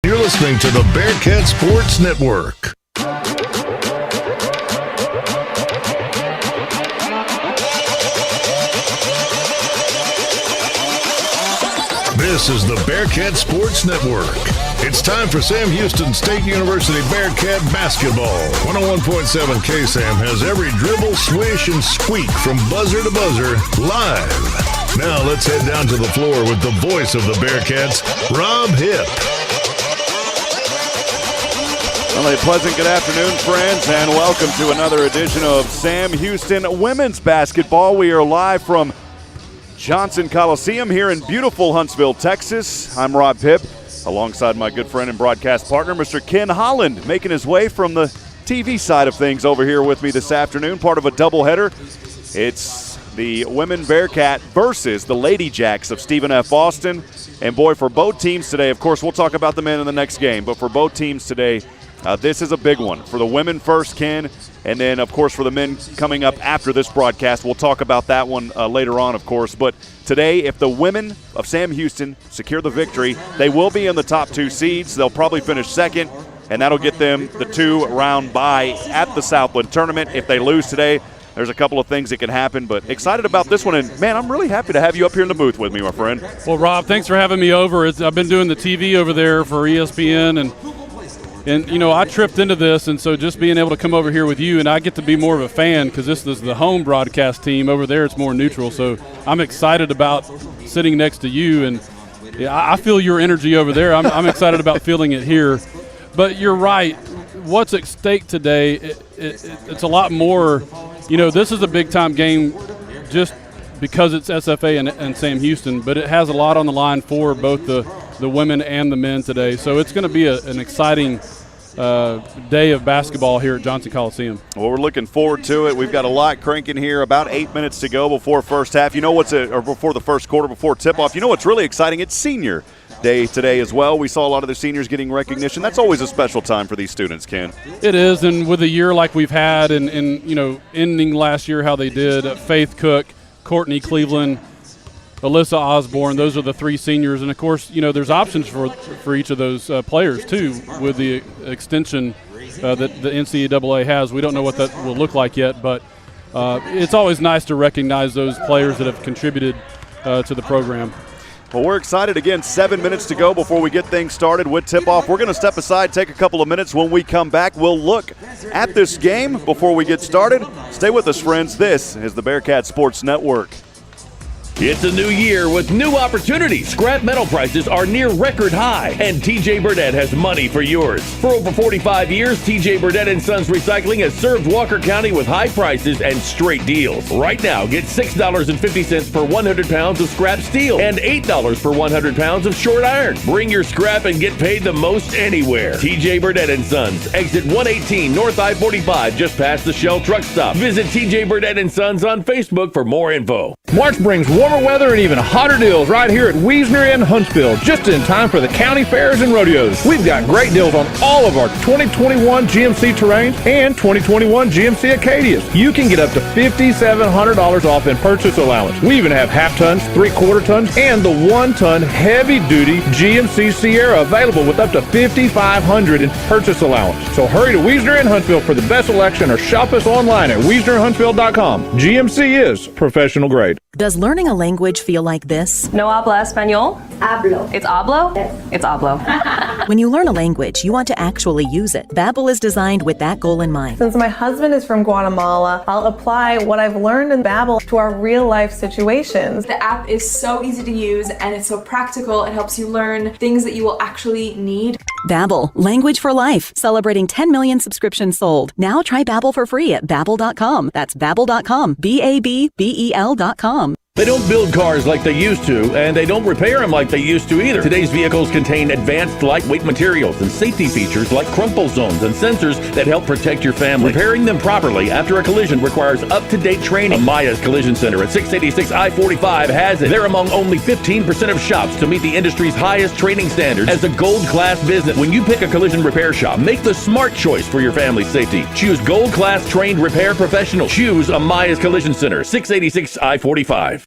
You're listening to the Bearcat Sports Network. This is the Bearcat Sports Network. It's time for Sam Houston State University Bearcat basketball. 101.7 KSAM has every dribble, swish, and squeak from buzzer to buzzer live. Now let's head down to the floor with the voice of the Bearcats, Rob Hipp. Well, a pleasant good afternoon, friends, and welcome to another edition of Sam Houston Women's Basketball. We are live from Johnson Coliseum here in beautiful Huntsville, Texas. I'm Rob Hipp, alongside my good friend and broadcast partner, Mr. Ken Holland, making his way from the TV side of things over here with me this afternoon, part of a doubleheader. It's the women Bearcat versus the Ladyjacks of Stephen F. Austin. And boy, for both teams today, of course, we'll talk about the men in the next game, but for both teams today, this is a big one. For the women first, Ken, and then, of course, for the men coming up after this broadcast. We'll talk about that one later on, of course. But today, if the women of Sam Houston secure the victory, they will be in the top two seeds. They'll probably finish second, and that'll get them the two-round bye at the Southland Tournament. If they lose today, there's a couple of things that can happen, but excited about this one. And, man, I'm really happy to have you up here in the booth with me, my friend. Well, Rob, thanks for having me over. I've been doing the TV over there for ESPN, and you know, I tripped into this, and so just being able to come over here with you, and I get to be more of a fan because this is the home broadcast team. Over there it's more neutral, so I'm excited about sitting next to you, and yeah, I feel your energy over there. I'm excited about feeling it here. But you're right. What's at stake today, it's a lot more. You know, this is a big-time game just because it's SFA and Sam Houston, but it has a lot on the line for both the women and the men today. So it's going to be an exciting day of basketball here at Johnson Coliseum. Well, we're looking forward to it. We've got a lot cranking here. About 8 minutes to go before first half. You know or before the first quarter, before tip-off. You know what's really exciting? It's senior day today as well. We saw a lot of the seniors getting recognition. That's always a special time for these students, Ken. It is, and with a year like we've had, and you know, ending last year how they did, Faith Cook, Courtney Cleveland, Alyssa Osborne, those are the three seniors. And, of course, you know, there's options for each of those players, too, with the extension that the NCAA has. We don't know what that will look like yet, but it's always nice to recognize those players that have contributed to the program. Well, we're excited. Again, 7 minutes to go before we get things started with tip-off. We're going to step aside, take a couple of minutes. When we come back, we'll look at this game before we get started. Stay with us, friends. This is the Bearcat Sports Network. It's a new year with new opportunities. Scrap metal prices are near record high, and TJ Burdett has money for yours. For over 45 years, TJ Burdett & Sons Recycling has served Walker County with high prices and straight deals. Right now, get $6.50 per 100 pounds of scrap steel and $8 per 100 pounds of short iron. Bring your scrap and get paid the most anywhere. TJ Burdett & Sons, exit 118 North I-45, just past the Shell truck stop. Visit TJ Burdett & Sons on Facebook for more info. March brings warmer weather and even hotter deals right here at Wiesner and Huntsville, just in time for the county fairs and rodeos. We've got great deals on all of our 2021 GMC Terrains and 2021 GMC Acadias. You can get up to $5,700 off in purchase allowance. We even have half tons, 3/4 tons, and the 1-ton heavy-duty GMC Sierra available with up to $5,500 in purchase allowance. So hurry to Wiesner and Huntsville for the best selection or shop us online at WiesnerHuntsville.com. GMC is professional grade. Does learning a language feel like this? No habla español? Hablo. It's hablo? Yes. It's hablo. When you learn a language, you want to actually use it. Babbel is designed with that goal in mind. Since my husband is from Guatemala, I'll apply what I've learned in Babbel to our real-life situations. The app is so easy to use and it's so practical. It helps you learn things that you will actually need. Babbel, language for life. Celebrating 10 million subscriptions sold. Now try Babbel for free at Babbel.com. That's Babbel.com. Babbel.com. They don't build cars like they used to, and they don't repair them like they used to either. Today's vehicles contain advanced lightweight materials and safety features like crumple zones and sensors that help protect your family. Repairing them properly after a collision requires up-to-date training. Amaya's Collision Center at 686 I-45 has it. They're among only 15% of shops to meet the industry's highest training standards as a gold class business. When you pick a collision repair shop, make the smart choice for your family's safety. Choose gold class trained repair professionals. Choose Amaya's Collision Center, 686 I-45.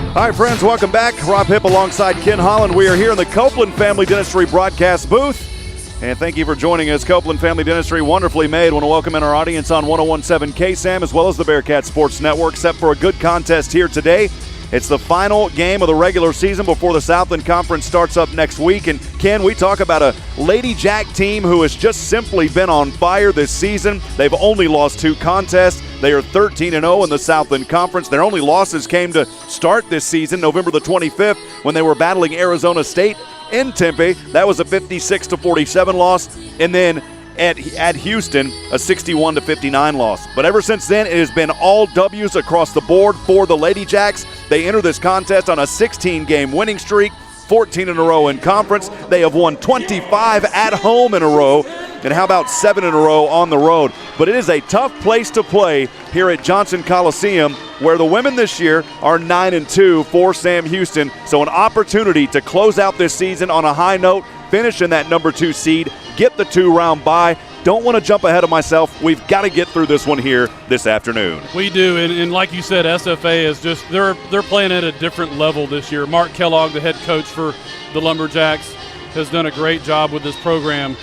All right, friends, welcome back. Rob Hipp alongside Ken Holland. We are here in the Copeland Family Dentistry broadcast booth. And thank you for joining us. Copeland Family Dentistry, wonderfully made. Want to welcome in our audience on 101.7 KSAM as well as the Bearkats Sports Network. Set for a good contest here today. It's the final game of the regular season before the Southland Conference starts up next week. And Ken, we talk about a Ladyjack team who has just simply been on fire this season. They've only lost 2 contests. They are 13-0 in the Southland Conference. Their only losses came to start this season, November the 25th, when they were battling Arizona State in Tempe. That was a 56-47 loss. And then at Houston, a 61-59 loss. But ever since then, it has been all W's across the board for the Ladyjacks. They enter this contest on a 16-game winning streak, 14 in a row in conference. They have won 25 at home in a row. And how about 7 in a row on the road? But it is a tough place to play here at Johnson Coliseum, where the women this year are 9-2 for Sam Houston. So an opportunity to close out this season on a high note, finish in that number 2 seed, get the 2-round bye. Don't want to jump ahead of myself. We've got to get through this one here this afternoon. We do, and like you said, SFA is just they're playing at a different level this year. Mark Kellogg, the head coach for the Lumberjacks, has done a great job with this program.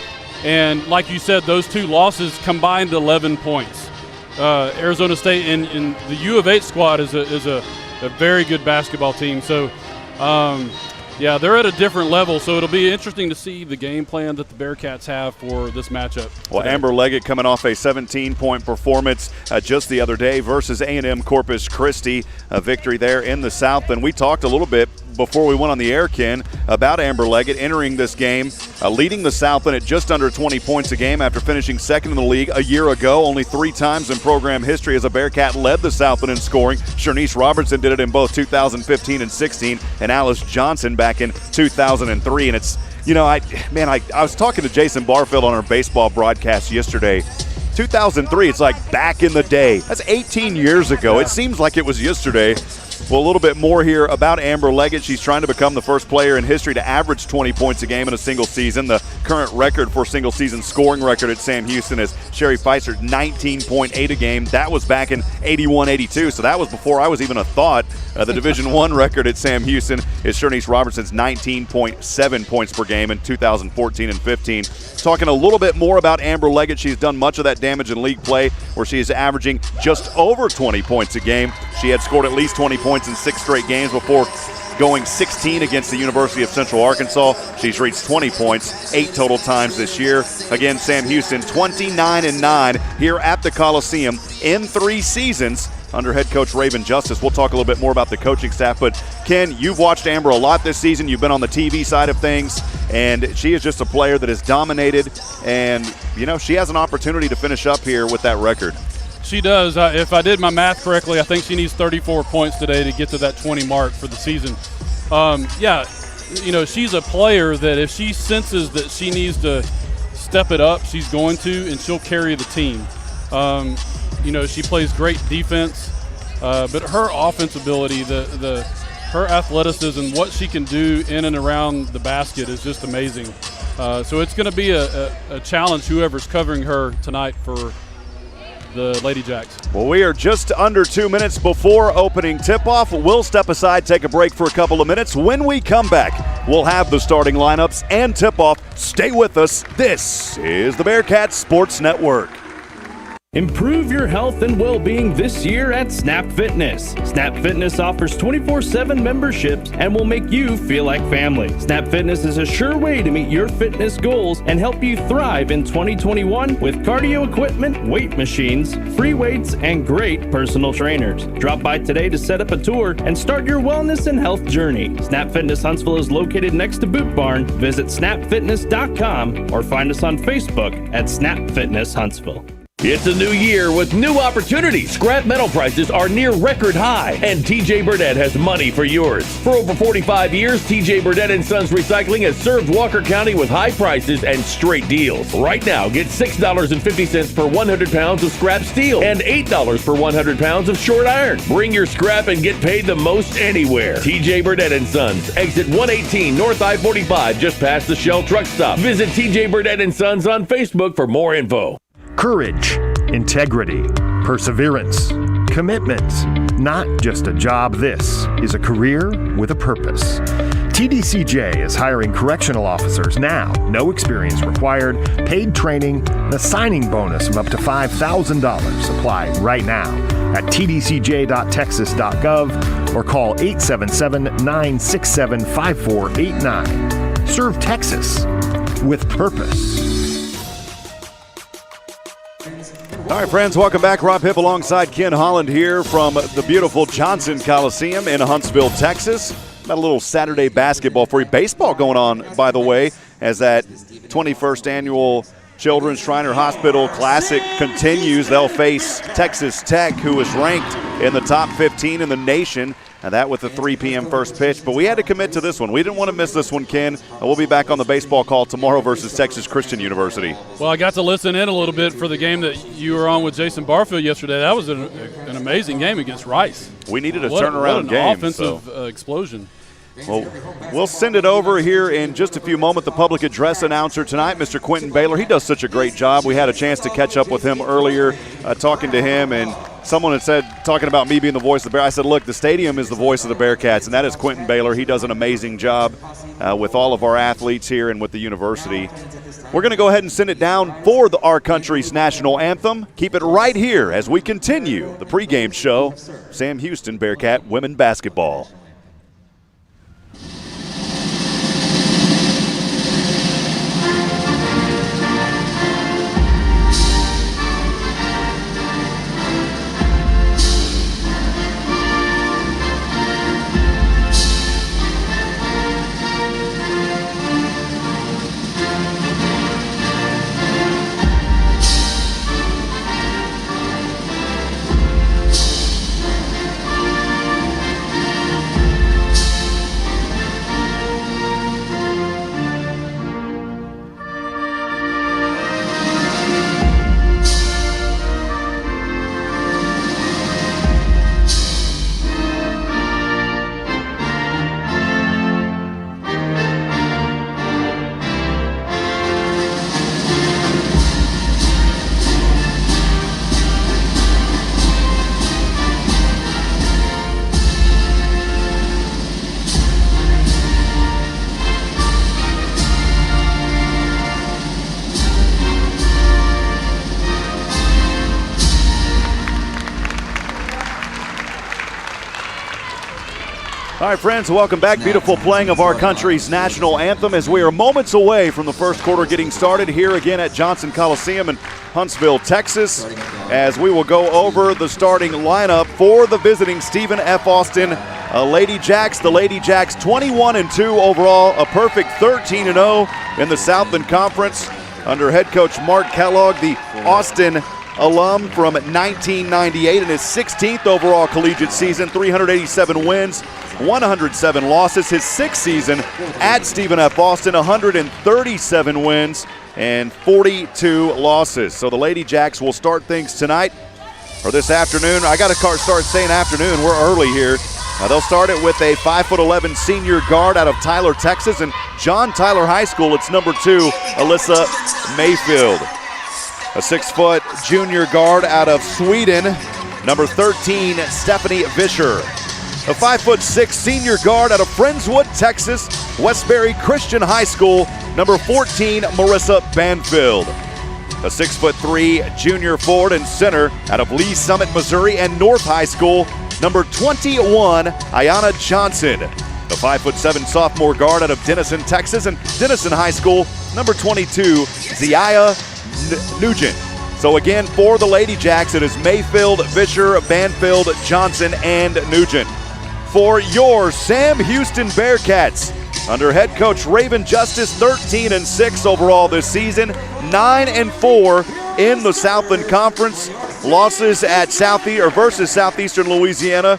And like you said, those 2 losses combined 11 points. Arizona State and the U of H squad is a very good basketball team. So, yeah, they're at a different level, so it'll be interesting to see the game plan that the Bearkats have for this matchup. Well, Amber Leggett coming off a 17-point performance just the other day versus A&M Corpus Christi, a victory there in the South. And we talked a little bit before we went on the air, Ken, about Amber Leggett entering this game, leading the Southland at just under 20 points a game after finishing second in the league a year ago. Only 3 times in program history as a Bearcat led the Southland in scoring. Shernice Robertson did it in both 2015 and 16, and Alice Johnson back in 2003. And it's, you know, I was talking to Jason Barfield on our baseball broadcast yesterday. 2003, it's like back in the day. That's 18 years ago. It seems like it was yesterday. Well, a little bit more here about Amber Leggett. She's trying to become the first player in history to average 20 points a game in a single season. The current record for single season scoring record at Sam Houston is Sherry Feisert, 19.8 a game. That was back in 81-82, so that was before I was even a thought. The Division I record at Sam Houston is Shernice Robertson's 19.7 points per game in 2014 and 15. Talking a little bit more about Amber Leggett, she's done much of that damage in league play where she is averaging just over 20 points a game. She had scored at least 20 points in 6 straight games before going 16 against the University of Central Arkansas. She's reached 20 points 8 total times this year. Again, Sam Houston 29-9 here at the Coliseum in 3 seasons under head coach Raven Justice. We'll talk a little bit more about the coaching staff, but Ken, you've watched Amber a lot this season. You've been on the TV side of things, and she is just a player that has dominated, and you know, she has an opportunity to finish up here with that record. She does. If I did my math correctly, I think she needs 34 points today to get to that 20 mark for the season. Yeah, you know, she's a player that if she senses that she needs to step it up, she's going to, and she'll carry the team. You know, she plays great defense, but her offense ability, her athleticism, what she can do in and around the basket is just amazing. So it's going to be a challenge, whoever's covering her tonight for the Ladyjacks. Well, we are just under 2 minutes before opening tip-off. We'll step aside, take a break for a couple of minutes. When we come back, we'll have the starting lineups and tip-off. Stay with us. This is the Bearkats Sports Network. Improve your health and well-being this year at Snap Fitness. Snap Fitness offers 24/7 memberships and will make you feel like family. Snap Fitness is a sure way to meet your fitness goals and help you thrive in 2021 with cardio equipment, weight machines, free weights, and great personal trainers. Drop by today to set up a tour and start your wellness and health journey. Snap Fitness Huntsville is located next to Boot Barn. Visit snapfitness.com or find us on Facebook at Snap Fitness Huntsville. It's a new year with new opportunities. Scrap metal prices are near record high, and TJ Burdett has money for yours. For over 45 years, TJ Burdett & Sons Recycling has served Walker County with high prices and straight deals. Right now, get $6.50 per 100 pounds of scrap steel and $8 per 100 pounds of short iron. Bring your scrap and get paid the most anywhere. TJ Burdett & Sons, exit 118 North I-45, just past the Shell truck stop. Visit TJ Burdett & Sons on Facebook for more info. Courage, integrity, perseverance, commitment. not just a job. This is a career with a purpose. TDCJ is hiring correctional officers now. No experience required, paid training, and a signing bonus of up to $5,000. Apply right now at tdcj.texas.gov or call 877-967-5489. Serve Texas with purpose. All right, friends, welcome back. Rob Hipp alongside Ken Holland here from the beautiful Johnson Coliseum in Huntsville, Texas. Got a little Saturday basketball for you. Baseball going on, by the way, as that 21st annual Children's Shriner Hospital Classic continues. They'll face Texas Tech, who is ranked in the top 15 in the nation, and that with the 3 p.m. first pitch. But we had to commit to this one. We didn't want to miss this one, Ken. We'll be back on the baseball call tomorrow versus Texas Christian University. Well, I got to listen in a little bit for the game that you were on with Jason Barfield yesterday. That was an amazing game against Rice. We needed a turnaround game. Offensive explosion. Well, we'll send it over here in just a few moments. The public address announcer tonight, Mr. Quentin Baylor. He does such a great job. We had a chance to catch up with him earlier, talking to him, and someone had said, talking about me being the voice of the Bear, I said, look, the stadium is the voice of the Bearkats, and that is Quentin Baylor. He does an amazing job with all of our athletes here and with the university. We're going to go ahead and send it down for our country's national anthem. Keep it right here as we continue the pregame show. Sam Houston, Bearcat women basketball. All right, friends, welcome back. Beautiful playing of our country's national anthem as we are moments away from the first quarter getting started here again at Johnson Coliseum in Huntsville, Texas, as we will go over the starting lineup for the visiting Stephen F. Austin Ladyjacks. The Ladyjacks 21-2 overall, a perfect 13-0 in the Southland Conference under head coach Mark Kellogg, the Austin alum from 1998 in his 16th overall collegiate season, 387 wins, 107 losses. His sixth season at Stephen F. Austin, 137 wins and 42 losses. So the Ladyjacks will start things tonight or this afternoon. I got to start saying afternoon. We're early here. They'll start it with a 5'11" senior guard out of Tyler, Texas, and John Tyler High School. It's number 2, Alyssa Mayfield. A 6-foot junior guard out of Sweden, number 13, Stephanie Vischer. A 5'6" senior guard out of Friendswood, Texas, Westbury Christian High School, number 14, Marissa Banfield. A 6'3" junior forward and center out of Lee Summit, Missouri, and North High School, number 21, Ayana Johnson. The 5'7" sophomore guard out of Denison, Texas, and Denison High School, number 22, Zia Nugent. So again, for the Ladyjacks, it is Mayfield, Vischer, Banfield, Johnson, and Nugent. For your Sam Houston Bearcats, under head coach Raven Justice, 13-6 overall this season, 9-4 in the Southland Conference. Losses at versus Southeastern Louisiana.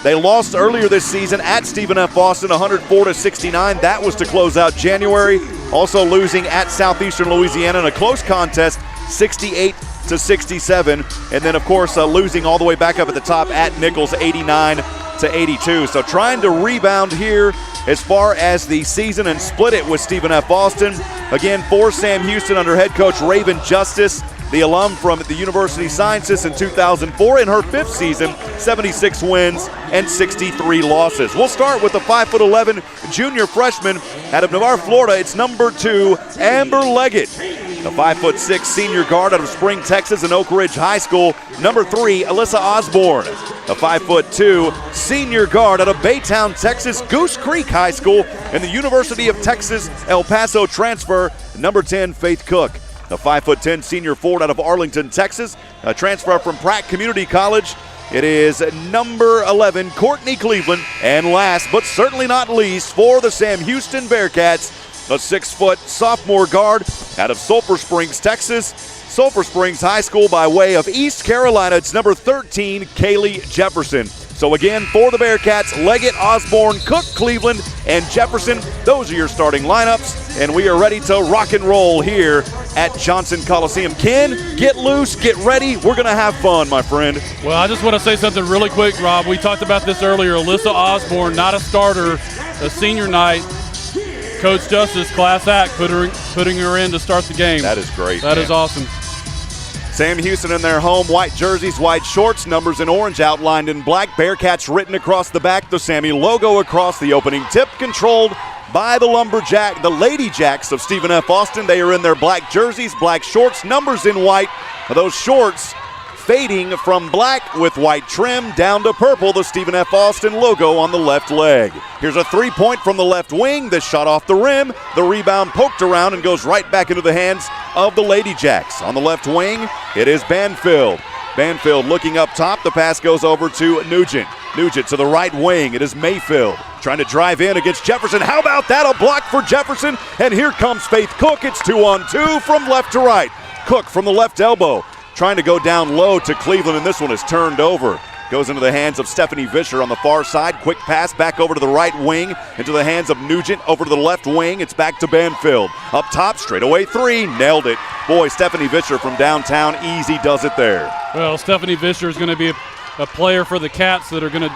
They lost earlier this season at Stephen F. Austin, 104-69. That was to close out January. Also losing at Southeastern Louisiana in a close contest, 68-67. And then, of course, losing all the way back up at the top at Nichols, 89-82. So trying to rebound here as far as the season and split it with Stephen F. Austin. Again, for Sam Houston under head coach Raven Justice, the alum from the University of Sciences in 2004. In her 5th season, 76 wins and 63 losses. We'll start with the 5'11" junior freshman out of Navarre, Florida. It's number 2, Amber Leggett. The 5'6" senior guard out of Spring, Texas and Oak Ridge High School. Number 3, Alyssa Osborne. The 5'2" senior guard out of Baytown, Texas, Goose Creek High School and the University of Texas El Paso transfer. Number 10, Faith Cook. The 5'10" senior forward out of Arlington, Texas, a transfer from Pratt Community College. It is number 11, Courtney Cleveland. And last but certainly not least, for the Sam Houston Bearkats, a 6-foot sophomore guard out of Sulphur Springs, Texas. Sulphur Springs High School by way of East Carolina. It's number 13, Kaylee Jefferson. So again, for the Bearkats, Leggett, Osborne, Cook, Cleveland, and Jefferson. Those are your starting lineups, and we are ready to rock and roll here at Johnson Coliseum. Ken, get loose, get ready. We're going to have fun, my friend. Well, I just want to say something really quick, Rob. We talked about this earlier. Alyssa Osborne, not a starter, a senior night. Coach Justice, class act, putting her in to start the game. That is great. That is awesome. Sam Houston in their home, white jerseys, white shorts, numbers in orange outlined in black. Bearkats written across the back, the Sammy logo across the opening tip, controlled by the Ladyjacks of Stephen F. Austin. They are in their black jerseys, black shorts, numbers in white. Those shorts fading from black with white trim down to purple, the Stephen F. Austin logo on the left leg. Here's a 3-point from the left wing. This shot off the rim. The rebound poked around and goes right back into the hands of the Ladyjacks. On the left wing, it is Banfield. Banfield looking up top. The pass goes over to Nugent. Nugent to the right wing. It is Mayfield trying to drive in against Jefferson. How about that? A block for Jefferson. And here comes Faith Cook. It's 2-on-2 from left to right. Cook from the left elbow, trying to go down low to Cleveland, and this one is turned over. Goes into the hands of Stephanie Vischer on the far side. Quick pass back over to the right wing, into the hands of Nugent, over to the left wing. It's back to Banfield. Up top, straightaway 3, nailed it. Boy, Stephanie Vischer from downtown, easy does it there. Well, Stephanie Vischer is going to be a player for the Cats that are going to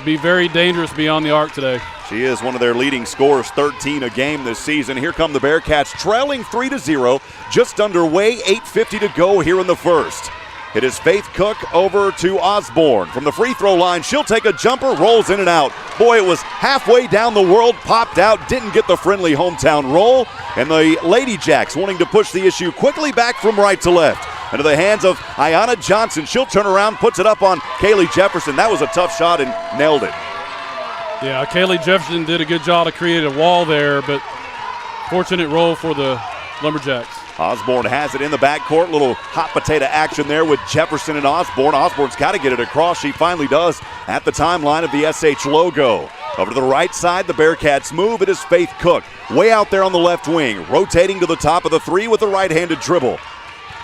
be very dangerous beyond the arc today. She is one of their leading scorers, 13 a game this season. Here come the Bearkats trailing 3-0, just underway, 8:50 to go here in the first. It is Faith Cook over to Osborne. From the free throw line, she'll take a jumper, rolls in and out. Boy, it was halfway down the world, popped out, didn't get the friendly hometown roll. And the Ladyjacks wanting to push the issue quickly back from right to left. Into the hands of Ayanna Johnson. She'll turn around, puts it up on Kaylee Jefferson. That was a tough shot and nailed it. Yeah, Kaylee Jefferson did a good job to create a wall there, but fortunate roll for the Lumberjacks. Osborne has it in the backcourt. Little hot potato action there with Jefferson and Osborne. Osborne's got to get it across. She finally does at the timeline of the SH logo. Over to the right side, the Bearkats move. It is Faith Cook way out there on the left wing, rotating to the top of the 3 with a right-handed dribble.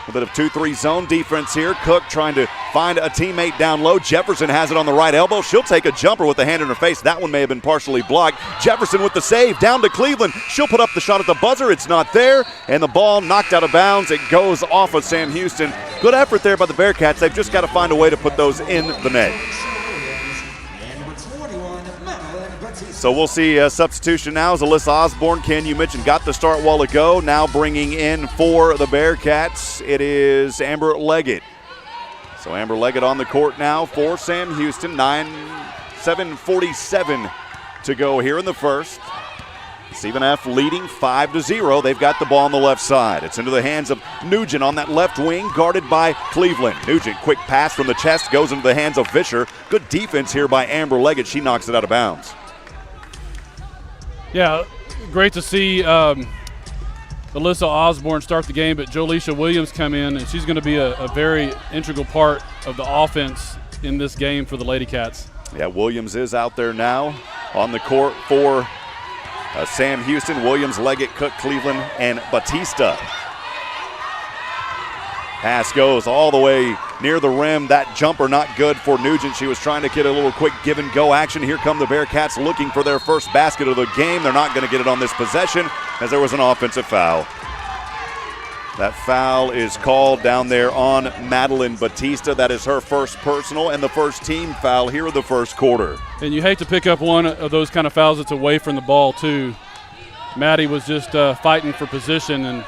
A bit of 2-3 zone defense here. Cook trying to find a teammate down low. Jefferson has it on the right elbow. She'll take a jumper with the hand in her face. That one may have been partially blocked. Jefferson with the save. Down to Cleveland. She'll put up the shot at the buzzer. It's not there. And the ball knocked out of bounds. It goes off of Sam Houston. Good effort there by the Bearkats. They've just got to find a way to put those in the net. So we'll see a substitution now as Alyssa Osborne, Ken, you mentioned, got the start a while ago. Now bringing in for the Bearkats, it is Amber Leggett. So Amber Leggett on the court now for Sam Houston. 7:47 to go here in the first. Stephen F. leading 5-0. They've got the ball on the left side. It's into the hands of Nugent on that left wing, guarded by Cleveland. Nugent, quick pass from the chest, goes into the hands of Vischer. Good defense here by Amber Leggett. She knocks it out of bounds. Yeah, great to see Alyssa Osborne start the game, but Jolisha Williams come in, and she's going to be a very integral part of the offense in this game for the Ladycats. Yeah, Williams is out there now on the court for Sam Houston. Williams, Leggett, Cook, Cleveland, and Batista. Pass goes all the way near the rim. That jumper not good for Nugent. She was trying to get a little quick give and go action. Here come the Bearkats looking for their first basket of the game. They're not going to get it on this possession as there was an offensive foul. That foul is called down there on Madeline Batista. That is her first personal and the first team foul here in the first quarter. And you hate to pick up one of those kind of fouls that's away from the ball too. Maddie was just fighting for position, and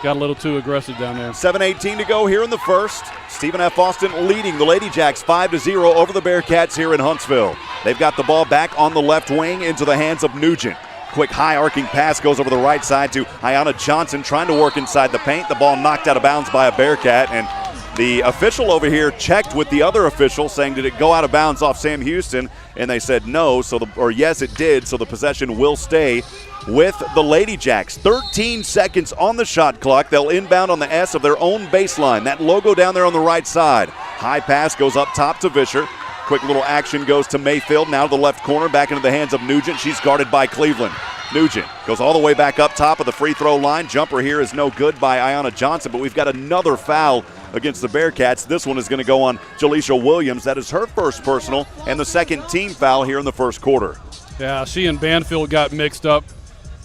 got a little too aggressive down there. 7:18 to go here in the first. Stephen F. Austin leading the Ladyjacks 5-0 over the Bearkats here in Huntsville. They've got the ball back on the left wing into the hands of Nugent. Quick high arcing pass goes over the right side to Ayanna Johnson trying to work inside the paint. The ball knocked out of bounds by a Bearkat, and the official over here checked with the other official saying, did it go out of bounds off Sam Houston? And they said no, or yes it did, so the possession will stay with the Ladyjacks. 13 seconds on the shot clock. They'll inbound on the S of their own baseline. That logo down there on the right side. High pass goes up top to Vischer. Quick little action goes to Mayfield. Now to the left corner, back into the hands of Nugent. She's guarded by Cleveland. Nugent goes all the way back up top of the free throw line. Jumper here is no good by Ayanna Johnson, but we've got another foul against the Bearkats. This one is going to go on Jaleisha Williams. That is her first personal and the second team foul here in the first quarter. Yeah, she and Banfield got mixed up,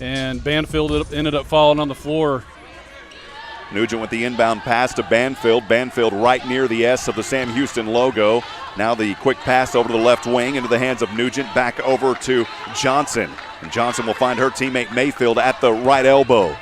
and Banfield ended up falling on the floor. Nugent with the inbound pass to Banfield. Banfield right near the S of the Sam Houston logo. Now the quick pass over to the left wing into the hands of Nugent. Back over to Johnson. And Johnson will find her teammate Mayfield at the right elbow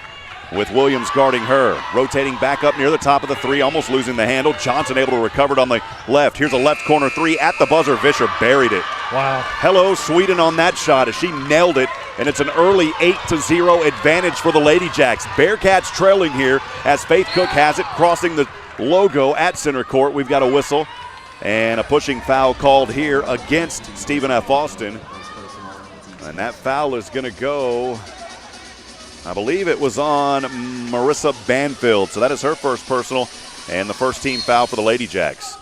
with Williams guarding her. Rotating back up near the top of the three, almost losing the handle. Johnson able to recover it on the left. Here's a left corner three at the buzzer. Vischer buried it. Wow. Hello, Sweden on that shot as she nailed it. And it's an early 8-0 advantage for the Ladyjacks. Bearkats trailing here as Faith Cook has it, crossing the logo at center court. We've got a whistle and a pushing foul called here against Stephen F. Austin. And that foul is going to go, I believe it was on Marissa Banfield. So that is her first personal and the first team foul for the Ladyjacks.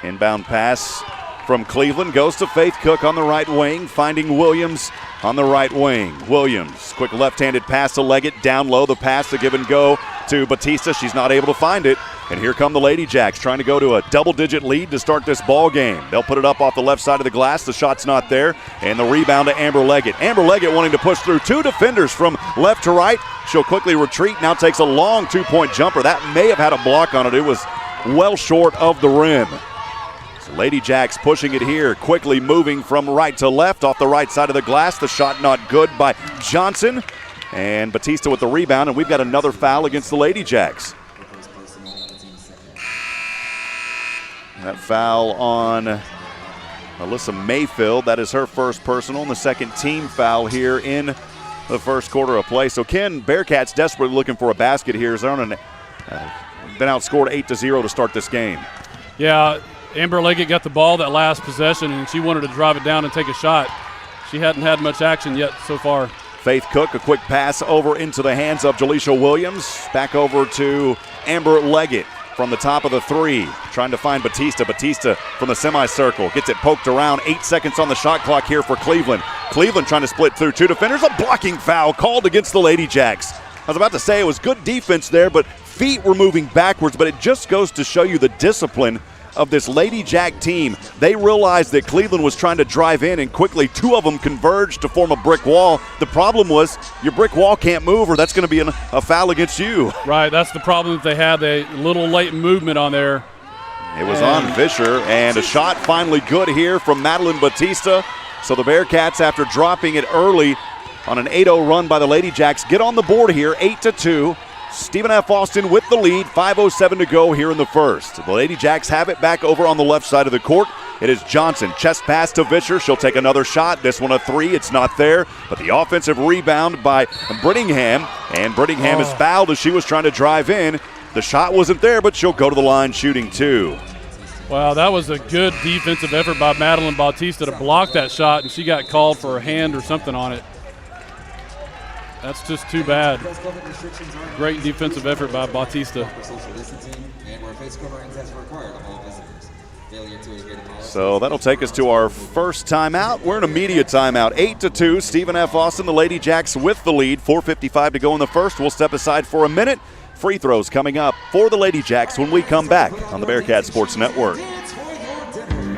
Inbound pass from Cleveland goes to Faith Cook on the right wing, finding Williams on the right wing. Williams, quick left-handed pass to Leggett, down low, the pass to give and go to Batista. She's not able to find it. And here come the Ladyjacks trying to go to a double-digit lead to start this ball game. They'll put it up off the left side of the glass. The shot's not there. And the rebound to Amber Leggett. Amber Leggett wanting to push through two defenders from left to right. She'll quickly retreat. Now takes a long two-point jumper. That may have had a block on it. It was well short of the rim. So Ladyjacks pushing it here, quickly moving from right to left off the right side of the glass. The shot not good by Johnson. And Batista with the rebound. And we've got another foul against the Ladyjacks. That foul on Alyssa Mayfield. That is her first personal and the second team foul here in the first quarter of play. So Ken, Bearkats desperately looking for a basket here. They're been outscored 8-0 to start this game. Yeah, Amber Leggett got the ball that last possession, and she wanted to drive it down and take a shot. She hadn't had much action yet so far. Faith Cook, a quick pass over into the hands of Jaleisha Williams. Back over to Amber Leggett. From the top of the three, trying to find Batista. Batista from the semicircle, gets it poked around. 8 seconds on the shot clock here for Cleveland. Cleveland trying to split through two defenders. A blocking foul called against the Ladyjacks. I was about to say it was good defense there, but feet were moving backwards, but it just goes to show you the discipline of this Ladyjack team. They realized that Cleveland was trying to drive in, and quickly two of them converged to form a brick wall. The problem was your brick wall can't move, or that's going to be a foul against you. Right, that's the problem that they had, a little late movement on there. It was on Vischer, and a shot finally good here from Madeline Batista. So the Bearkats, after dropping it early on an 8-0 run by the Ladyjacks, get on the board here, 8-2. Stephen F. Austin with the lead, 5:07 to go here in the first. The Ladyjacks have it back over on the left side of the court. It is Johnson, chest pass to Vischer. She'll take another shot. This one a three. It's not there, but the offensive rebound by Brittingham, and Brittingham is fouled as she was trying to drive in. The shot wasn't there, but she'll go to the line shooting two. Wow, that was a good defensive effort by Madeline Bautista to block that shot, and she got called for a hand or something on it. That's just too bad. Great defensive effort by Bautista. So that'll take us to our first timeout. We're in a media timeout. 8-2. Stephen F. Austin, the Ladyjacks with the lead. 4:55 to go in the first. We'll step aside for a minute. Free throws coming up for the Ladyjacks when we come back on the Bearcat Sports Network.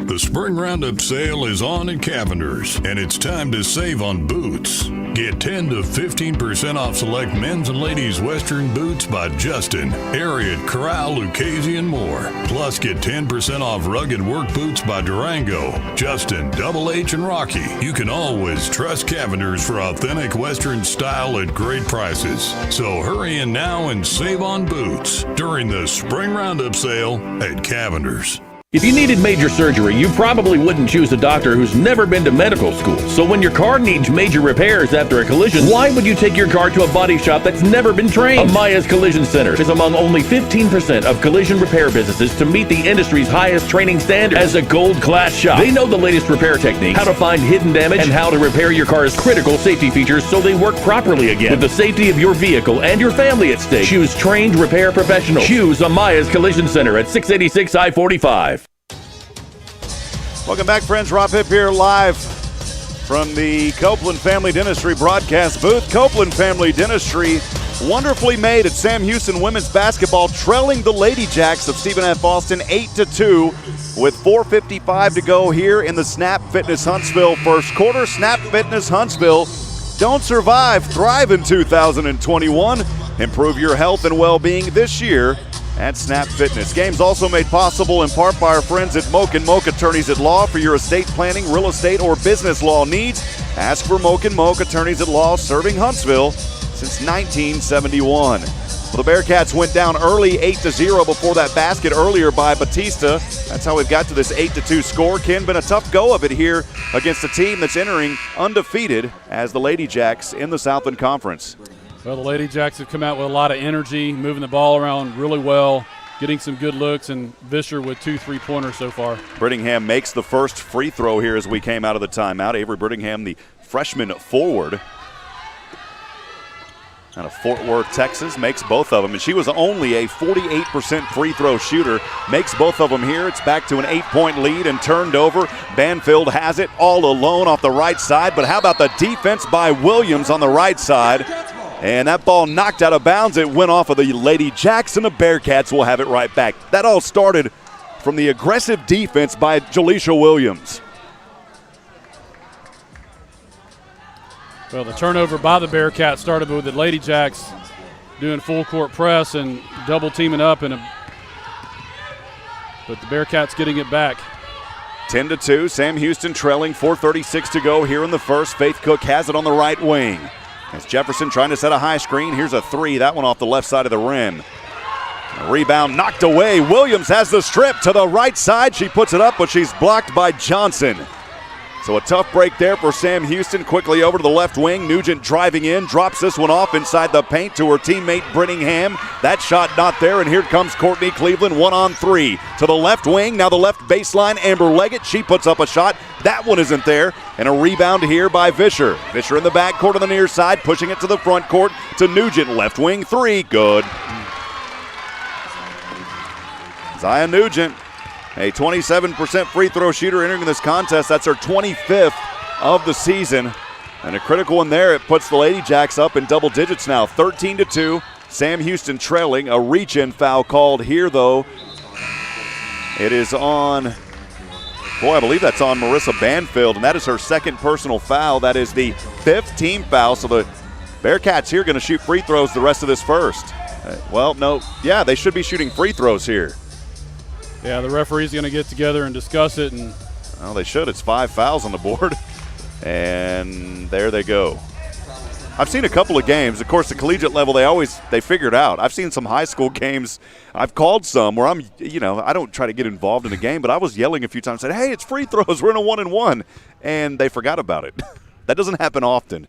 The spring roundup sale is on at Cavender's, and it's time to save on boots. Get 10 to 15% off select men's and ladies' Western boots by Justin, Harriet, Corral, Lucchese, and more. Plus, get 10% off rugged work boots by Durango, Justin, Double H, and Rocky. You can always trust Cavender's for authentic Western style at great prices. So hurry in now and save on boots during the spring roundup sale at Cavender's. If you needed major surgery, you probably wouldn't choose a doctor who's never been to medical school. So when your car needs major repairs after a collision, why would you take your car to a body shop that's never been trained? Amaya's Collision Center is among only 15% of collision repair businesses to meet the industry's highest training standards. As a gold class shop, they know the latest repair techniques, how to find hidden damage, and how to repair your car's critical safety features so they work properly again. With the safety of your vehicle and your family at stake, choose trained repair professionals. Choose Amaya's Collision Center at 686 I-45. Welcome back, friends. Rob Hipp here live from the Copeland Family Dentistry broadcast booth. Copeland Family Dentistry, wonderfully made at Sam Houston women's basketball, trailing the Ladyjacks of Stephen F. Austin 8-2 with 4:55 to go here in the Snap Fitness Huntsville first quarter. Snap Fitness Huntsville, don't survive, thrive in 2021. Improve your health and well-being this year at Snap Fitness. Games also made possible in part by our friends at Moak & Moak Attorneys at Law for your estate planning, real estate, or business law needs. Ask for Moak & Moak Attorneys at Law, serving Huntsville since 1971. Well, the Bearkats went down early 8-0 before that basket earlier by Batista. That's how we've got to this 8-2 score. Ken, been a tough go of it here against a team that's entering undefeated as the Ladyjacks in the Southland Conference. Well, the Ladyjacks have come out with a lot of energy, moving the ball around really well, getting some good looks, and Vischer with 2 3-pointers so far. Brittingham makes the first free throw here as we came out of the timeout. Avery Brittingham, the freshman forward out of Fort Worth, Texas, makes both of them. And she was only a 48% free throw shooter. Makes both of them here. It's back to an 8-point lead and turned over. Banfield has it all alone off the right side. But how about the defense by Williams on the right side? And that ball knocked out of bounds. It went off of the Ladyjacks, and the Bearkats will have it right back. That all started from the aggressive defense by Jaleisha Williams. Well, the turnover by the Bearcats started with the Ladyjacks doing full court press and double teaming up, but the Bearcats getting it back. 10-2, Sam Houston trailing, 4:36 to go here in the first. Faith Cook has it on the right wing. As Jefferson trying to set a high screen. Here's a three, that one off the left side of the rim. A rebound knocked away. Williams has the strip to the right side. She puts it up, but she's blocked by Johnson. So a tough break there for Sam Houston. Quickly over to the left wing. Nugent driving in, drops this one off inside the paint to her teammate Brittingham. That shot not there, and here comes Courtney Cleveland, 1-on-3. To the left wing, now the left baseline, Amber Leggett. She puts up a shot. That one isn't there. And a rebound here by Vischer. Vischer in the backcourt on the near side, pushing it to the front court to Nugent. Left wing three, good. Zia Nugent, a 27% free throw shooter entering this contest. That's her 25th of the season. And a critical one there. It puts the Ladyjacks up in double digits now, 13-2. Sam Houston trailing. A reach-in foul called here, though. It is on, I believe that's on Marissa Banfield, and that is her second personal foul. That is the 5th team foul, so the Bearkats here going to shoot free throws the rest of this first. They should be shooting free throws here. Yeah, the referee's going to get together and discuss it. Well, they should. It's 5 fouls on the board. And there they go. I've seen a couple of games. Of course, the collegiate level, they figure it out. I've seen some high school games. I've called some where I don't try to get involved in a game, but I was yelling a few times, said, hey, it's free throws. We're in a 1-and-1. And they forgot about it. That doesn't happen often.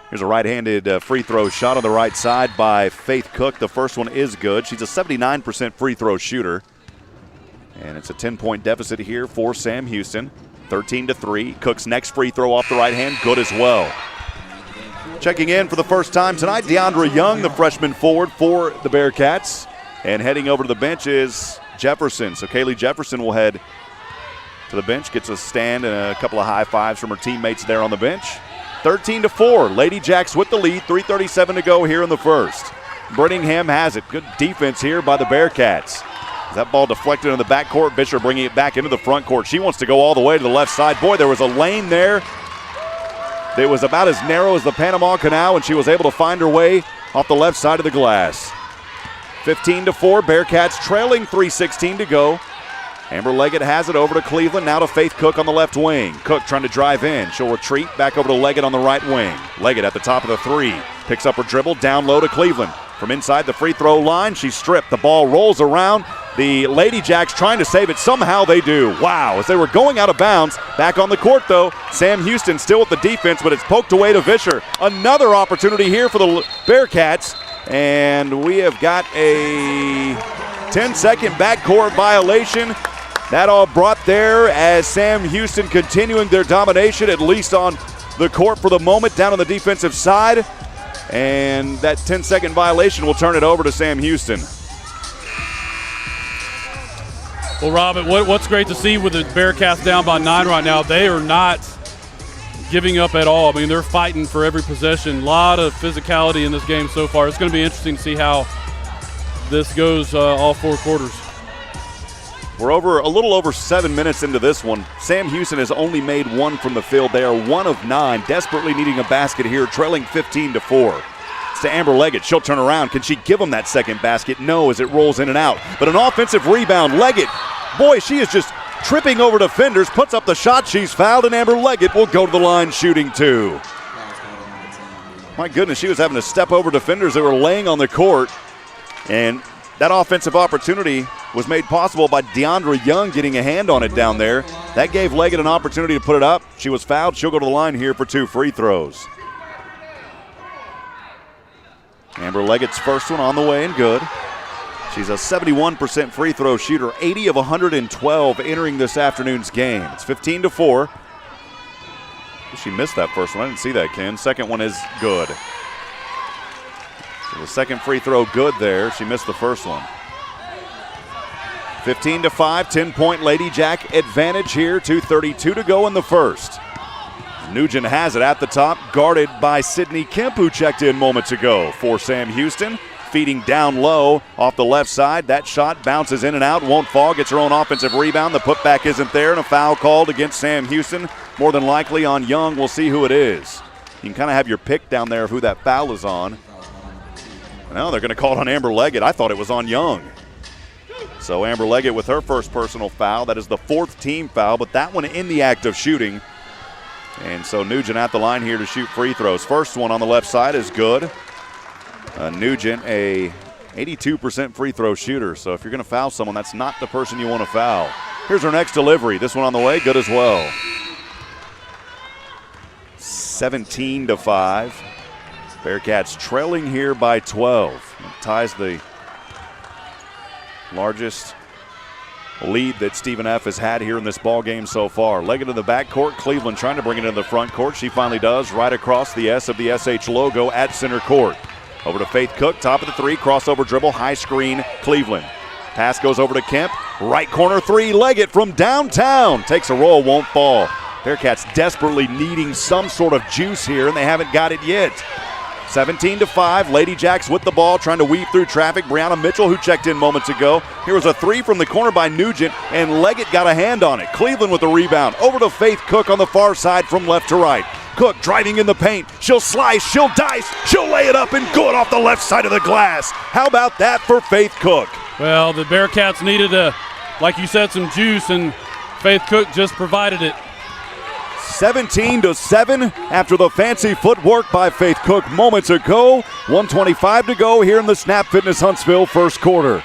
Here's a right-handed free throw shot on the right side by Faith Cook. The first one is good. She's a 79% free throw shooter. And it's a 10-point deficit here for Sam Houston. 13-3. Cook's next free throw off the right hand, good as well. Checking in for the first time tonight, DeAndre Young, the freshman forward for the Bearkats. And heading over to the bench is Jefferson. So Kaylee Jefferson will head to the bench, gets a stand and a couple of high fives from her teammates there on the bench. 13-4. Ladyjacks with the lead, 3:37 to go here in the first. Brittingham has it. Good defense here by the Bearkats. That ball deflected in the backcourt. Bisher bringing it back into the front court. She wants to go all the way to the left side. Boy, there was a lane there. It was about as narrow as the Panama Canal, and she was able to find her way off the left side of the glass. 15-4, Bearkats trailing 3:16 to go. Amber Leggett has it over to Cleveland, now to Faith Cook on the left wing. Cook trying to drive in. She'll retreat back over to Leggett on the right wing. Leggett at the top of the three. Picks up her dribble, down low to Cleveland. From inside the free throw line, she's stripped. The ball rolls around. The Ladyjacks trying to save it. Somehow they do. Wow, as they were going out of bounds. Back on the court, though. Sam Houston still with the defense, but it's poked away to Vischer. Another opportunity here for the Bearkats. And we have got a 10-second backcourt violation. That all brought there as Sam Houston continuing their domination, at least on the court for the moment, down on the defensive side. And that 10-second violation will turn it over to Sam Houston. Well, Robin, what's great to see with the Bearcats down by 9 right now, they are not giving up at all. I mean, they're fighting for every possession. A lot of physicality in this game so far. It's going to be interesting to see how this goes all 4 quarters. We're a little over 7 minutes into this one. Sam Houston has only made 1 from the field. They are 1 of 9, desperately needing a basket here, trailing 15-4. It's to Amber Leggett. She'll turn around. Can she give them that second basket? No, as it rolls in and out. But an offensive rebound. Leggett, boy, she is just tripping over defenders, puts up the shot. She's fouled, and Amber Leggett will go to the line shooting 2. My goodness, she was having to step over defenders that were laying on the court. And that offensive opportunity was made possible by DeAndre Young getting a hand on it down there. That gave Leggett an opportunity to put it up. She was fouled. She'll go to the line here for 2 free throws. Amber Leggett's first one on the way and good. She's a 71% free throw shooter, 80 of 112 entering this afternoon's game. It's 15-4. She missed that first one. I didn't see that, Ken. Second one is good. So the second free throw good there. She missed the first one. 15-5, 10-point Ladyjack advantage here. 2:32 to go in the first. Nugent has it at the top, guarded by Sydney Kemp, who checked in moments ago for Sam Houston. Feeding down low off the left side. That shot bounces in and out, won't fall, gets her own offensive rebound. The putback isn't there, and a foul called against Sam Houston. More than likely on Young. We'll see who it is. You can kind of have your pick down there of who that foul is on. No, they're going to call it on Amber Leggett. I thought it was on Young. So Amber Leggett with her first personal foul. That is the 4th team foul, but that one in the act of shooting. And so Nugent at the line here to shoot free throws. First one on the left side is good. Nugent, a 82% free throw shooter. So if you're going to foul someone, that's not the person you want to foul. Here's her next delivery. This one on the way, good as well. 17-5. Bearkats trailing here by 12. It ties the largest lead that Stephen F. has had here in this ball game so far. Leggett in the backcourt. Cleveland trying to bring it into the front court. She finally does, right across the S of the SH logo at center court. Over to Faith Cook, top of the 3, crossover dribble, high screen, Cleveland. Pass goes over to Kemp, right corner 3, Leggett from downtown. Takes a roll, won't fall. Bearkats desperately needing some sort of juice here, and they haven't got it yet. 17-5, Ladyjacks with the ball, trying to weave through traffic. Brianna Mitchell, who checked in moments ago. Here was a 3 from the corner by Nugent, and Leggett got a hand on it. Cleveland with the rebound. Over to Faith Cook on the far side from left to right. Cook driving in the paint. She'll slice, she'll dice, she'll lay it up and good off the left side of the glass. How about that for Faith Cook? Well, the Bearcats needed, like you said, some juice, and Faith Cook just provided it. 17-7 after the fancy footwork by Faith Cook moments ago. 1:25 to go here in the Snap Fitness Huntsville first quarter.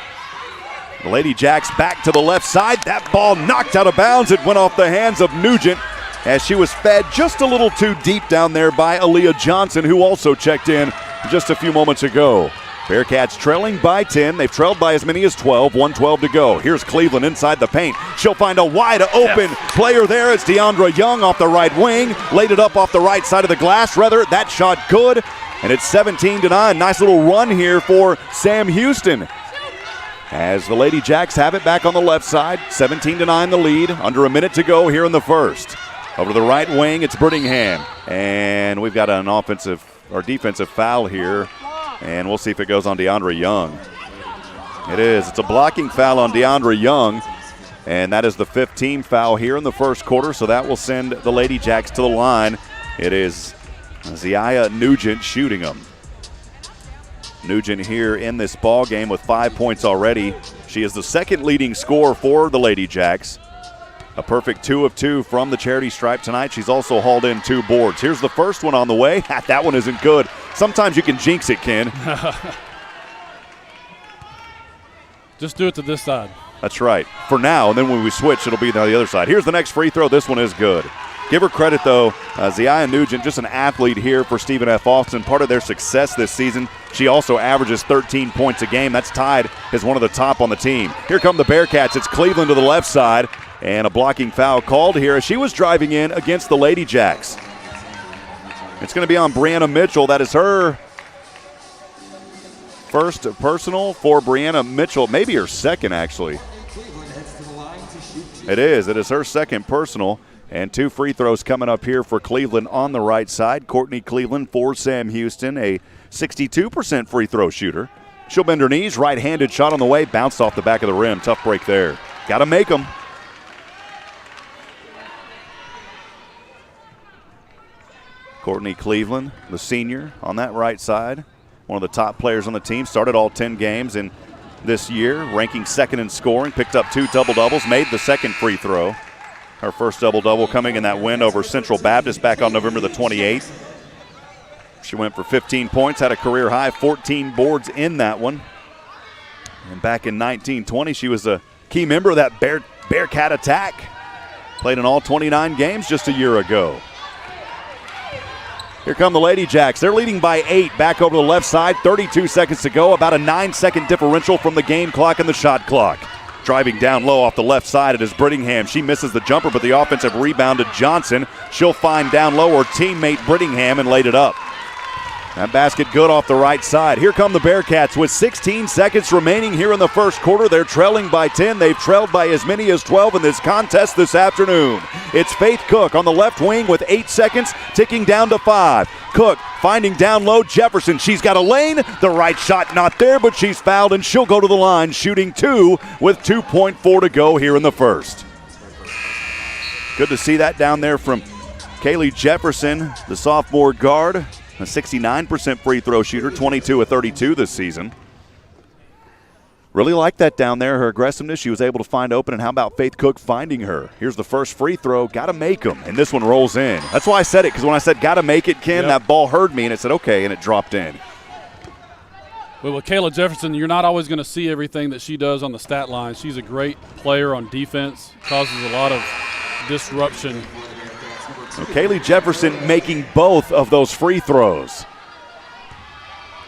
The Ladyjacks back to the left side. That ball knocked out of bounds. It went off the hands of Nugent as she was fed just a little too deep down there by Aaliyah Johnson, who also checked in just a few moments ago. Bearkats trailing by 10. They've trailed by as many as 12. 1:12 to go. Here's Cleveland inside the paint. She'll find a wide open player there. It's DeAndre Young off the right wing. Laid it up off the right side of the glass. Rather, that shot good. And it's 17-9. Nice little run here for Sam Houston. As the Ladyjacks have it back on the left side. 17-9 the lead. Under a minute to go here in the first. Over to the right wing, it's Brittingham. And we've got an defensive foul here. And we'll see if it goes on DeAndre Young. It is. It's a blocking foul on DeAndre Young, and that is the 5th team foul here in the first quarter, so that will send the Ladyjacks to the line. It is Zia Nugent shooting them. Nugent here in this ball game with 5 points already. She is the 2nd leading scorer for the Ladyjacks. A perfect 2 of 2 from the charity stripe tonight. She's also hauled in 2 boards. Here's the first one on the way. That one isn't good. Sometimes you can jinx it, Ken. Just do it to this side. That's right. For now, and then when we switch, it'll be on the other side. Here's the next free throw. This one is good. Give her credit, though. Zia Nugent, just an athlete here for Stephen F. Austin. Part of their success this season, she also averages 13 points a game. That's tied as one of the top on the team. Here come the Bearkats. It's Cleveland to the left side, and a blocking foul called here as she was driving in against the Ladyjacks. It's going to be on Brianna Mitchell. That is her first personal for Brianna Mitchell. Maybe her second, actually. It is. It is her second personal. And 2 free throws coming up here for Cleveland on the right side. Courtney Cleveland for Sam Houston, a 62% free throw shooter. She'll bend her knees. Right-handed shot on the way. Bounced off the back of the rim. Tough break there. Got to make them. Courtney Cleveland, the senior, on that right side. One of the top players on the team. Started all 10 games in this year. Ranking 2nd in scoring. Picked up 2 double-doubles. Made the 2nd free throw. Her first double-double coming in that win over Central Baptist back on November the 28th. She went for 15 points, had a career-high 14 boards in that one. And back in 1920, she was a key member of that Bearcat attack. Played in all 29 games just a year ago. Here come the Ladyjacks. They're leading by 8. Back over the left side, 32 seconds to go. About a 9-second differential from the game clock and the shot clock. Driving down low off the left side, it is Brittingham. She misses the jumper, but the offensive rebound to Johnson. She'll find down low her teammate Brittingham and laid it up. That basket good off the right side. Here come the Bearkats with 16 seconds remaining here in the first quarter. They're trailing by 10. They've trailed by as many as 12 in this contest this afternoon. It's Faith Cook on the left wing with 8 seconds, ticking down to 5. Cook finding down low Jefferson. She's got a lane. The right shot not there, but she's fouled, and she'll go to the line shooting 2 with 2.4 to go here in the first. Good to see that down there from Kaylee Jefferson, the sophomore guard. A 69% free throw shooter, 22 of 32 this season. Really like that down there, her aggressiveness. She was able to find open, and how about Faith Cook finding her? Here's the first free throw. Got to make them, and this one rolls in. That's why I said it, because when I said got to make it, Ken, that ball heard me, and it said okay, and it dropped in. But with Kayla Jefferson, you're not always going to see everything that she does on the stat line. She's a great player on defense, causes a lot of disruption. So Kaylee Jefferson making both of those free throws.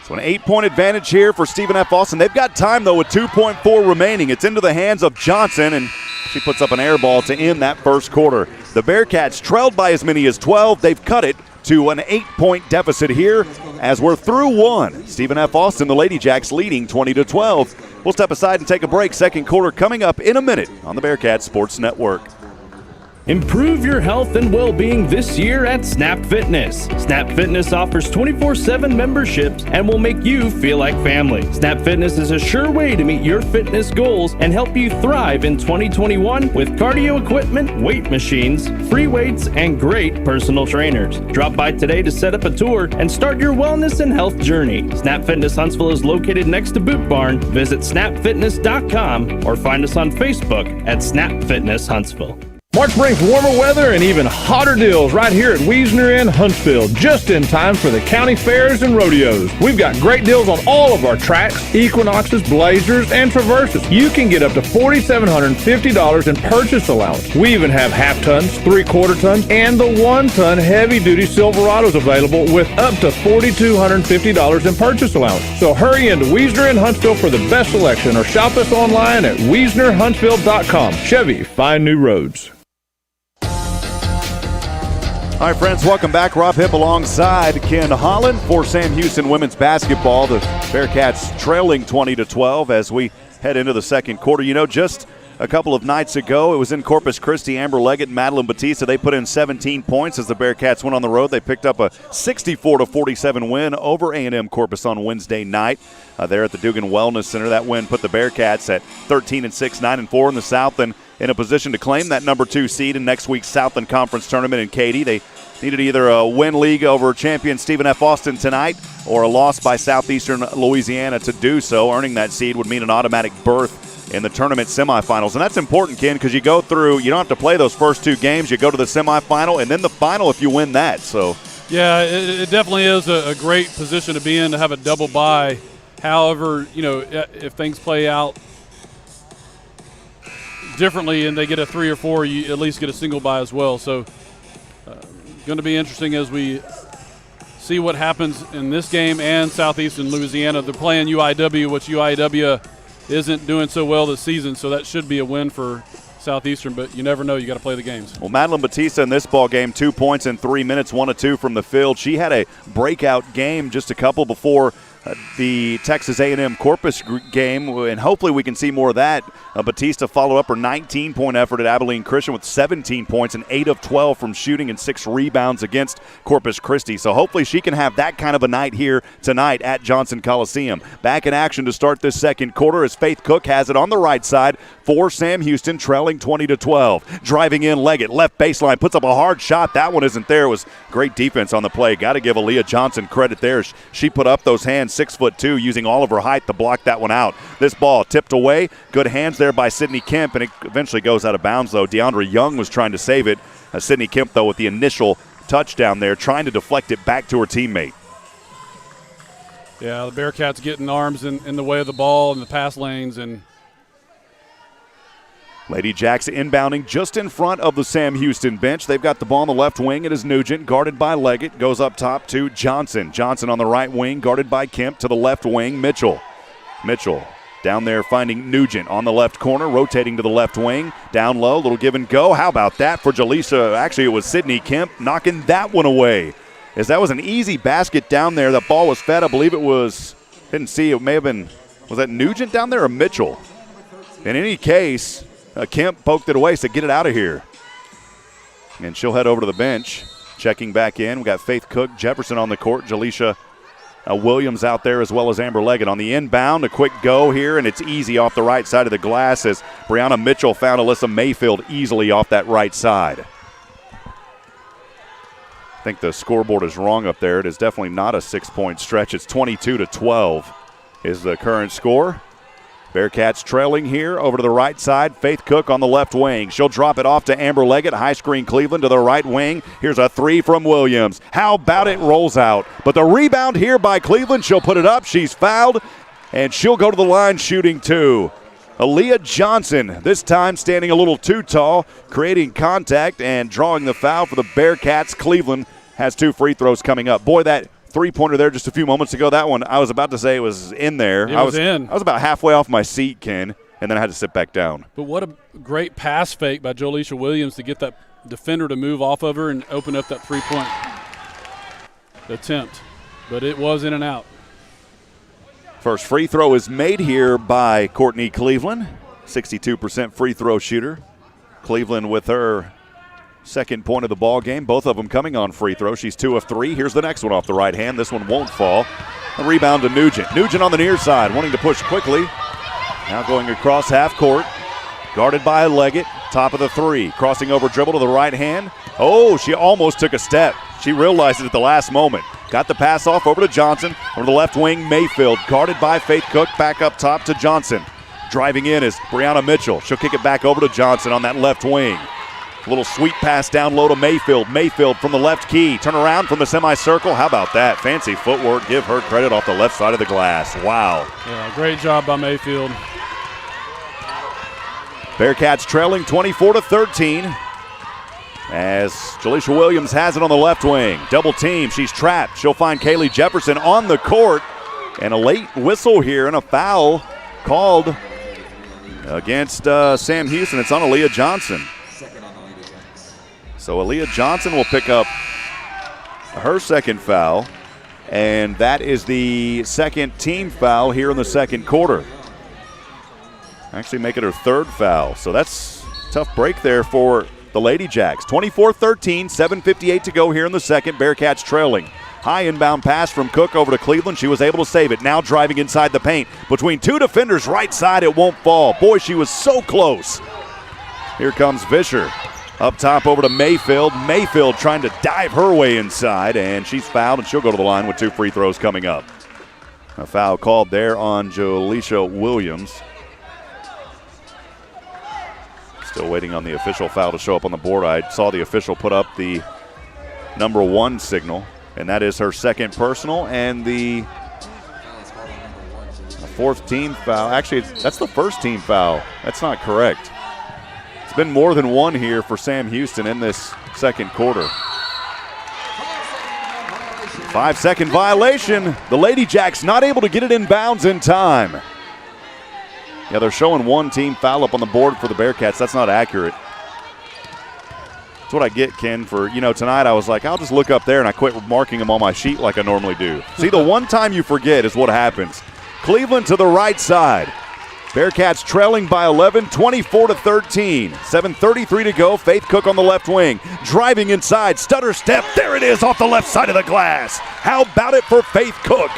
So an 8-point advantage here for Stephen F. Austin. They've got time, though, with 2.4 remaining. It's into the hands of Johnson, and she puts up an air ball to end that first quarter. The Bearkats trailed by as many as 12. They've cut it to an 8-point deficit here as we're through one. Stephen F. Austin, the Ladyjacks, leading 20-12. We'll step aside and take a break. Second quarter coming up in a minute on the Bearkats Sports Network. Improve your health and well-being this year at Snap Fitness. Snap Fitness offers 24/7 memberships and will make you feel like family. Snap Fitness is a sure way to meet your fitness goals and help you thrive in 2021 with cardio equipment, weight machines, free weights, and great personal trainers. Drop by today to set up a tour and start your wellness and health journey. Snap Fitness Huntsville is located next to Boot Barn. Visit snapfitness.com or find us on Facebook at Snap Fitness Huntsville. March brings warmer weather and even hotter deals right here at Wiesner in Huntsville, just in time for the county fairs and rodeos. We've got great deals on all of our tracks, Equinoxes, Blazers, and Traverses. You can get up to $4,750 in purchase allowance. We even have half tons, 3/4 tons, and the 1-ton heavy-duty Silverados available with up to $4,250 in purchase allowance. So hurry into Wiesner in Huntsville for the best selection, or shop us online at WiesnerHuntsville.com. Chevy, find new roads. All right, friends, welcome back. Rob Hipp alongside Ken Holland for Sam Houston women's basketball. The Bearkats trailing 20-12 as we head into the second quarter. You know, just a couple of nights ago. It was in Corpus Christi. Amber Leggett and Madeline Batista, they put in 17 points as the Bearkats went on the road. They picked up a 64-47 win over A&M Corpus on Wednesday night there at the Dugan Wellness Center. That win put the Bearkats at 13-6, 9-4 in the South, and in a position to claim that number 2 seed in next week's Southland Conference tournament in Katy. They needed either a win league over champion Stephen F. Austin tonight or a loss by Southeastern Louisiana to do so. Earning that seed would mean an automatic berth in the tournament semifinals. And that's important, Ken, because you go through, you don't have to play those first 2 games. You go to the semifinal and then the final if you win that. So, yeah, it definitely is a great position to be in to have a double bye. However, if things play out differently and they get a 3 or 4, you at least get a single bye as well. So, going to be interesting as we see what happens in this game and Southeastern Louisiana. They're playing UIW, which UIW isn't doing so well this season, so that should be a win for Southeastern, but you never know. You got to play the games. Well, Madeline Batista in this ball game, 2 points in 3 minutes, 1 of 2 from the field. She had a breakout game just a couple before the Texas A&M Corpus game, and hopefully we can see more of that. Batista followed up her 19-point effort at Abilene Christian with 17 points and 8 of 12 from shooting and 6 rebounds against Corpus Christi. So hopefully she can have that kind of a night here tonight at Johnson Coliseum. Back in action to start this second quarter as Faith Cook has it on the right side for Sam Houston, trailing 20-12. Driving in Leggett, left baseline, puts up a hard shot. That one isn't there. It was great defense on the play. Got to give Aaliyah Johnson credit there. She put up those hands, 6'2", using all of her height to block that one out. This ball tipped away. Good hands there by Sydney Kemp, and it eventually goes out of bounds, though. DeAndre Young was trying to save it. Sydney Kemp, though, with the initial touchdown there, trying to deflect it back to her teammate. Yeah, the Bearkats getting arms in the way of the ball in the pass lanes, and Ladyjacks inbounding just in front of the Sam Houston bench. They've got the ball on the left wing. It is Nugent, guarded by Leggett. Goes up top to Johnson. Johnson on the right wing, guarded by Kemp. To the left wing, Mitchell. Mitchell down there finding Nugent on the left corner, rotating to the left wing. Down low, little give and go. How about that for Jaleesa? Actually, it was Sydney Kemp knocking that one away. As that was an easy basket down there. The ball was fed. I believe it was, didn't see, it may have been, was that Nugent down there or Mitchell? In any case, Kemp poked it away, said, get it out of here. And she'll head over to the bench. Checking back in, we got Faith Cook, Jefferson on the court, Jaleesa Williams out there, as well as Amber Leggett. On the inbound, a quick go here, and it's easy off the right side of the glass as Brianna Mitchell found Alyssa Mayfield easily off that right side. I think the scoreboard is wrong up there. It is definitely not a 6-point stretch. It's 22-12 is the current score. Bearkats trailing here over to the right side. Faith Cook on the left wing. She'll drop it off to Amber Leggett. High screen Cleveland to the right wing. Here's a 3 from Williams. How about it? Rolls out. But the rebound here by Cleveland. She'll put it up. She's fouled. And she'll go to the line shooting 2. Aaliyah Johnson, this time standing a little too tall, creating contact and drawing the foul for the Bearkats. Cleveland has 2 free throws coming up. Boy, that three-pointer there just a few moments ago. That one, I was about to say it was in there. It was in. I was about halfway off my seat, Ken, and then I had to sit back down. But what a great pass fake by Jaleesa Williams to get that defender to move off of her and open up that 3-point attempt. But it was in and out. First free throw is made here by Courtney Cleveland, 62% free throw shooter. Cleveland with her second point of the ball game. Both of them coming on free throw. She's 2 of 3. Here's the next one off the right hand. This one won't fall. A rebound to Nugent. Nugent on the near side, wanting to push quickly. Now going across half court. Guarded by Leggett. Top of the 3. Crossing over dribble to the right hand. Oh, she almost took a step. She realized it at the last moment. Got the pass off over to Johnson. Over the left wing, Mayfield. Guarded by Faith Cook. Back up top to Johnson. Driving in is Brianna Mitchell. She'll kick it back over to Johnson on that left wing. A little sweet pass down low to Mayfield. Mayfield from the left key. Turn around from the semicircle. How about that? Fancy footwork. Give her credit off the left side of the glass. Wow. Yeah, great job by Mayfield. Bearkats trailing 24-13 as Jaleesa Williams has it on the left wing. Double team. She's trapped. She'll find Kaylee Jefferson on the court. And a late whistle here and a foul called against Sam Houston. It's on Aaliyah Johnson. So Aaliyah Johnson will pick up her second foul, and that is the second team foul here in the second quarter. Actually make it her third foul. So that's a tough break there for the Ladyjacks. 24-13, 7:58 to go here in the second. Bearkats trailing. High inbound pass from Cook over to Cleveland. She was able to save it. Now driving inside the paint. Between two defenders, right side, it won't fall. Boy, she was so close. Here comes Vischer. Up top over to Mayfield. Mayfield trying to dive her way inside, and she's fouled, and she'll go to the line with 2 free throws coming up. A foul called there on Jaleisha Williams. Still waiting on the official foul to show up on the board. I saw the official put up the number 1 signal, and that is her second personal and the 4th team foul. Actually, that's the first team foul. That's not correct. It's been more than one here for Sam Houston in this second quarter. 5-second violation. The Ladyjacks not able to get it in bounds in time. Yeah, they're showing 1 team foul up on the board for the Bearkats. That's not accurate. That's what I get, Ken, for, tonight I was like, I'll just look up there, and I quit marking them on my sheet like I normally do. See, the one time you forget is what happens. Cleveland to the right side. Bearkats trailing by 11, 24-13. 7:33 to go. Faith Cook on the left wing. Driving inside. Stutter step. There it is off the left side of the glass. How about it for Faith Cook?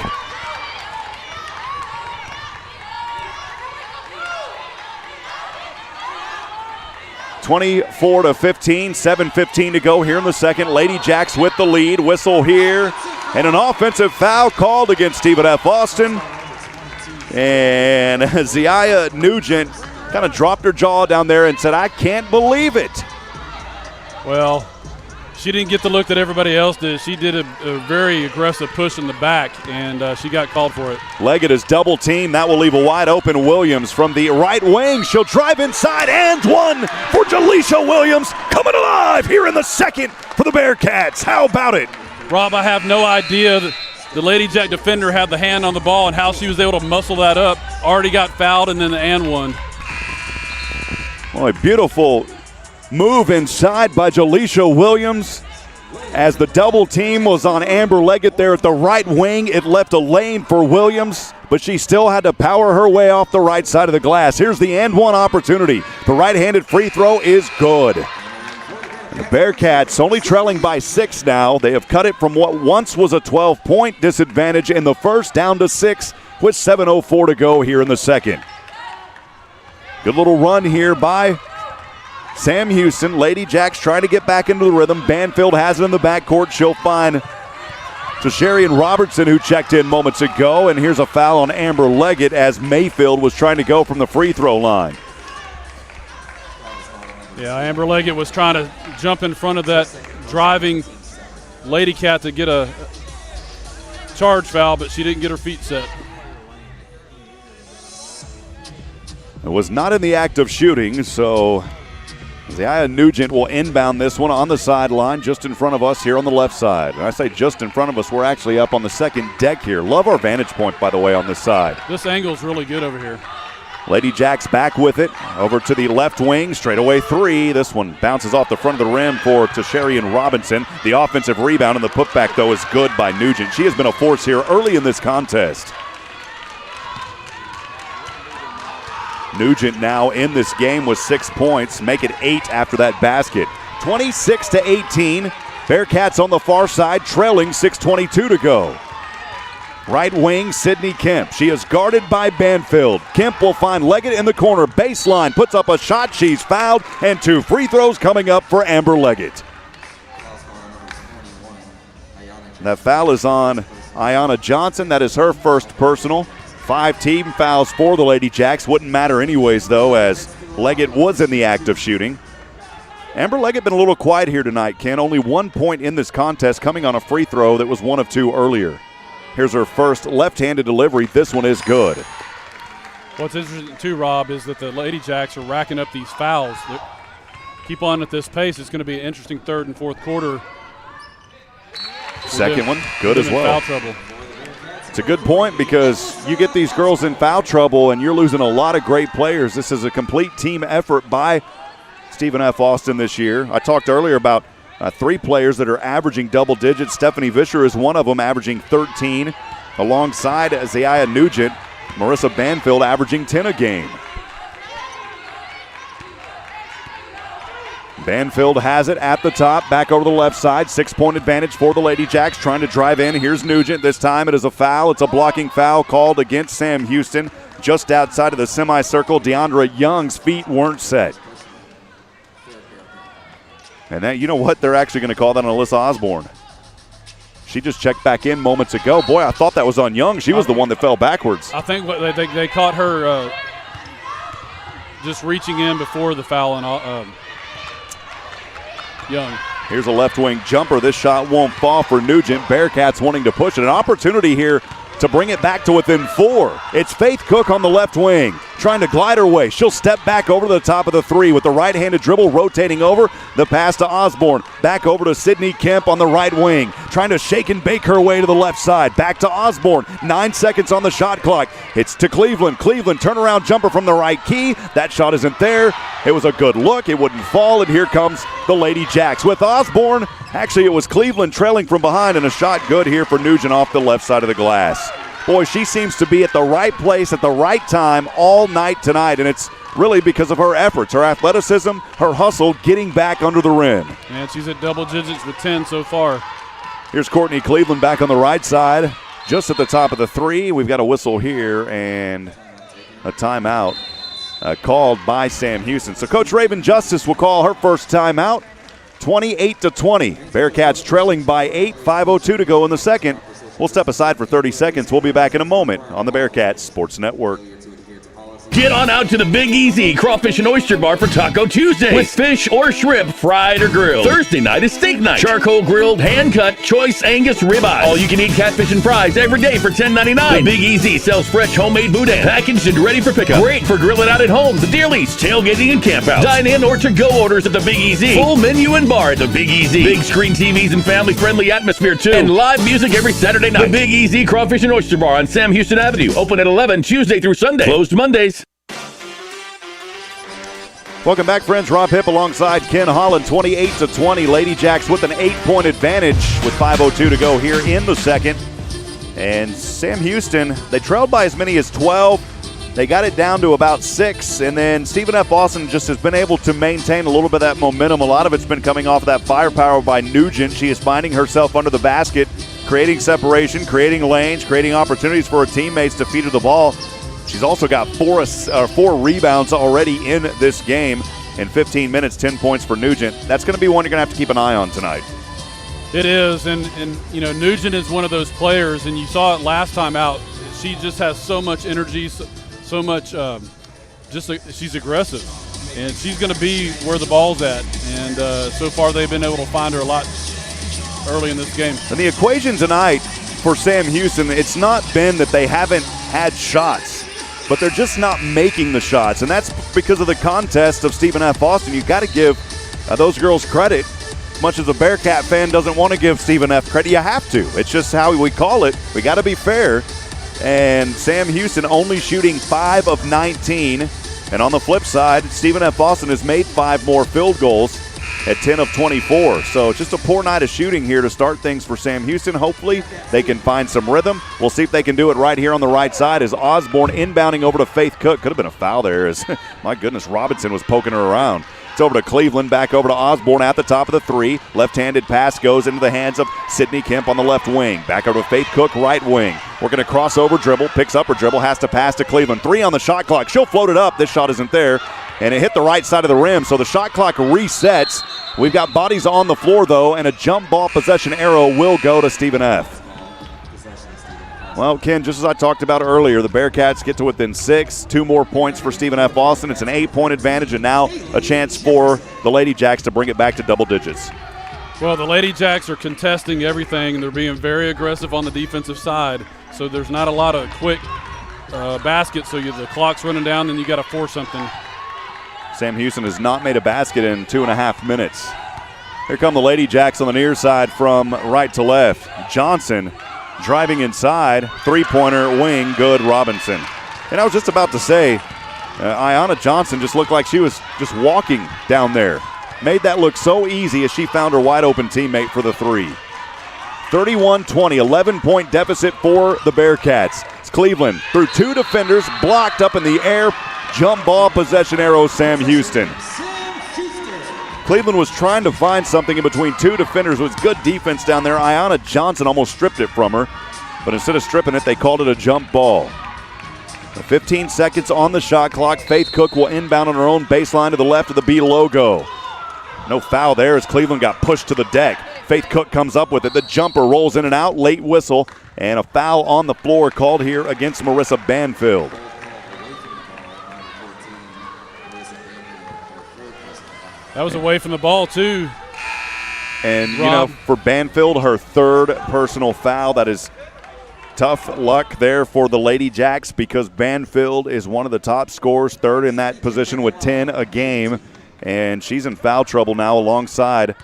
(24-15). 7:15 to go here in the second. Ladyjacks with the lead. Whistle here. And an offensive foul called against Stephen F. Austin. And Ziaya Nugent kind of dropped her jaw down there and said, I can't believe it. Well, she didn't get the look that everybody else did. She did a very aggressive push in the back, and she got called for it. Leggett is double teamed. That will leave a wide open Williams from the right wing. She'll drive inside, and one for Jaleisha Williams, coming alive here in the second for the Bearkats. How about it? Rob, I have no idea that the Ladyjack defender had the hand on the ball and how she was able to muscle that up. Already got fouled, and then the and one. Well, a beautiful move inside by Jaleisha Williams. As the double team was on Amber Leggett there at the right wing, it left a lane for Williams, but she still had to power her way off the right side of the glass. Here's the and one opportunity. The right-handed free throw is good. The Bearkats only trailing by 6 now. They have cut it from what once was a 12-point disadvantage in the first down to 6 with 7:04 to go here in the second. Good little run here by Sam Houston. Ladyjacks trying to get back into the rhythm. Banfield has it in the backcourt. She'll find Tasharian Robertson, who checked in moments ago. And here's a foul on Amber Leggett as Mayfield was trying to go from the free throw line. Yeah, Amber Leggett was trying to jump in front of that driving Ladycat to get a charge foul, but she didn't get her feet set. It was not in the act of shooting, so Ziaya Nugent will inbound this one on the sideline just in front of us here on the left side. And I say just in front of us, we're actually up on the second deck here. Love our vantage point, by the way, on this side. This angle's really good over here. Ladyjacks back with it. Over to the left wing, straightaway 3. This one bounces off the front of the rim for Tasharian Robinson. The offensive rebound and the putback, though, is good by Nugent. She has been a force here early in this contest. Nugent now in this game with 6 points. Make it 8 after that basket. 26-18. Bearkats on the far side, trailing 6:22 to go. Right wing, Sydney Kemp. She is guarded by Banfield. Kemp will find Leggett in the corner. Baseline, puts up a shot. She's fouled, and 2 free throws coming up for Amber Leggett. That foul is on Ayanna Johnson. That is her first personal. 5 team fouls for the Ladyjacks. Wouldn't matter anyways, though, as Leggett was in the act of shooting. Amber Leggett been a little quiet here tonight, Ken. Only 1 point in this contest, coming on a free throw that was 1 of 2 earlier. Here's her first left-handed delivery. This one is good. What's interesting, too, Rob, is that the Ladyjacks are racking up these fouls. Keep on at this pace. It's going to be an interesting third and fourth quarter. Second one, good as well. Foul trouble. It's a good point because you get these girls in foul trouble and you're losing a lot of great players. This is a complete team effort by Stephen F. Austin this year. I talked earlier about 3 players that are averaging double digits. Stephanie Vischer is one of them, averaging 13. Alongside Ziaya Nugent, Marissa Banfield averaging 10 a game. Banfield has it at the top, back over the left side. 6-point advantage for the Ladyjacks, trying to drive in. Here's Nugent. This time it is a foul. It's a blocking foul called against Sam Houston. Just outside of the semicircle, DeAndra Young's feet weren't set. And that, you know what? They're actually going to call that on Alyssa Osborne. She just checked back in moments ago. Boy, I thought that was on Young. She was the one that fell backwards. I think they caught her just reaching in before the foul on Young. Here's a left wing jumper. This shot won't fall for Nugent. Bearkats wanting to push it. An opportunity here to bring it back to within 4. It's Faith Cook on the left wing, trying to glide her way. She'll step back over to the top of the 3 with the right-handed dribble, rotating over. The pass to Osborne. Back over to Sydney Kemp on the right wing, trying to shake and bake her way to the left side. Back to Osborne. 9 seconds on the shot clock. It's to Cleveland. Cleveland, turnaround jumper from the right key. That shot isn't there. It was a good look. It wouldn't fall, and here comes the Ladyjacks with Osborne. Actually, it was Cleveland trailing from behind, and a shot good here for Nugent off the left side of the glass. Boy, she seems to be at the right place at the right time all night tonight, and it's really because of her efforts, her athleticism, her hustle, getting back under the rim. And she's at double digits with 10 so far. Here's Courtney Cleveland back on the right side, just at the top of the 3. We've got a whistle here and a timeout called by Sam Houston. So Coach Raven Justice will call her first timeout. 28-20. Bearkats trailing by 8, 5:02 to go in the second. We'll step aside for 30 seconds. We'll be back in a moment on the Bearkats Sports Network. Get on out to the Big Easy Crawfish and Oyster Bar for Taco Tuesday with fish or shrimp fried or grilled. Thursday night is steak night. Charcoal grilled, hand-cut, choice Angus ribeye. All-you-can-eat catfish and fries every day for $10.99. The Big Easy sells fresh homemade boudin, packaged and ready for pickup. Great for grilling out at home, the deer lease, tailgating, and campouts. Dine-in or to-go orders at the Big Easy. Full menu and bar at the Big Easy. Big screen TVs and family-friendly atmosphere, too. And live music every Saturday night. The Big Easy Crawfish and Oyster Bar on Sam Houston Avenue. Open at 11 Tuesday through Sunday. Closed Mondays. Welcome back, friends. Rob Hipp alongside Ken Holland. 28-20. Ladyjacks with an 8-point advantage with 5:02 to go here in the second. And Sam Houston, they trailed by as many as 12. They got it down to about 6. And then Stephen F. Austin just has been able to maintain a little bit of that momentum. A lot of it's been coming off of that firepower by Nugent. She is finding herself under the basket, creating separation, creating lanes, creating opportunities for her teammates to feed her the ball. She's also got 4 rebounds already in this game. In 15 minutes, 10 points for Nugent. That's going to be one you're going to have to keep an eye on tonight. It is, and you know, Nugent is one of those players, and you saw it last time out. She just has so much energy, so much, she's aggressive. And she's going to be where the ball's at. And so far they've been able to find her a lot early in this game. And the equation tonight for Sam Houston, it's not been that they haven't had shots, but they're just not making the shots, and that's because of the contest of Stephen F. Austin. You've got to give those girls credit. As much as a Bearcat fan doesn't want to give Stephen F. credit, you have to. It's just how we call it. We got to be fair. And Sam Houston only shooting 5 of 19. And on the flip side, Stephen F. Austin has made 5 more field goals at 10 of 24. So just a poor night of shooting here to start things for Sam Houston. Hopefully they can find some rhythm. We'll see if they can do it right here on the right side as Osborne inbounding over to Faith Cook. Could have been a foul there as, my goodness, Robinson was poking her around. It's over to Cleveland, back over to Osborne at the top of the 3. Left-handed pass goes into the hands of Sydney Kemp on the left wing. Back over to Faith Cook, right wing. We're going to cross over dribble, picks up her dribble, has to pass to Cleveland. 3 on the shot clock. She'll float it up. This shot isn't there. And it hit the right side of the rim, so the shot clock resets. We've got bodies on the floor, though, and a jump ball possession arrow will go to Stephen F. Well, Ken, just as I talked about earlier, the Bearkats get to within 6. 2 more points for Stephen F. Austin. It's an 8-point advantage, and now a chance for the Ladyjacks to bring it back to double digits. Well, the Ladyjacks are contesting everything, and they're being very aggressive on the defensive side. So there's not a lot of quick baskets, so the clock's running down, and you got to force something. Sam Houston has not made a basket in 2.5 minutes. Here come the Ladyjacks on the near side from right to left. Johnson driving inside, 3-pointer, wing, good, Robinson. And I was just about to say, Ayanna Johnson just looked like she was just walking down there. Made that look so easy as she found her wide open teammate for the 3. 31-20, 11-point deficit for the Bearkats. It's Cleveland through 2 defenders, blocked up in the air. Jump ball possession arrow, Sam Houston. Cleveland was trying to find something in between two defenders. It was good defense down there. Ayanna Johnson almost stripped it from her, but instead of stripping it, they called it a jump ball. 15 seconds on the shot clock. Faith Cook will inbound on her own baseline to the left of the B logo. No foul there as Cleveland got pushed to the deck. Faith Cook comes up with it. The jumper rolls in and out. Late whistle, and a foul on the floor called here against Marissa Banfield. That was away from the ball, too. And, Rob. you know, for Banfield, her third personal foul. That is tough luck there for the Ladyjacks because Banfield is one of the top scorers, third in that position with 10 a game. And she's in foul trouble now alongside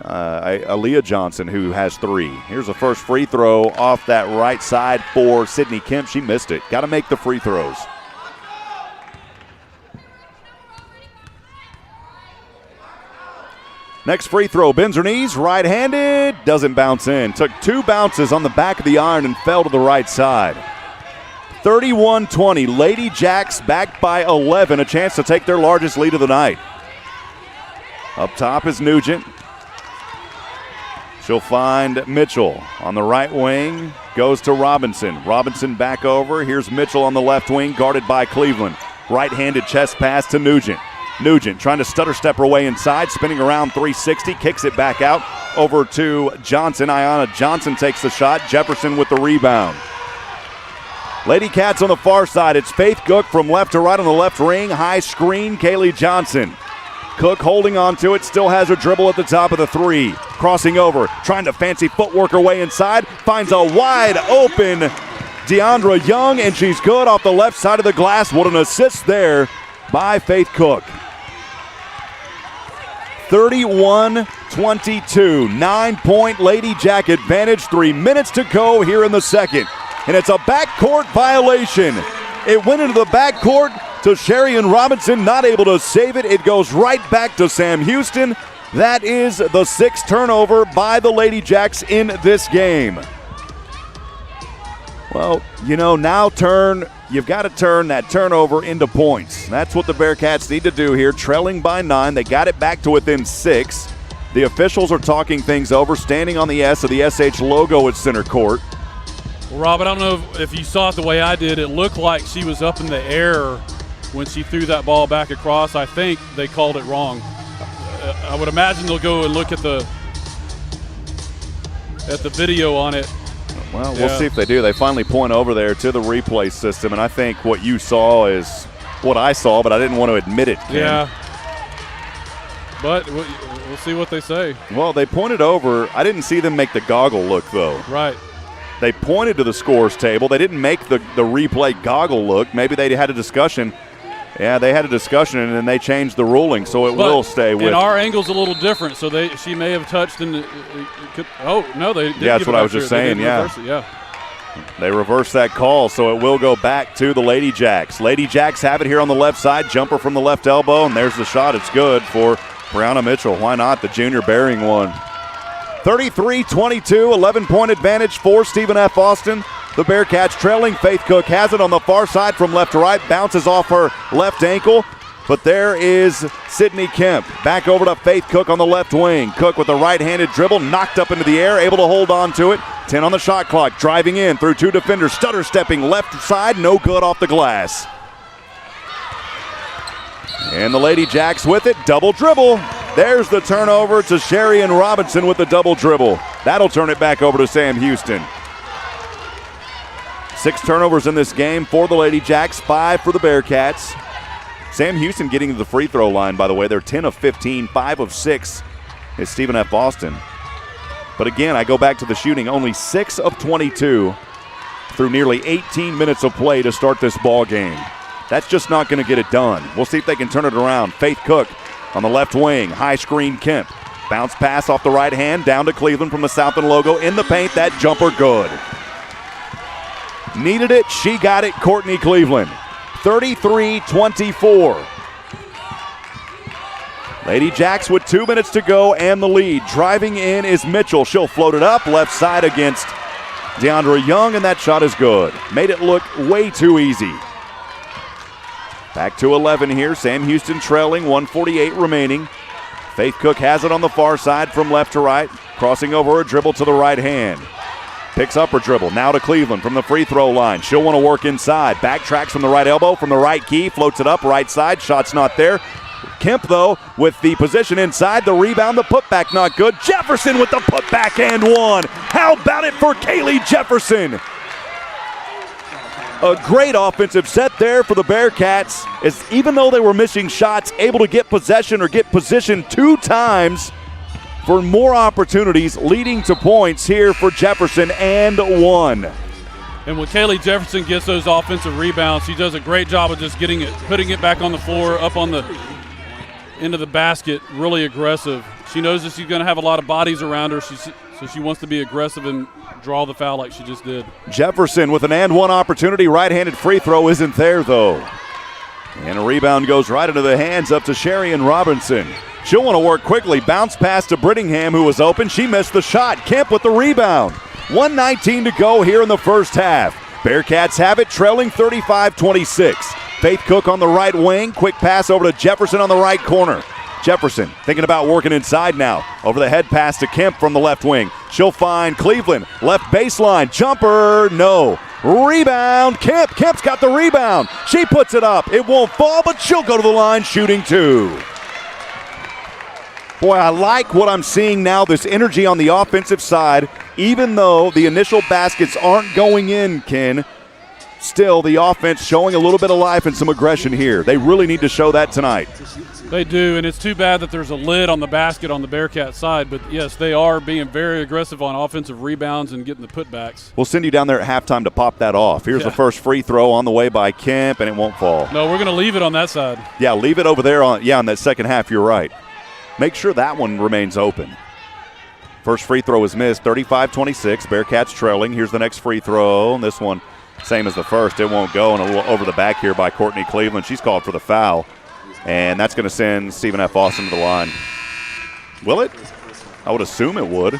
Aaliyah Johnson, who has 3. Here's the first free throw off that right side for Sydney Kemp. She missed it. Got to make the free throws. Next free throw, bends her knees, right-handed, doesn't bounce in. Took 2 bounces on the back of the iron and fell to the right side. 31-20, Ladyjacks back by 11, a chance to take their largest lead of the night. Up top is Nugent. She'll find Mitchell on the right wing, goes to Robinson. Robinson back over, here's Mitchell on the left wing, guarded by Cleveland. Right-handed chest pass to Nugent. Nugent trying to stutter step her way inside, spinning around 360, kicks it back out over to Johnson. Ayanna Johnson takes the shot. Jefferson with the rebound. Lady Cats on the far side. It's Faith Cook from left to right on the left ring. High screen, Kaylee Johnson. Cook holding on to it, still has her dribble at the top of the 3. Crossing over, trying to fancy footwork her way inside. Finds a wide open Deandra Young, and she's good off the left side of the glass. What an assist there by Faith Cook. 31-22, 9-point Ladyjack advantage, 3 minutes to go here in the second. And it's a backcourt violation. It went into the backcourt to Sharian Robinson, not able to save it. It goes right back to Sam Houston. That is the 6th turnover by the Ladyjacks in this game. Well, you know, you've got to turn that turnover into points. That's what the Bearkats need to do here, trailing by 9. They got it back to within 6. The officials are talking things over, standing on the S of the SH logo at center court. Well, Rob, I don't know if you saw it the way I did. It looked like she was up in the air when she threw that ball back across. I think they called it wrong. I would imagine they'll go and look at the video on it. Well, we'll see if they do. They finally point over there to the replay system, and I think what you saw is what I saw, but I didn't want to admit it, Ken. Yeah. But we'll see what they say. Well, they pointed over. I didn't see them make the goggle look, though. Right. They pointed to the scores table. They didn't make the replay goggle look. Maybe they had a discussion. Yeah, they had a discussion, and then they changed the ruling, so it will stay with. And our angle's a little different, so she may have touched in the no, they didn't. Yeah, that's what I was just saying, yeah. They reversed that call, so it will go back to the Ladyjacks. Ladyjacks have it here on the left side. Jumper from the left elbow, and there's the shot. It's good for Brianna Mitchell. Why not? The junior bearing one. 33-22, 11-point advantage for Stephen F. Austin. The Bearkats trailing. Faith Cook has it on the far side from left to right. Bounces off her left ankle. But there is Sydney Kemp. Back over to Faith Cook on the left wing. Cook with a right-handed dribble. Knocked up into the air. Able to hold on to it. 10 on the shot clock. Driving in through 2 defenders. Stutter stepping left side. No good off the glass. And the Ladyjacks with it. Double dribble. There's the turnover to Sharian Robinson with the double dribble. That'll turn it back over to Sam Houston. 6 turnovers in this game for the Ladyjacks, 5 for the Bearkats. Sam Houston getting to the free throw line, by the way. They're 10 of 15, 5 of 6 is Stephen F. Austin. But again, I go back to the shooting. Only 6 of 22 through nearly 18 minutes of play to start this ball game. That's just not going to get it done. We'll see if they can turn it around. Faith Cook on the left wing. High screen Kemp. Bounce pass off the right hand down to Cleveland from the Southland logo. In the paint, that jumper good. Needed it, she got it, Courtney Cleveland. 33-24. Ladyjacks with 2 minutes to go and the lead. Driving in is Mitchell. She'll float it up left side against Deandra Young, and that shot is good. Made it look way too easy. Back to 11 here. Sam Houston trailing, 1:48 remaining. Faith Cook has it on the far side from left to right. Crossing over a dribble to the right hand. Picks up her dribble. Now to Cleveland from the free throw line. She'll want to work inside. Backtracks from the right elbow, from the right key. Floats it up right side. Shot's not there. Kemp, though, with the position inside. The rebound, the putback not good. Jefferson with the putback and one. How about it for Kaylee Jefferson? A great offensive set there for the Bearcats, as even though they were missing shots, able to get possession or get position 2 times for more opportunities, leading to points here for Jefferson and one. And when Kaylee Jefferson gets those offensive rebounds, she does a great job of just getting it, putting it back on the floor, up on the into the basket, really aggressive. She knows that she's going to have a lot of bodies around her, so she wants to be aggressive and draw the foul like she just did. Jefferson with an and one opportunity. Right-handed free throw isn't there, though. And a rebound goes right into the hands up to Sharian Robinson. She'll want to work quickly. Bounce pass to Brittingham, who was open. She missed the shot. Kemp with the rebound. 1:19 to go here in the first half. Bearcats have it, trailing 35-26. Faith Cook on the right wing. Quick pass over to Jefferson on the right corner. Jefferson thinking about working inside now. Over the head pass to Kemp from the left wing. She'll find Cleveland. Left baseline. Jumper, no. Rebound, Kemp. Kemp's got the rebound. She puts it up. It won't fall, but she'll go to the line shooting 2. Boy, I like what I'm seeing now, this energy on the offensive side. Even though the initial baskets aren't going in, Ken, still the offense showing a little bit of life and some aggression here. They really need to show that tonight. They do, and it's too bad that there's a lid on the basket on the Bearcat side, but yes, they are being very aggressive on offensive rebounds and getting the putbacks. We'll send you down there at halftime to pop that off. Here's the first free throw on the way by Kemp, and it won't fall. No, we're going to leave it on that side. Yeah, leave it over there on that second half. You're right. Make sure that one remains open. First free throw is missed, 35-26. Bearcats trailing. Here's the next free throw, and this one, same as the first. It won't go, and a little over the back here by Courtney Cleveland. She's called for the foul. And that's going to send Stephen F. Austin to the line. Will it? I would assume it would.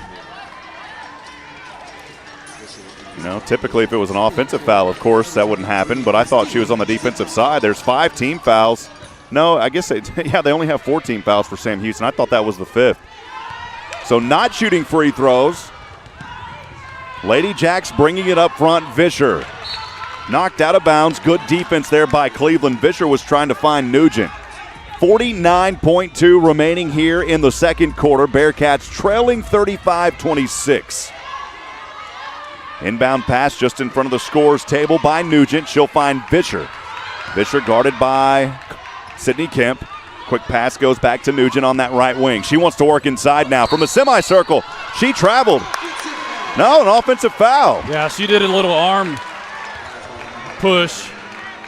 You know, typically if it was an offensive foul, of course, that wouldn't happen. But I thought she was on the defensive side. There's 5 team fouls. No, I guess, they only have 4 team fouls for Sam Houston. I thought that was the 5th. So not shooting free throws. Ladyjacks bringing it up front. Vischer knocked out of bounds. Good defense there by Cleveland. Vischer was trying to find Nugent. 49.2 remaining here in the second quarter. Bearcats trailing 35-26. Inbound pass just in front of the scores table by Nugent. She'll find Vischer. Vischer guarded by Sydney Kemp. Quick pass goes back to Nugent on that right wing. She wants to work inside now from a semicircle. She traveled. No, an offensive foul. Yeah, she did a little arm push,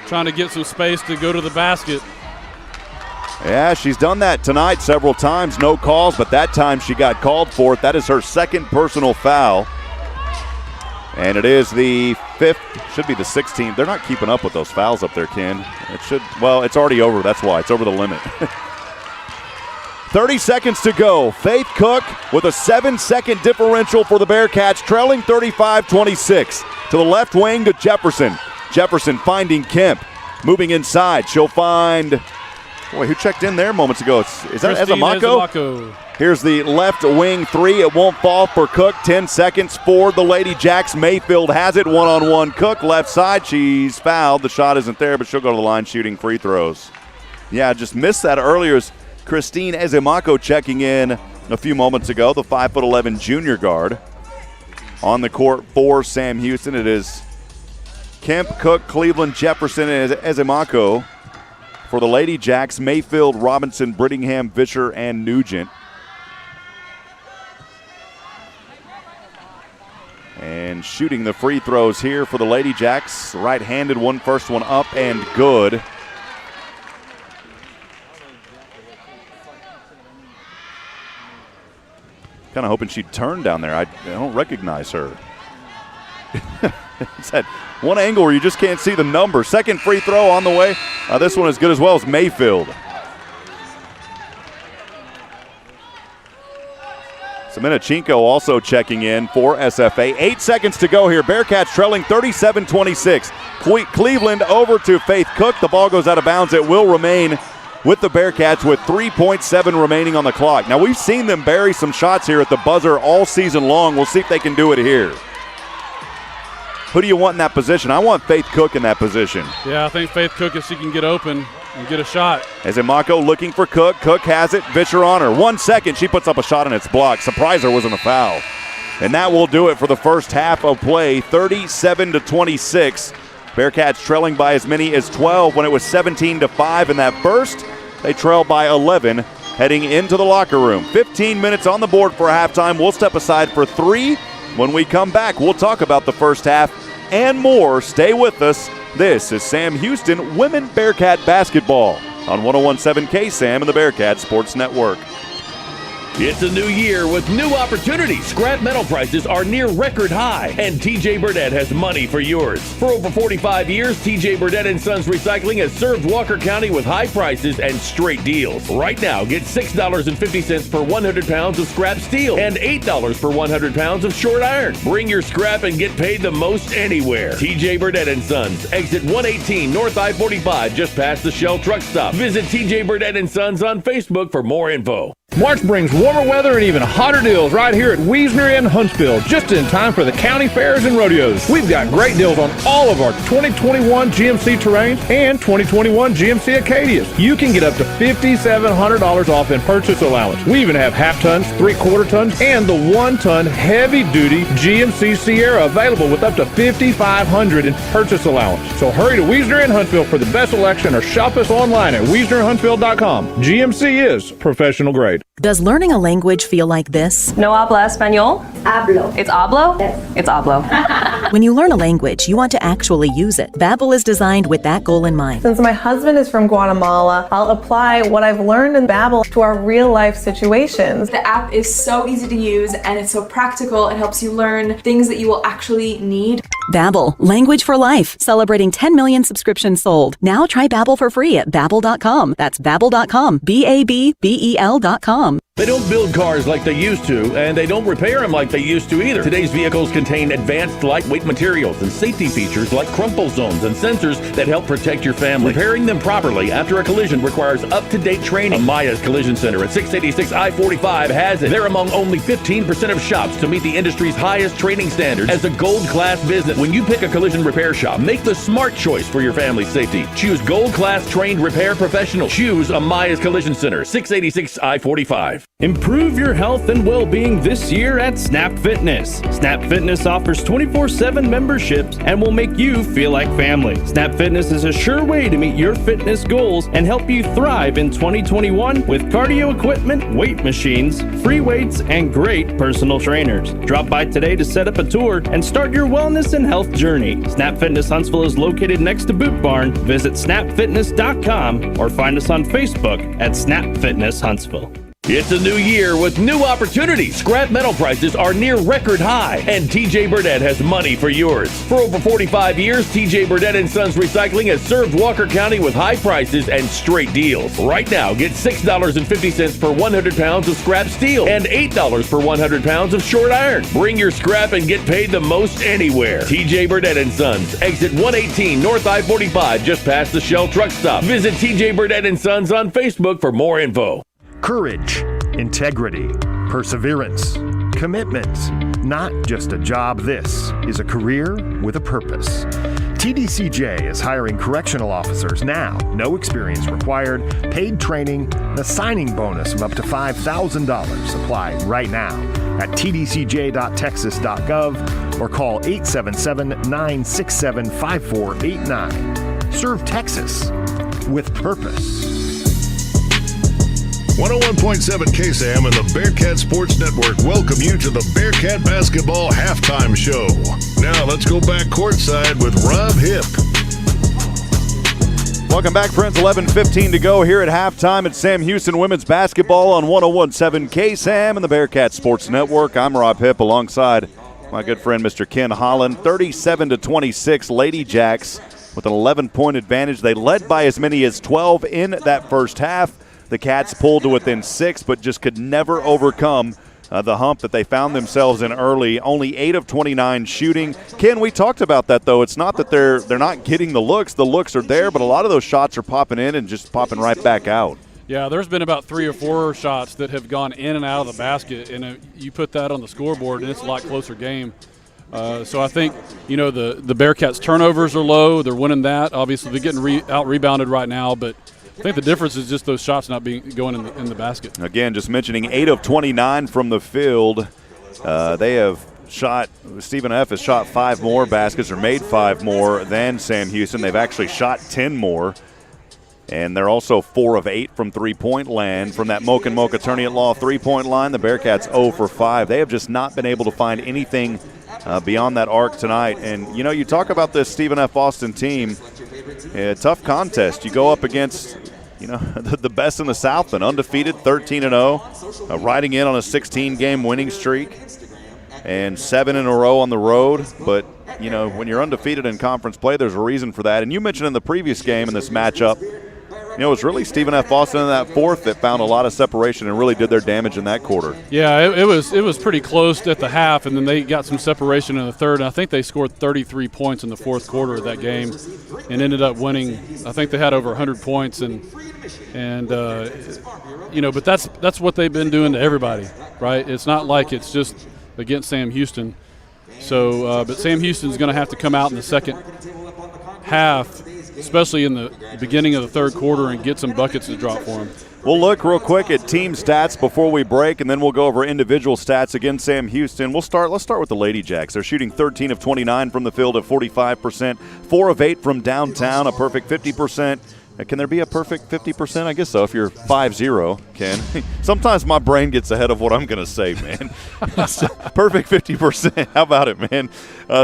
trying to get some space to go to the basket. Yeah, she's done that tonight several times. No calls, but that time she got called for it. That is her second personal foul. And it is the 5th, should be the 16th. They're not keeping up with those fouls up there, Ken. It should, well, it's already over. That's why. It's over the limit. 30 seconds to go. Faith Cook with a 7-second differential for the Bearcats, trailing 35-26. To the left wing to Jefferson. Jefferson finding Kemp. Moving inside. She'll find, boy, who checked in there moments ago? Is that Ezemako? Here's the left wing 3. It won't fall for Cook. 10 seconds for the Ladyjacks. Mayfield has it. One-on-one Cook. Left side. She's fouled. The shot isn't there, but she'll go to the line shooting free throws. Yeah, just missed that earlier. As Christine Ezemako checking in a few moments ago, the 5'11" junior guard. On the court for Sam Houston, it is Kemp, Cook, Cleveland, Jefferson, and Ezemako. For the Ladyjacks, Mayfield, Robinson, Brittingham, Vischer, and Nugent. And shooting the free throws here for the Ladyjacks. Right-handed one, first one up and good. Kind of hoping she'd turn down there. I don't recognize her. It's that one angle where you just can't see the number. Second free throw on the way. This one is good as well as Mayfield. Semenachenko also checking in for SFA. 8 seconds to go here. Bearkats trailing 37-26. Cleveland over to Faith Cook. The ball goes out of bounds. It will remain with the Bearkats with 3.7 remaining on the clock. Now, we've seen them bury some shots here at the buzzer all season long. We'll see if they can do it here. Who do you want in that position? I want Faith Cook in that position. Yeah, I think Faith Cook, if she can get open and get a shot. Ezemako looking for Cook. Cook has it. Vischer on her. 1 second. She puts up a shot and it's blocked. Surpriser wasn't a foul. And that will do it for the first half of play, 37-26. Bearkats trailing by as many as 12 when it was 17-5 in that first. They trail by 11 heading into the locker room. 15 minutes on the board for halftime. We'll step aside for 3. When we come back, we'll talk about the first half and more. Stay with us. This is Sam Houston Women Bearcat Basketball on 101.7 KSAM and the Bearcat Sports Network. It's a new year with new opportunities. Scrap metal prices are near record high, and TJ Burdett has money for yours. For over 45 years, TJ Burdett & Sons Recycling has served Walker County with high prices and straight deals. Right now, get $6.50 per 100 pounds of scrap steel and $8 per 100 pounds of short iron. Bring your scrap and get paid the most anywhere. TJ Burdett & Sons, exit 118 North I-45, just past the Shell truck stop. Visit TJ Burdett & Sons on Facebook for more info. March brings warmer weather and even hotter deals right here at Wiesner in Huntsville, just in time for the county fairs and rodeos. We've got great deals on all of our 2021 GMC Terrains and 2021 GMC Acadias. You can get up to $5,700 off in purchase allowance. We even have half tons, 3/4 tons, and the 1 ton heavy duty GMC Sierra available with up to $5,500 in purchase allowance. So hurry to Wiesner in Huntsville for the best selection or shop us online at WiesnerHuntsville.com. GMC is professional grade. Does learning a language feel like this? No habla español? Hablo. It's hablo? Yes. It's hablo. When you learn a language, you want to actually use it. Babbel is designed with that goal in mind. Since my husband is from Guatemala, I'll apply what I've learned in Babbel to our real life situations. The app is so easy to use and it's so practical. It helps you learn things that you will actually need. Babbel, language for life, celebrating 10 million subscriptions sold. Now try Babbel for free at Babbel.com. That's Babbel.com, Babbel.com. They don't build cars like they used to, and they don't repair them like they used to either. Today's vehicles contain advanced lightweight materials and safety features like crumple zones and sensors that help protect your family. Repairing them properly after a collision requires up-to-date training. Amaya's Collision Center at 686 I-45 has it. They're among only 15% of shops to meet the industry's highest training standards as a gold-class business. When you pick a collision repair shop, make the smart choice for your family's safety. Choose gold-class trained repair professionals. Choose Amaya's Collision Center, 686 I-45. Improve your health and well-being this year at Snap Fitness. Snap Fitness offers 24/7 memberships and will make you feel like family. Snap Fitness is a sure way to meet your fitness goals and help you thrive in 2021 with cardio equipment, weight machines, free weights, and great personal trainers. Drop by today to set up a tour and start your wellness and health journey. Snap Fitness Huntsville is located next to Boot Barn. Visit snapfitness.com or find us on Facebook at Snap Fitness Huntsville. It's a new year with new opportunities. Scrap metal prices are near record high, and TJ Burdett has money for yours. For over 45 years, TJ Burdett & Sons Recycling has served Walker County with high prices and straight deals. Right now, get $6.50 per 100 pounds of scrap steel and $8 per 100 pounds of short iron. Bring your scrap and get paid the most anywhere. TJ Burdett & Sons, exit 118 North I-45, just past the Shell truck stop. Visit TJ Burdett & Sons on Facebook for more info. Courage, integrity, perseverance, commitment. Not just a job, this is a career with a purpose. TDCJ is hiring correctional officers now. No experience required, paid training, and a signing bonus of up to $5,000. Apply right now at tdcj.texas.gov or call 877-967-5489. Serve Texas with purpose. 101.7 KSAM and the Bearcat Sports Network welcome you to the Bearcat Basketball Halftime Show. Now let's go back courtside with Rob Hipp. Welcome back, friends. 11:15 to go here at halftime at Sam Houston Women's Basketball on 101.7 KSAM and the Bearcat Sports Network. I'm Rob Hipp alongside my good friend Mr. Ken Holland. 37-26, Ladyjacks with an 11-point advantage. They led by as many as 12 in that first half. The Cats pulled to within 6, but just could never overcome the hump that they found themselves in early. Only 8 of 29 shooting. Ken, we talked about that, though. It's not that they're not getting the looks. The looks are there, but a lot of those shots are popping in and just popping right back out. Yeah, there's been about 3 or 4 shots that have gone in and out of the basket, and you put that on the scoreboard, and it's a lot closer game. So I think, the Bearkats' turnovers are low. They're winning that. Obviously, they're getting out-rebounded right now, but I think the difference is just those shots not going in the basket. Again, just mentioning 8 of 29 from the field. They have shot – Stephen F. has shot 5 more baskets or made 5 more than Sam Houston. They've actually shot 10 more. And they're also 4 of 8 from three-point land. From that Mocha Attorney at Law three-point line, the Bearkats 0 for 5. They have just not been able to find anything beyond that arc tonight. And, you talk about this Stephen F. Austin team, tough contest. You go up against, the best in the South, an undefeated 13-0, riding in on a 16-game winning streak, and 7 in a row on the road. But, when you're undefeated in conference play, there's a reason for that. And you mentioned in the previous game in this matchup, it was really Stephen F. Austin in that fourth that found a lot of separation and really did their damage in that quarter. Yeah, it was pretty close at the half, and then they got some separation in the third. And I think they scored 33 points in the fourth quarter of that game and ended up winning. I think they had over 100 points, but that's what they've been doing to everybody, right? It's not like it's just against Sam Houston. So, but Sam Houston's going to have to come out in the second half, especially in the beginning of the third quarter, and get some buckets to drop for him. We'll look real quick at team stats before we break, and then we'll go over individual stats. Again, Sam Houston. Let's start with the Ladyjacks. They're shooting 13 of 29 from the field at 45%, 4 of 8 from downtown, a perfect 50%. Can there be a perfect 50%? I guess so, if you're 5-0, Ken. Sometimes my brain gets ahead of what I'm going to say, man. Perfect 50%. How about it, man?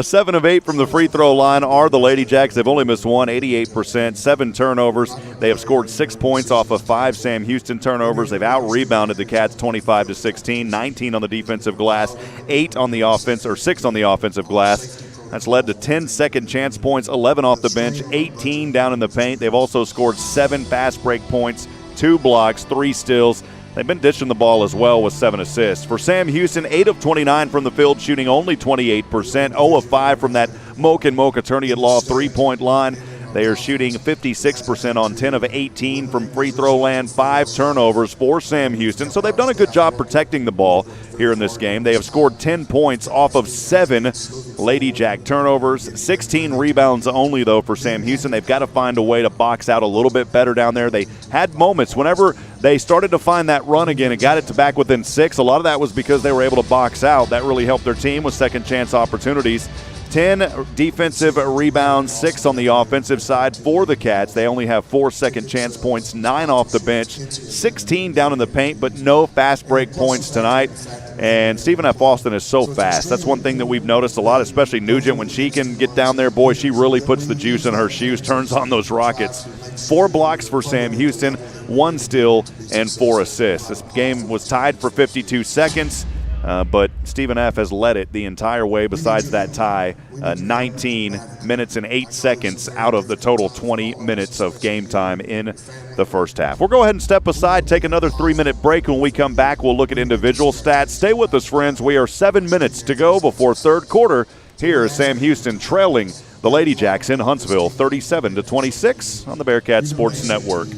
7 of 8 from the free throw line are the Ladyjacks. They've only missed 1, 88%, 7 turnovers. They have scored 6 points off of 5 Sam Houston turnovers. They've out-rebounded the Cats 25-16, 19 on the defensive glass, 6 on the offensive glass. That's led to 10 second chance points, 11 off the bench, 18 down in the paint. They've also scored 7 fast break points, 2 blocks, 3 steals. They've been dishing the ball as well with 7 assists. For Sam Houston, 8 of 29 from the field, shooting only 28%, 0 of 5 from that Mocha Attorney at Law three-point line. They are shooting 56% on 10 of 18 from free throw land, 5 turnovers for Sam Houston. So they've done a good job protecting the ball here in this game. They have scored 10 points off of 7 Ladyjack turnovers, 16 rebounds only, though, for Sam Houston. They've got to find a way to box out a little bit better down there. They had moments whenever they started to find that run again and got it to back within 6. A lot of that was because they were able to box out. That really helped their team with second chance opportunities. 10 defensive rebounds, 6 on the offensive side for the Cats. They only have 4 second chance points, 9 off the bench, 16 down in the paint, but no fast break points tonight. And Stephen F. Austin is so fast. That's one thing that we've noticed a lot, especially Nugent. When she can get down there, boy, she really puts the juice in her shoes, turns on those rockets. 4 blocks for Sam Houston, 1 steal, and 4 assists. This game was tied for 52 seconds. But Stephen F. has led it the entire way besides that tie, 19 minutes and 8 seconds out of the total 20 minutes of game time in the first half. We'll go ahead and step aside, take another 3-minute break. When we come back, we'll look at individual stats. Stay with us, friends. We are 7 minutes to go before third quarter. Here is Sam Houston trailing the Ladyjacks in Huntsville 37-26 on the Bearkats Sports Network.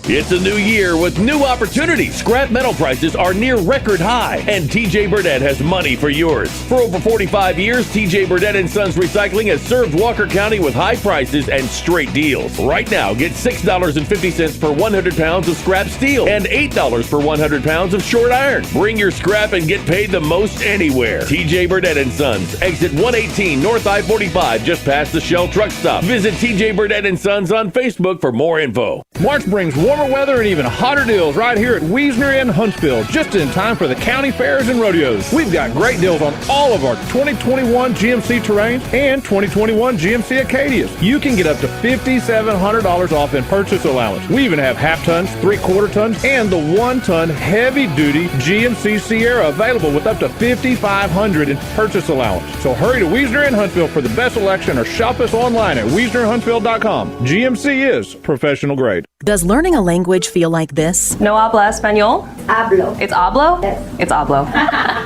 It's a new year with new opportunities. Scrap metal prices are near record high, and TJ Burdett has money for yours. For over 45 years, TJ Burdett & Sons Recycling has served Walker County with high prices and straight deals. Right now, get $6.50 per 100 pounds of scrap steel and $8 per 100 pounds of short iron. Bring your scrap and get paid the most anywhere. TJ Burdett & Sons, exit 118 North I-45, just past the Shell truck stop. Visit TJ Burdett & Sons on Facebook for more info. March brings warmer weather and even hotter deals right here at Wiesner in Huntsville, just in time for the county fairs and rodeos. We've got great deals on all of our 2021 GMC Terrains and 2021 GMC Acadias. You can get up to $5,700 off in purchase allowance. We even have half tons, 3/4 tons, and the 1-ton heavy-duty GMC Sierra available with up to $5,500 in purchase allowance. So hurry to Wiesner in Huntsville for the best selection or shop us online at WiesnerHuntsville.com. GMC is professional grade. Does learning a language feel like this? No habla español? Hablo. It's hablo? Yes. It's hablo.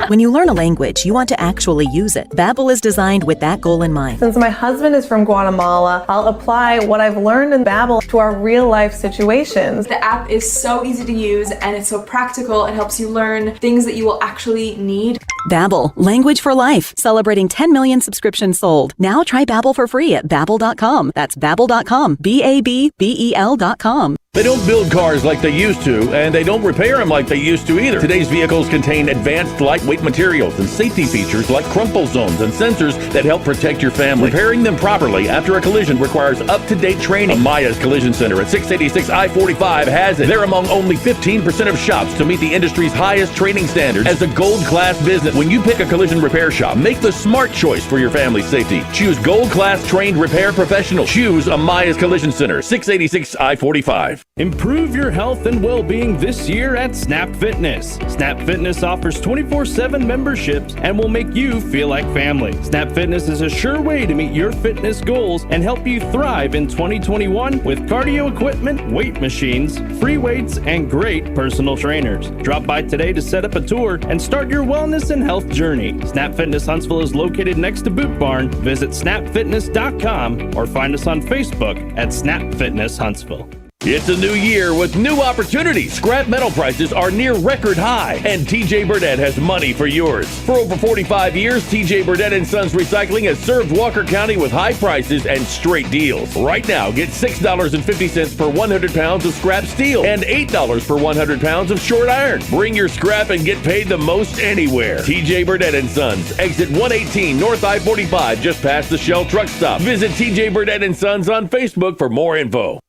When you learn a language, you want to actually use it. Babbel is designed with that goal in mind. Since my husband is from Guatemala, I'll apply what I've learned in Babbel to our real life situations. The app is so easy to use and it's so practical. It helps you learn things that you will actually need. Babbel, language for life. Celebrating 10 million subscriptions sold. Now try Babbel for free at babbel.com. That's babbel.com. BABBEL.com. They don't build cars like they used to, and they don't repair them like they used to either. Today's vehicles contain advanced lightweight materials and safety features like crumple zones and sensors that help protect your family. Repairing them properly after a collision requires up-to-date training. Amaya's Collision Center at 686 I-45 has it. They're among only 15% of shops to meet the industry's highest training standards as a gold-class business. When you pick a collision repair shop, make the smart choice for your family's safety. Choose gold-class trained repair professionals. Choose Amaya's Collision Center, 686 I-45. Improve your health and well-being this year at Snap Fitness. Snap Fitness offers 24/7 memberships and will make you feel like family. Snap Fitness is a sure way to meet your fitness goals and help you thrive in 2021 with cardio equipment, weight machines, free weights, and great personal trainers. Drop by today to set up a tour and start your wellness and health journey. Snap Fitness Huntsville is located next to Boot Barn. Visit snapfitness.com or find us on Facebook at Snap Fitness Huntsville. It's a new year with new opportunities. Scrap metal prices are near record high, and TJ Burdett has money for yours. For over 45 years, TJ Burdett & Sons Recycling has served Walker County with high prices and straight deals. Right now, get $6.50 per 100 pounds of scrap steel and $8 per 100 pounds of short iron. Bring your scrap and get paid the most anywhere. TJ Burdett & Sons, exit 118 North I-45, just past the Shell truck stop. Visit TJ Burdett & Sons on Facebook for more info.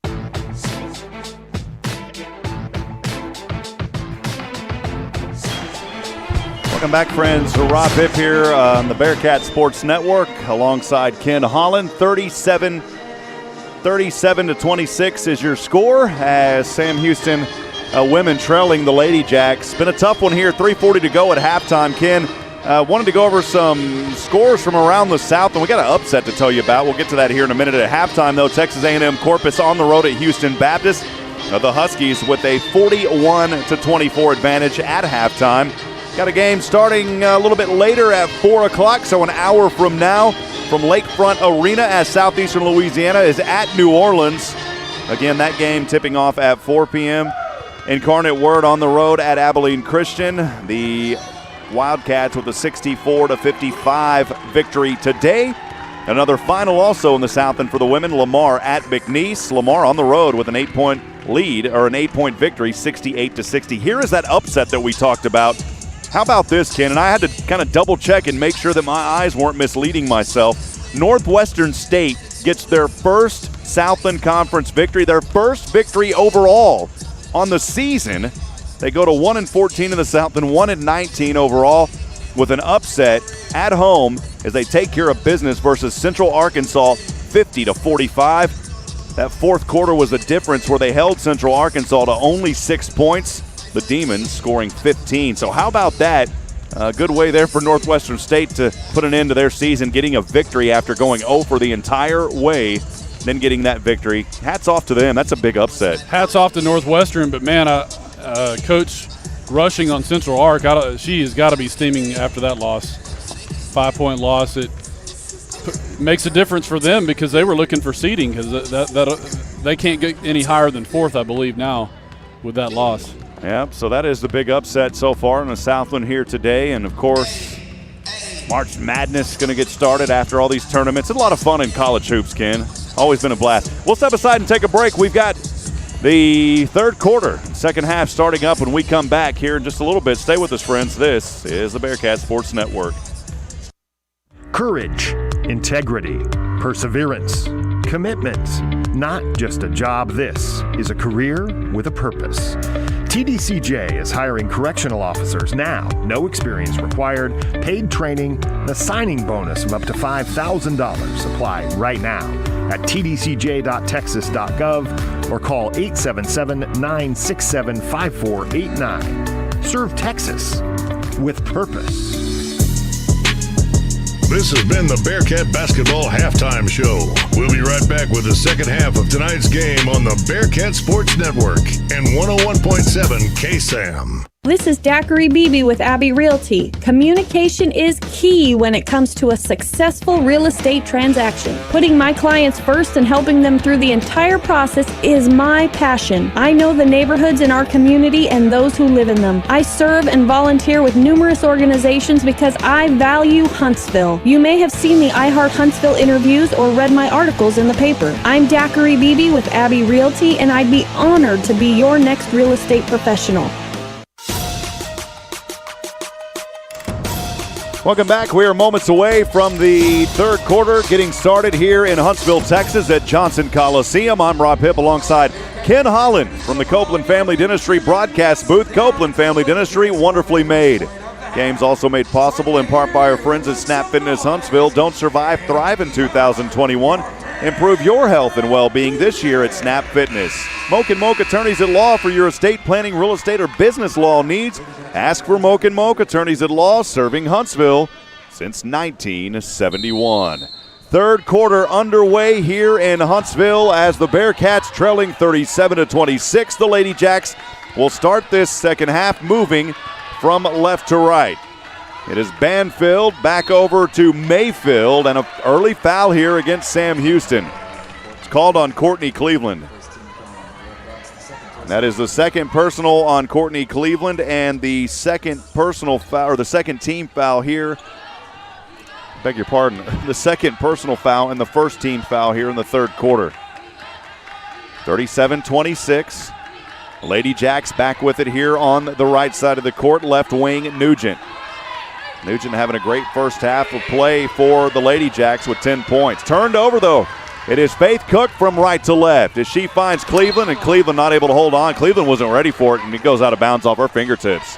Welcome back, friends. Rob Hipp here on the Bearcat Sports Network alongside Ken Holland. 37-26 is your score as Sam Houston women trailing the Ladyjacks. Been a tough one here, 3:40 to go at halftime. Ken, wanted to go over some scores from around the South, and we got an upset to tell you about. We'll get to that here in a minute. At halftime, though, Texas A&M Corpus on the road at Houston Baptist. The Huskies with a 41-24 advantage at halftime. Got a game starting a little bit later at 4 o'clock, so an hour from now, from Lakefront Arena as Southeastern Louisiana is at New Orleans. Again, that game tipping off at 4 p.m. Incarnate Word on the road at Abilene Christian. The Wildcats with a 64-55 victory today. Another final also in the South, and for the women, Lamar at McNeese. Lamar on the road with an 8-point lead, or an 8-point victory, 68-60. Here is that upset that we talked about. How about this, Ken? And I had to kind of double check and make sure that my eyes weren't misleading myself. Northwestern State gets their first Southland Conference victory, their first victory overall on the season. They go to 1-14 in the South and 1-19 overall with an upset at home as they take care of business versus Central Arkansas 50-45. That fourth quarter was a difference where they held Central Arkansas to only 6 points. The Demons scoring 15. So how about that? A good way there for Northwestern State to put an end to their season, getting a victory after going 0 for the entire way, then getting that victory. Hats off to them. That's a big upset. Hats off to Northwestern, but man, Coach Rushing on Central Ark, she has got to be steaming after that loss. 5-point loss. It makes a difference for them because they were looking for seeding because they can't get any higher than fourth, I believe, now with that loss. Yep, so that is the big upset so far in the Southland here today. And, of course, March Madness is going to get started after all these tournaments. It's a lot of fun in college hoops, Ken. Always been a blast. We'll step aside and take a break. We've got the third quarter, second half starting up when we come back here in just a little bit. Stay with us, friends. This is the Bearcat Sports Network. Courage, integrity, perseverance, commitment. Not just a job, this is a career with a purpose. TDCJ is hiring correctional officers now. No experience required, paid training, and a signing bonus of up to $5,000. Apply right now at tdcj.texas.gov or call 877-967-5489. Serve Texas with purpose. This has been the Bearcat Basketball Halftime Show. We'll be right back with the second half of tonight's game on the Bearcat Sports Network and 101.7 KSAM. This is Daiquiri Beebe with Abbey Realty. Communication is key when it comes to a successful real estate transaction. Putting my clients first and helping them through the entire process is my passion. I know the neighborhoods in our community and those who live in them. I serve and volunteer with numerous organizations because I value Huntsville. You may have seen the I Heart Huntsville interviews or read my articles in the paper. I'm Daiquiri Beebe with Abbey Realty, and I'd be honored to be your next real estate professional. Welcome back. We are moments away from the third quarter getting started here in Huntsville, Texas at Johnson Coliseum. I'm Rob Hipp alongside Ken Holland from the Copeland Family Dentistry broadcast booth. Copeland Family Dentistry, wonderfully made. Games also made possible in part by our friends at Snap Fitness Huntsville. Don't survive, thrive in 2021. Improve your health and well-being this year at Snap Fitness. Moak & Moak Attorneys at Law for your estate planning, real estate, or business law needs. Ask for Moak & Moak Attorneys at Law, serving Huntsville since 1971. Third quarter underway here in Huntsville as the Bearcats trailing 37-26. The Ladyjacks will start this second half moving from left to right. It is Banfield back over to Mayfield, and an early foul here against Sam Houston. It's called on Courtney Cleveland. And that is the second personal on Courtney Cleveland and the second personal foul, or the second team foul here. Beg your pardon. The second personal foul and the first team foul here in the third quarter. 37-26. Ladyjacks back with it here on the right side of the court. Left wing, Nugent. Nugent having a great first half of play for the Ladyjacks with 10 points. Turned over, though. It is Faith Cook from right to left as she finds Cleveland, and Cleveland not able to hold on. Cleveland wasn't ready for it, and it goes out of bounds off her fingertips.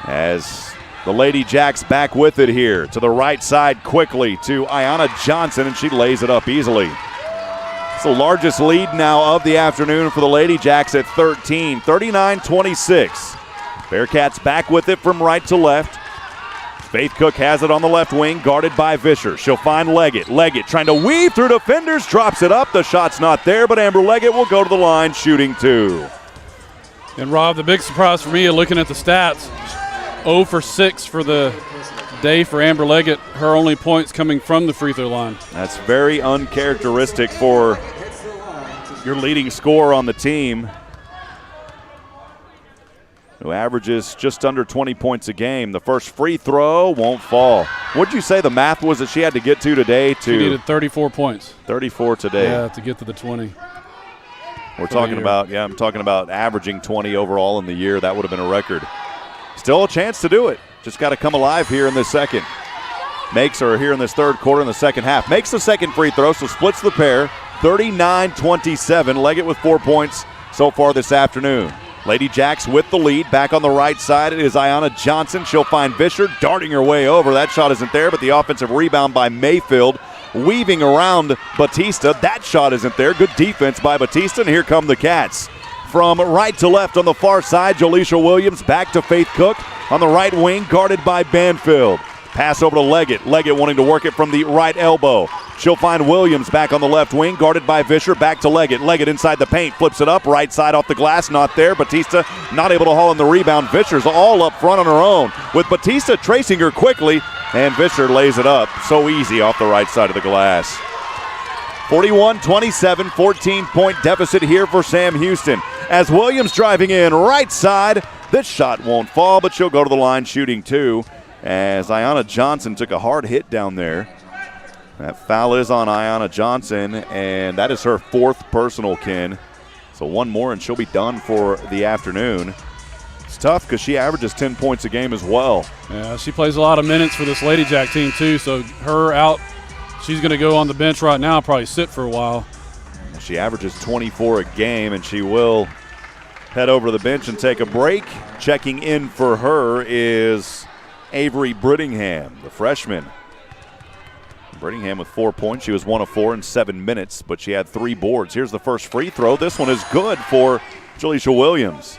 As the Ladyjacks back with it here to the right side quickly to Ayanna Johnson, and she lays it up easily. It's the largest lead now of the afternoon for the Ladyjacks at 13, 39-26. Bearcats back with it from right to left. Faith Cook has it on the left wing, guarded by Vischer. She'll find Leggett. Leggett trying to weave through defenders, drops it up. The shot's not there, but Amber Leggett will go to the line shooting two. And Rob, the big surprise for me looking at the stats, 0 for 6 for the day for Amber Leggett. Her only points coming from the free throw line. That's very uncharacteristic for your leading scorer on the team, who averages just under 20 points a game. The first free throw won't fall. What'd you say the math was that she had to get to today? She needed 34 points. 34 today. Yeah, to get to the 20. We're talking about, I'm talking about averaging 20 overall in the year. That would have been a record. Still a chance to do it. Just got to come alive here in this second. Makes her here in this third quarter in the second half. Makes the second free throw, so splits the pair. 39-27. Leggett with 4 points so far this afternoon. Ladyjacks with the lead. Back on the right side, it is Ayanna Johnson. She'll find Vischer darting her way over. That shot isn't there, but the offensive rebound by Mayfield. Weaving around Batista. That shot isn't there. Good defense by Batista, and here come the Cats. From right to left on the far side, Jolisha Williams back to Faith Cook on the right wing, guarded by Banfield. Pass over to Leggett. Leggett wanting to work it from the right elbow. She'll find Williams back on the left wing, guarded by Vischer. Back to Leggett. Leggett inside the paint, flips it up, right side off the glass, not there. Batista not able to haul in the rebound. Vischer's all up front on her own, with Batista tracing her quickly, and Vischer lays it up so easy off the right side of the glass. 41-27, 14-point deficit here for Sam Houston. As Williams driving in right side, this shot won't fall, but she'll go to the line shooting two, as Ayanna Johnson took a hard hit down there. That foul is on Ayanna Johnson, and that is her fourth personal, Ken. So one more and she'll be done for the afternoon. It's tough because she averages 10 points a game as well. Yeah, she plays a lot of minutes for this Ladyjack team too, so her out, she's going to go on the bench right now, probably sit for a while. She averages 24 a game, and she will head over to the bench and take a break. Checking in for her is Avery Brittingham, the freshman. Brittingham with 4 points. She was 1 of 4 in 7 minutes, but she had 3 boards. Here's the first free throw. This one is good for Jaleisha Williams.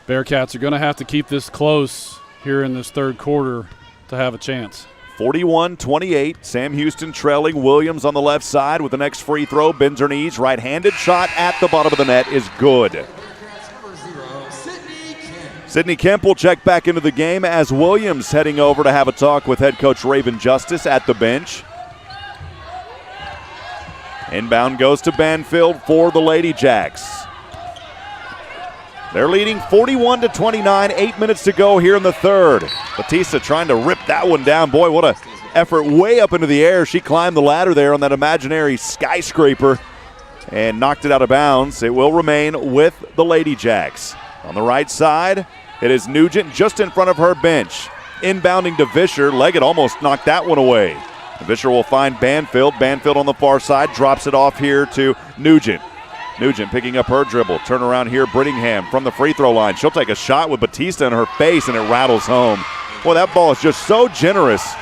Bearkats are going to have to keep this close here in this third quarter to have a chance. 41-28. Sam Houston trailing. Williams on the left side with the next free throw. Bends her knees. Right-handed shot at the bottom of the net is good. Sydney Kemp will check back into the game as Williams heading over to have a talk with head coach Raven Justice at the bench. Inbound goes to Banfield for the Ladyjacks. They're leading 41-29, 8 minutes to go here in the third. Batista trying to rip that one down. Boy, what an effort way up into the air. She climbed the ladder there on that imaginary skyscraper and knocked it out of bounds. It will remain with the Ladyjacks. On the right side, it is Nugent just in front of her bench. Inbounding to Vischer. Leggett almost knocked that one away. Vischer will find Banfield. Banfield on the far side drops it off here to Nugent. Nugent picking up her dribble. Turn around here, Brittingham from the free throw line. She'll take a shot with Batista in her face, and it rattles home. Boy, that ball is just so generous.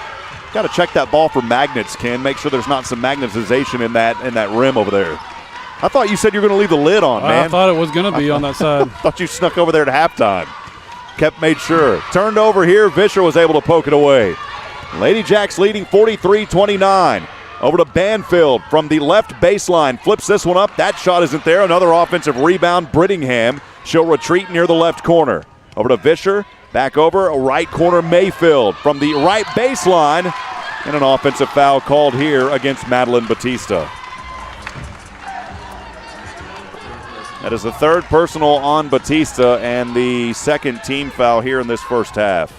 Got to check that ball for magnets, Ken. Make sure there's not some magnetization in that rim over there. I thought you said you were going to leave the lid on, man. I thought it was going to be on that side. Thought you snuck over there at halftime. Made sure. Turned over here. Vischer was able to poke it away. Ladyjacks leading 43-29. Over to Banfield from the left baseline. Flips this one up. That shot isn't there. Another offensive rebound. Brittingham. She'll retreat near the left corner. Over to Vischer. Back over. Right corner Mayfield from the right baseline. And an offensive foul called here against Madeline Batista. That is the third personal on Batista and the second team foul here in this first half.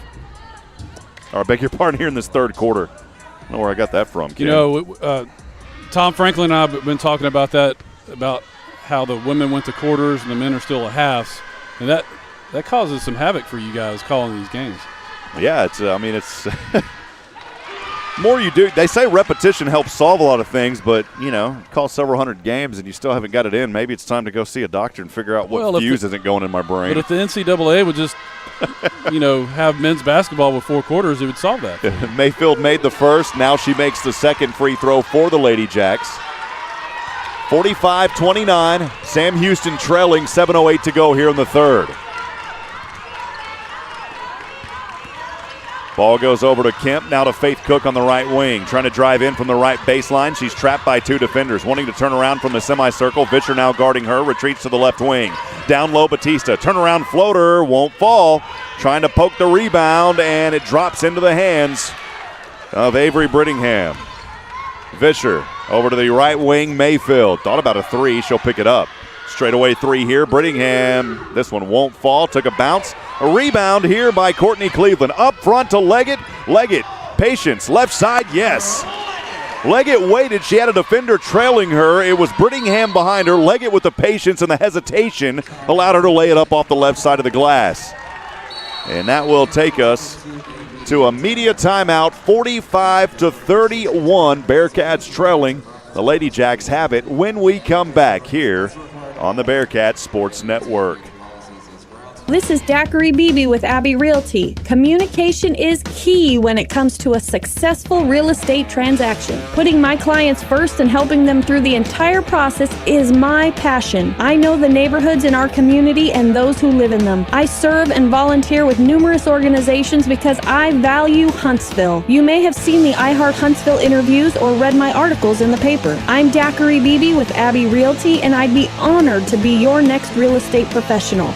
Or I beg your pardon, here in this third quarter. I don't know where I got that from, Ken. You know, Tom Franklin and I have been talking about that, about how the women went to quarters and the men are still at halves. And that causes some havoc for you guys calling these games. Yeah, it's more you do. They say repetition helps solve a lot of things, but, you know, call several hundred games and you still haven't got it in. Maybe it's time to go see a doctor and figure out what fuse isn't going in my brain. But if the NCAA would just, you know, have men's basketball with 4 quarters, it would solve that. Mayfield made the first. Now she makes the second free throw for the Ladyjacks. 45-29. Sam Houston trailing, 7:08 to go here in the third. Ball goes over to Kemp, now to Faith Cook on the right wing. Trying to drive in from the right baseline. She's trapped by 2 defenders. Wanting to turn around from the semicircle. Vischer now guarding her. Retreats to the left wing. Down low, Batista. Turnaround floater. Won't fall. Trying to poke the rebound, and it drops into the hands of Avery Brittingham. Vischer over to the right wing. Mayfield. Thought about a 3. She'll pick it up. Straightaway 3 here. Brittingham. This one won't fall. Took a bounce. A rebound here by Courtney Cleveland. Up front to Leggett. Leggett. Patience. Left side. Yes. Leggett waited. She had a defender trailing her. It was Brittingham behind her. Leggett with the patience and the hesitation allowed her to lay it up off the left side of the glass. And that will take us to a media timeout. 45-31. Bearkats trailing. The Ladyjacks have it when we come back here on the Bearkats Sports Network. This is Daiquiri Beebe with Abbey Realty. Communication is key when it comes to a successful real estate transaction. Putting my clients first and helping them through the entire process is my passion. I know the neighborhoods in our community and those who live in them. I serve and volunteer with numerous organizations because I value Huntsville. You may have seen the iHeart Huntsville interviews or read my articles in the paper. I'm Daiquiri Beebe with Abbey Realty, and I'd be honored to be your next real estate professional.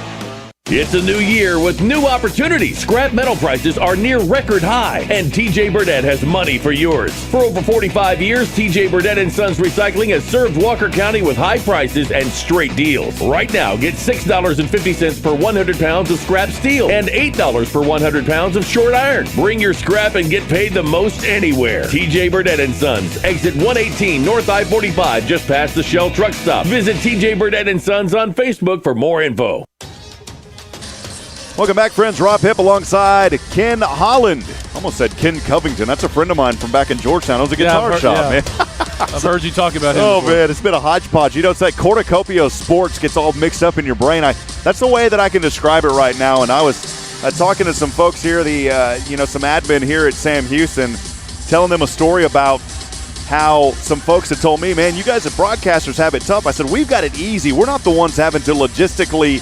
It's a new year with new opportunities. Scrap metal prices are near record high, and TJ Burdett has money for yours. For over 45 years, TJ Burdett & Sons Recycling has served Walker County with high prices and straight deals. Right now, get $6.50 per 100 pounds of scrap steel and $8 per 100 pounds of short iron. Bring your scrap and get paid the most anywhere. TJ Burdett & Sons, exit 118 North I-45, just past the Shell truck stop. Visit TJ Burdett & Sons on Facebook for more info. Welcome back, friends. Rob Hipp alongside Ken Holland. Almost said Ken Covington. That's a friend of mine from back in Georgetown. It was a guitar shop, man. I've heard you talk about him before. Man, it's been a hodgepodge. You know, it's like cornucopia of sports gets all mixed up in your brain. That's the way that I can describe it right now. And I was talking to some folks here, some admin here at Sam Houston, telling them a story about how some folks had told me, man, you guys as broadcasters have it tough. I said, we've got it easy. We're not the ones having to logistically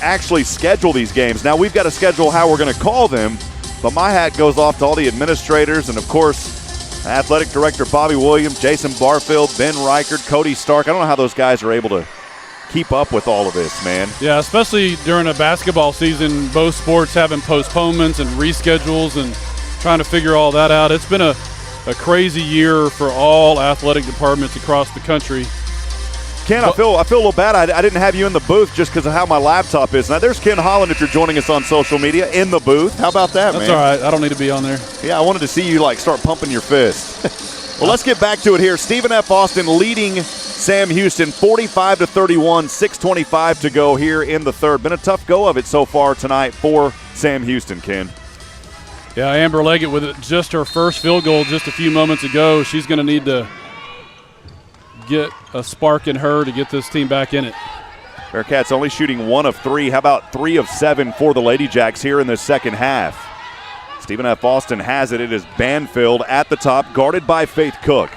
actually schedule these games. Now we've got to schedule how we're going to call them, but my hat goes off to all the administrators and, of course, athletic director Bobby Williams, Jason Barfield, Ben Reichert, Cody Stark. I don't know how those guys are able to keep up with all of this, man. Yeah, especially during a basketball season, both sports having postponements and reschedules and trying to figure all that out. It's been a crazy year for all athletic departments across the country. Ken, I feel a little bad. I didn't have you in the booth just because of how my laptop is. Now, there's Ken Holland, if you're joining us on social media, in the booth. How about that, man? That's all right. I don't need to be on there. Yeah, I wanted to see you, start pumping your fist. Well, let's get back to it here. Stephen F. Austin leading Sam Houston 45-31, 6:25 to go here in the third. Been a tough go of it so far tonight for Sam Houston, Ken. Yeah, Amber Leggett with just her first field goal just a few moments ago. She's going to need to get a spark in her to get this team back in it. Bearkats only shooting 1 of 3. How about 3 of 7 for the Ladyjacks here in the second half? Stephen F. Austin has it. It is Banfield at the top, guarded by Faith Cook.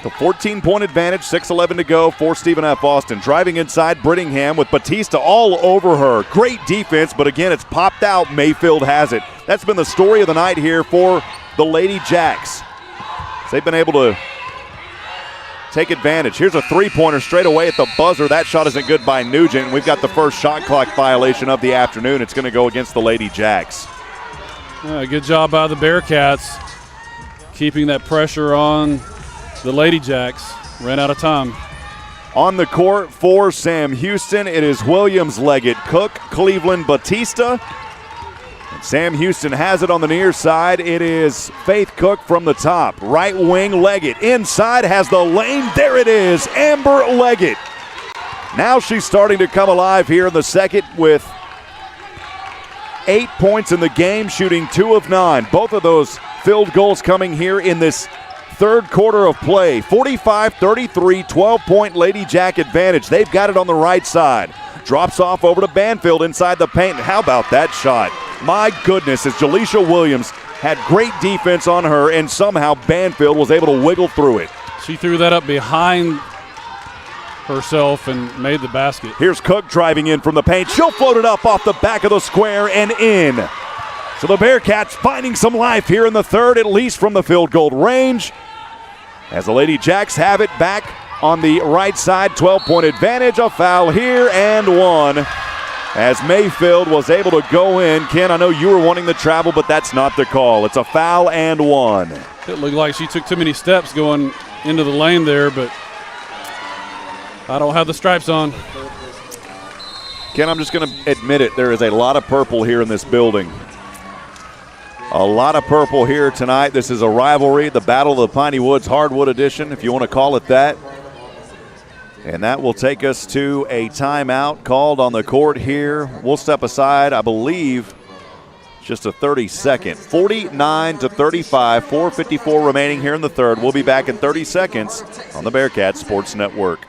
The 14-point advantage, 6:11 to go for Stephen F. Austin. Driving inside Brittingham with Batista all over her. Great defense, but again, it's popped out. Mayfield has it. That's been the story of the night here for the Ladyjacks. They've been able to take advantage. Here's a three-pointer straight away at the buzzer. That shot isn't good by Nugent. We've got the first shot clock violation of the afternoon. It's going to go against the Ladyjacks. Good job by the Bearkats keeping that pressure on the Ladyjacks. Ran out of time. On the court for Sam Houston, it is Williams, Leggett, Cook, Cleveland, Batista. And Sam Houston has it on the near side. It is Faith Cook from the top. Right wing, Leggett. Inside has the lane. There it is, Amber Leggett. Now she's starting to come alive here in the second with 8 points in the game, shooting 2 of 9. Both of those field goals coming here in this third quarter of play. 45-33, 12-point Ladyjack advantage. They've got it on the right side. Drops off over to Banfield inside the paint. How about that shot? My goodness, as Jaleisha Williams had great defense on her, and somehow Banfield was able to wiggle through it. She threw that up behind herself and made the basket. Here's Cook driving in from the paint. She'll float it up off the back of the square and in. So the Bearkats finding some life here in the third, at least from the field goal range. As the Ladyjacks have it back on the right side, 12-point advantage. A foul here and one. As Mayfield was able to go in. Ken, I know you were wanting the travel, but that's not the call. It's a foul and one. It looked like she took too many steps going into the lane there, but I don't have the stripes on. Ken, I'm just going to admit it. There is a lot of purple here in this building. A lot of purple here tonight. This is a rivalry, the Battle of the Piney Woods Hardwood Edition, if you want to call it that. And that will take us to a timeout called on the court here. We'll step aside, I believe, just a 30-second. 49-35, 4:54 remaining here in the third. We'll be back in 30 seconds on the Bearkats Sports Network.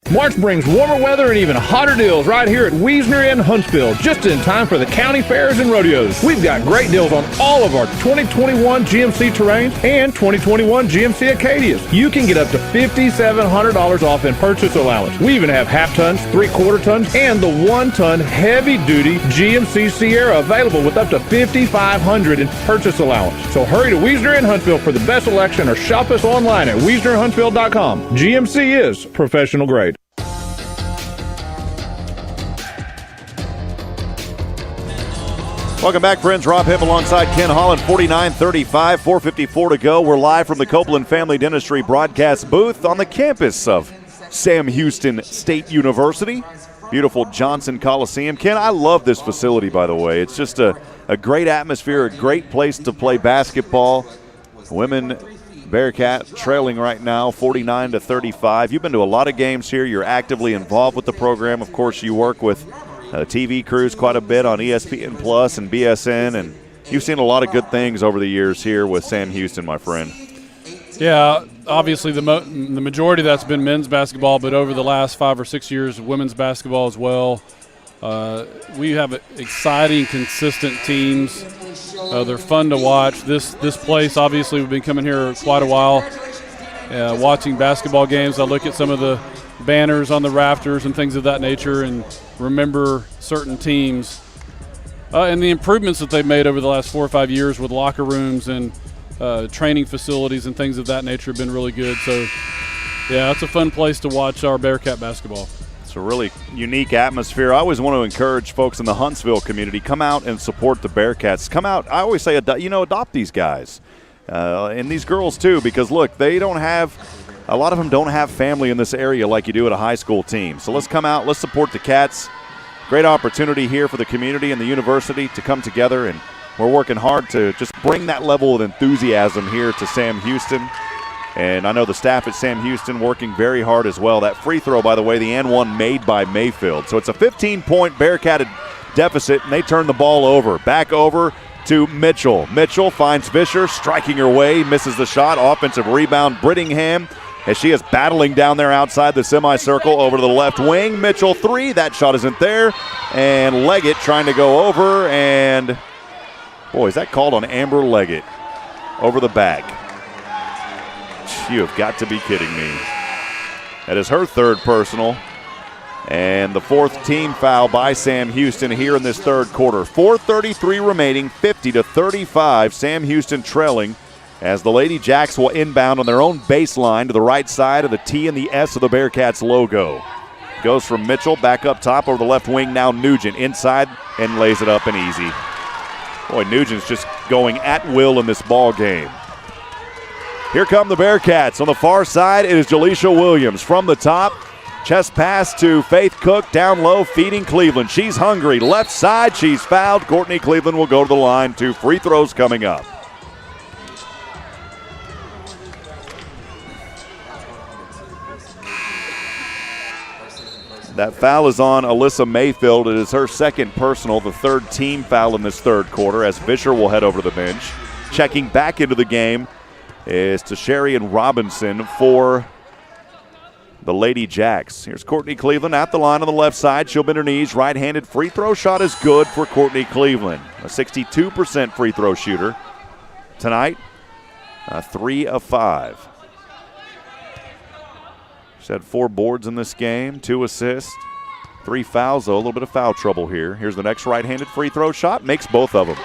March brings warmer weather and even hotter deals right here at Wiesner in Huntsville, just in time for the county fairs and rodeos. We've got great deals on all of our 2021 GMC Terrains and 2021 GMC Acadias. You can get up to $5,700 off in purchase allowance. We even have half tons, 3/4 tons, and the 1-ton heavy-duty GMC Sierra available with up to $5,500 in purchase allowance. So hurry to Wiesner in Huntsville for the best selection or shop us online at WiesnerHuntsville.com. GMC is professional grade. Welcome back, friends. Rob Hipp alongside Ken Holland, 49-35, 4:54 to go. We're live from the Copeland Family Dentistry broadcast booth on the campus of Sam Houston State University. Beautiful Johnson Coliseum. Ken, I love this facility, by the way. It's just a great atmosphere, a great place to play basketball. Women Bearcat trailing right now, 49-35. You've been to a lot of games here. You're actively involved with the program. Of course, you work with TV crews quite a bit on ESPN Plus and BSN, and you've seen a lot of good things over the years here with Sam Houston, my friend. Yeah, obviously the majority of that's been men's basketball, but over the last 5 or 6 years, women's basketball as well. We have exciting, consistent teams. They're fun to watch. This place, obviously, we've been coming here quite a while, watching basketball games. I look at some of the banners on the rafters and things of that nature and remember certain teams. And the improvements that they've made over the last 4 or 5 years with locker rooms and training facilities and things of that nature have been really good. So, yeah, it's a fun place to watch our Bearcat basketball. It's a really unique atmosphere. I always want to encourage folks in the Huntsville community, come out and support the Bearcats. Come out. I always say, adopt these guys and these girls too, because, look, they don't have – a lot of them don't have family in this area like you do at a high school team. So let's come out. Let's support the Cats. Great opportunity here for the community and the university to come together, and we're working hard to just bring that level of enthusiasm here to Sam Houston. And I know the staff at Sam Houston working very hard as well. That free throw, by the way, the and one made by Mayfield. So it's a 15-point Bearcat deficit, and they turn the ball over. Back over to Mitchell. Mitchell finds Fisher, striking her way, misses the shot. Offensive rebound, Brittingham, as she is battling down there outside the semicircle over to the left wing. Mitchell three, that shot isn't there. And Leggett trying to go over, and boy, is that called on Amber Leggett over the back. You have got to be kidding me. That is her third personal. And the fourth team foul by Sam Houston here in this third quarter. 4:33 remaining, 50-35. Sam Houston trailing as the Ladyjacks will inbound on their own baseline to the right side of the T and the S of the Bearcats logo. Goes from Mitchell back up top over the left wing. Now Nugent inside and lays it up and easy. Boy, Nugent's just going at will in this ball game. Here come the Bearcats. On the far side, it is Jaleisha Williams from the top. Chest pass to Faith Cook, down low, feeding Cleveland. She's hungry. Left side, she's fouled. Courtney Cleveland will go to the line. 2 free throws coming up. That foul is on Alyssa Mayfield. It is her second personal, the third team foul in this third quarter, as Fisher will head over to the bench. Checking back into the game is Tasharian Robinson for the Ladyjacks. Here's Courtney Cleveland at the line on the left side. She'll bend her knees. Right-handed free throw shot is good for Courtney Cleveland. A 62% free throw shooter tonight. 3 of 5. She's had 4 boards in this game, 2 assists, 3 fouls, though. A little bit of foul trouble here. Here's the next right-handed free throw shot. Makes both of them.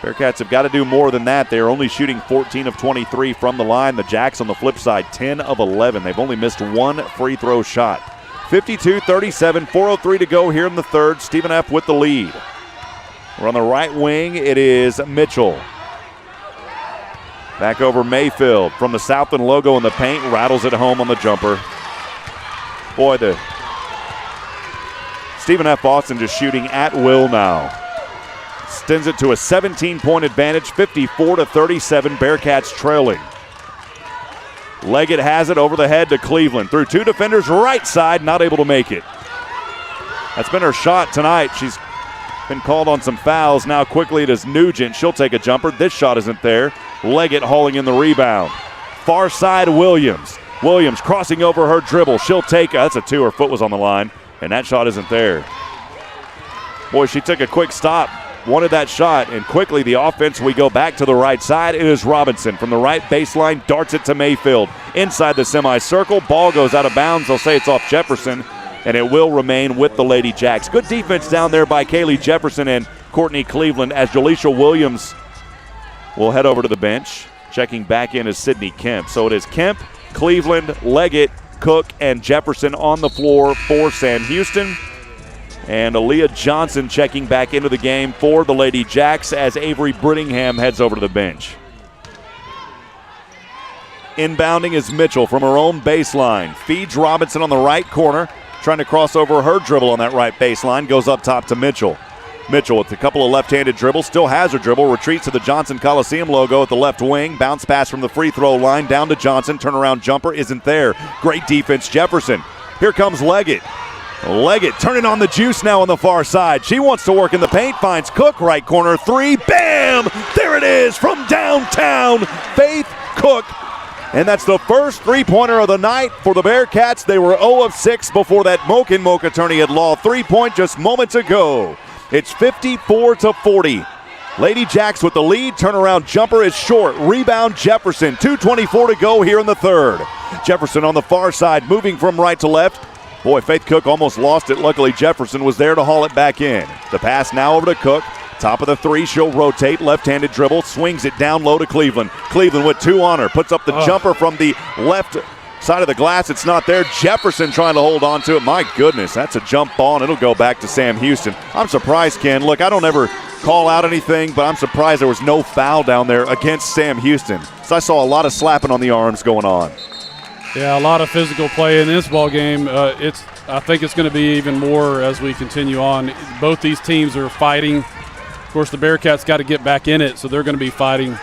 Bearcats have got to do more than that. They're only shooting 14 of 23 from the line. The Jacks on the flip side, 10 of 11. They've only missed 1 free throw shot. 52-37, 4:03 to go here in the third. Stephen F. with the lead. We're on the right wing. It is Mitchell. Back over Mayfield from the Southland logo in the paint. Rattles it home on the jumper. Boy, the Stephen F. Austin just shooting at will now. Extends it to a 17-point advantage, 54-37, Bearcats trailing. Leggett has it over the head to Cleveland. Through 2 defenders, right side, not able to make it. That's been her shot tonight. She's been called on some fouls. Now quickly it is Nugent. She'll take a jumper. This shot isn't there. Leggett hauling in the rebound. Far side, Williams. Williams crossing over her dribble. She'll take that's a 2. Her foot was on the line, and that shot isn't there. Boy, she took a quick stop. Wanted that shot, and quickly the offense, we go back to the right side. It is Robinson from the right baseline, darts it to Mayfield. Inside the semicircle, ball goes out of bounds. They'll say it's off Jefferson, and it will remain with the Ladyjacks. Good defense down there by Kaylee Jefferson and Courtney Cleveland as Jaleisha Williams will head over to the bench. Checking back in is Sydney Kemp. So it is Kemp, Cleveland, Leggett, Cook, and Jefferson on the floor for Sam Houston. And Aaliyah Johnson checking back into the game for the Ladyjacks as Avery Brittingham heads over to the bench. Inbounding is Mitchell from her own baseline. Feeds Robinson on the right corner. Trying to cross over her dribble on that right baseline. Goes up top to Mitchell. Mitchell with a couple of left-handed dribbles. Still has her dribble. Retreats to the Johnson Coliseum logo at the left wing. Bounce pass from the free throw line down to Johnson. Turnaround jumper isn't there. Great defense, Jefferson. Here comes Leggett. Leggett turning on the juice now on the far side. She wants to work in the paint. Finds Cook, right corner 3. Bam! There it is from downtown. Faith Cook And that's the first three-pointer of the night for the Bearkats. They were 0 of 6 before that Moken attorney had law three-point just moments ago. It's 54-40. Ladyjacks with the lead. Turnaround jumper is short. Rebound Jefferson. 2:24 to go here in the third. Jefferson on the far side, moving from right to left. Boy, Faith Cook almost lost it. Luckily, Jefferson was there to haul it back in. The pass now over to Cook. Top of the three, she'll rotate. Left-handed dribble, swings it down low to Cleveland. Cleveland with two on her. Puts up the jumper from the left side of the glass. It's not there. Jefferson trying to hold on to it. My goodness, that's a jump ball, and it'll go back to Sam Houston. I'm surprised, Ken. Look, I don't ever call out anything, but I'm surprised there was no foul down there against Sam Houston. So I saw a lot of slapping on the arms going on. Yeah, a lot of physical play in this ball game. I think it's going to be even more as we continue on. Both these teams are fighting. Of course, the Bearkats got to get back in it, so they're going to be fighting.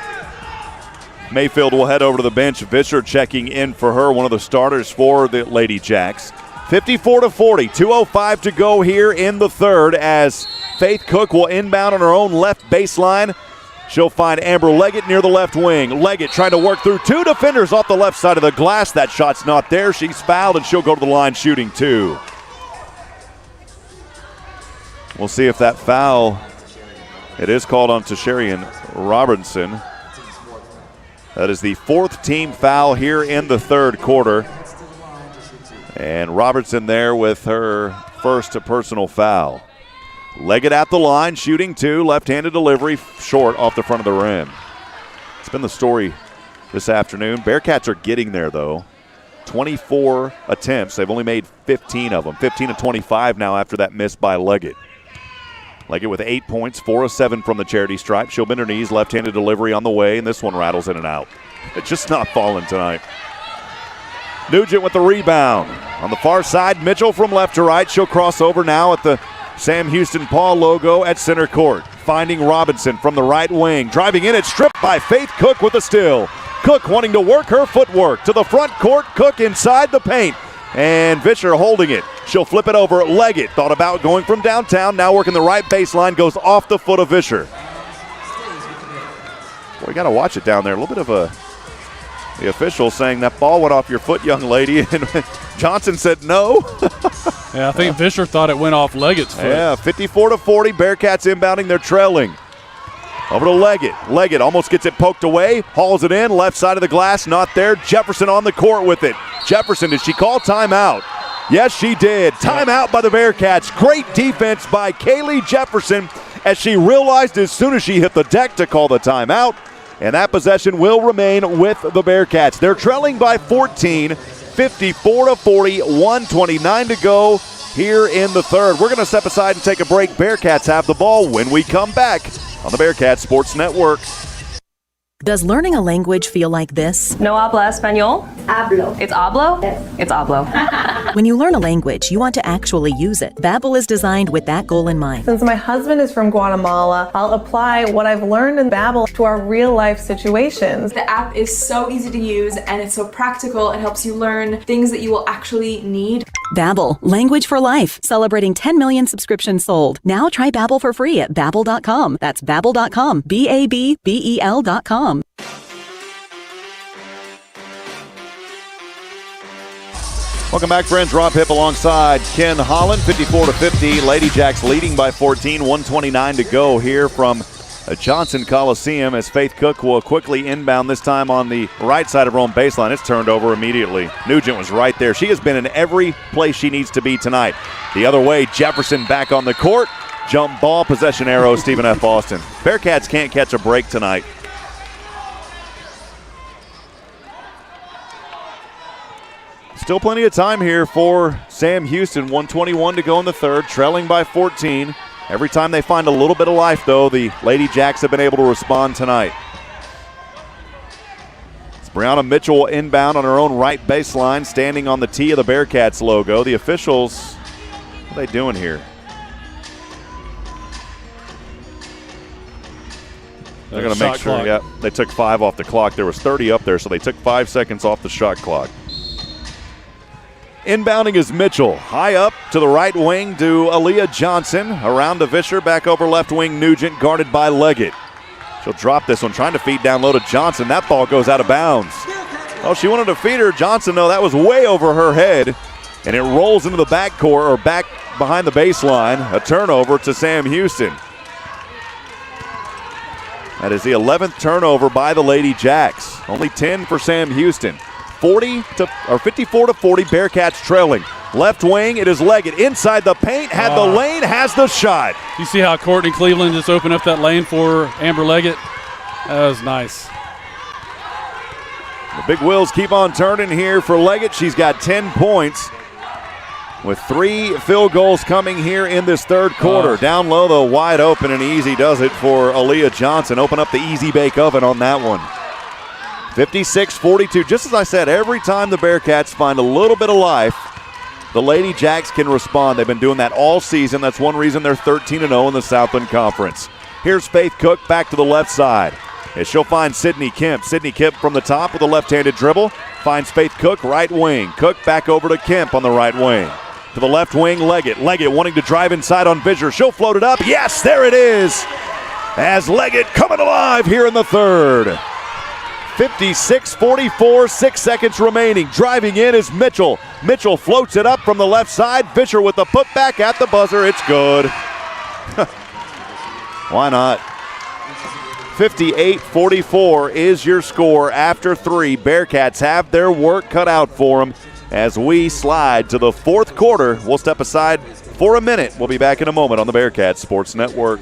Mayfield will head over to the bench. Vischer checking in for her, one of the starters for the Ladyjacks. 54-40, 2:05 to go here in the third as Faith Cook will inbound on her own left baseline. She'll find Amber Leggett near the left wing. Leggett trying to work through two defenders off the left side of the glass. That shot's not there. She's fouled, and she'll go to the line shooting two. We'll see if that foul, it is called on Tasharian Robertson. That is the fourth team foul here in the third quarter. And Robertson there with her first personal foul. Leggett at the line, shooting two, left-handed delivery, short off the front of the rim. It's been the story this afternoon. Bearkats are getting there, though. 24 attempts. They've only made 15 of them. 15 of 25 now after that miss by Leggett. Leggett with 8 points, 4 of 7 from the charity stripe. She'll bend her knees, left-handed delivery on the way, and this one rattles in and out. It's just not falling tonight. Nugent with the rebound. On the far side, Mitchell from left to right. She'll cross over now at the Sam Houston Paul logo at center court. Finding Robinson from the right wing. Driving in, it's stripped by Faith Cook with a steal. Cook wanting to work her footwork to the front court. Cook inside the paint. And Vischer holding it. She'll flip it over. Leggett thought about going from downtown. Now working the right baseline. Goes off the foot of Vischer. Boy, you got to watch it down there. A little bit of the official saying that ball went off your foot, young lady. And Johnson said no. Yeah, I think Vischer thought it went off Leggett's foot. Yeah, 54-40. Bearkats inbounding. They're trailing. Over to Leggett. Leggett almost gets it poked away. Hauls it in. Left side of the glass. Not there. Jefferson on the court with it. Jefferson, did she call timeout? Yes, she did. Timeout by the Bearkats. Great defense by Kaylee Jefferson as she realized as soon as she hit the deck to call the timeout. And that possession will remain with the Bearkats. They're trailing by 14, 54-40, 1:29 to go here in the third. We're going to step aside and take a break. Bearkats have the ball when we come back on the Bearcats Sports Network. Does learning a language feel like this? No habla español? Hablo. It's hablo? Yes. It's hablo. When you learn a language, you want to actually use it. Babbel is designed with that goal in mind. Since my husband is from Guatemala, I'll apply what I've learned in Babbel to our real-life situations. The app is so easy to use and it's so practical. It helps you learn things that you will actually need. Babbel, language for life. Celebrating 10 million subscriptions sold. Now try Babbel for free at Babbel.com. That's Babbel.com. Babbel.com. Welcome back, friends. Rob Hipp alongside Ken Holland. 54-50. Ladyjacks leading by 14. 1:29 to go here from Johnson Coliseum as Faith Cook will quickly inbound, this time on the right side of her own baseline. It's turned over immediately. Nugent was right there. She has been in every place she needs to be tonight. The other way, Jefferson back on the court. Jump ball, possession arrow, Stephen F. Austin. Bearkats can't catch a break tonight. Still plenty of time here for Sam Houston. 1:21 to go in the third, trailing by 14. Every time they find a little bit of life, though, the Ladyjacks have been able to respond tonight. It's Brianna Mitchell inbound on her own right baseline, standing on the tee of the Bearkats logo. The officials, what are they doing here? They're going to make sure, clock. Yeah, they took 5 off the clock. There was 30 up there, so they took 5 seconds off the shot clock. Inbounding is Mitchell. High up to the right wing to Aaliyah Johnson. Around to Vischer. Back over left wing Nugent, guarded by Leggett. She'll drop this one, trying to feed down low to Johnson. That ball goes out of bounds. Oh, she wanted to feed her. Johnson, no, that was way over her head. And it rolls into the backcourt or back behind the baseline. A turnover to Sam Houston. That is the 11th turnover by the Ladyjacks. Only 10 for Sam Houston. 54 to 40, Bearkats trailing. Left wing, it is Leggett. Inside the paint, had the lane, has the shot. You see how Courtney Cleveland just opened up that lane for Amber Leggett? That was nice. The big wheels keep on turning here for Leggett. She's got 10 points with 3 field goals coming here in this third quarter. Down low, though, wide open, and easy does it for Aaliyah Johnson. Open up the easy bake oven on that one. 56-42. Just as I said, every time the Bearkats find a little bit of life, the Ladyjacks can respond. They've been doing that all season. That's one reason they're 13-0 in the Southland Conference. Here's Faith Cook back to the left side. As she'll find Sydney Kemp. Sydney Kemp from the top with a left-handed dribble. Finds Faith Cook, right wing. Cook back over to Kemp on the right wing. To the left wing, Leggett. Leggett wanting to drive inside on Vischer. She'll float it up. Yes, there it is. As Leggett coming alive here in the third. 56-44, 6 seconds remaining. Driving in is Mitchell. Mitchell floats it up from the left side. Vischer with the putback at the buzzer. It's good. Why not? 58-44 is your score after 3. Bearkats have their work cut out for them as we slide to the fourth quarter. We'll step aside for a minute. We'll be back in a moment on the Bearkats Sports Network.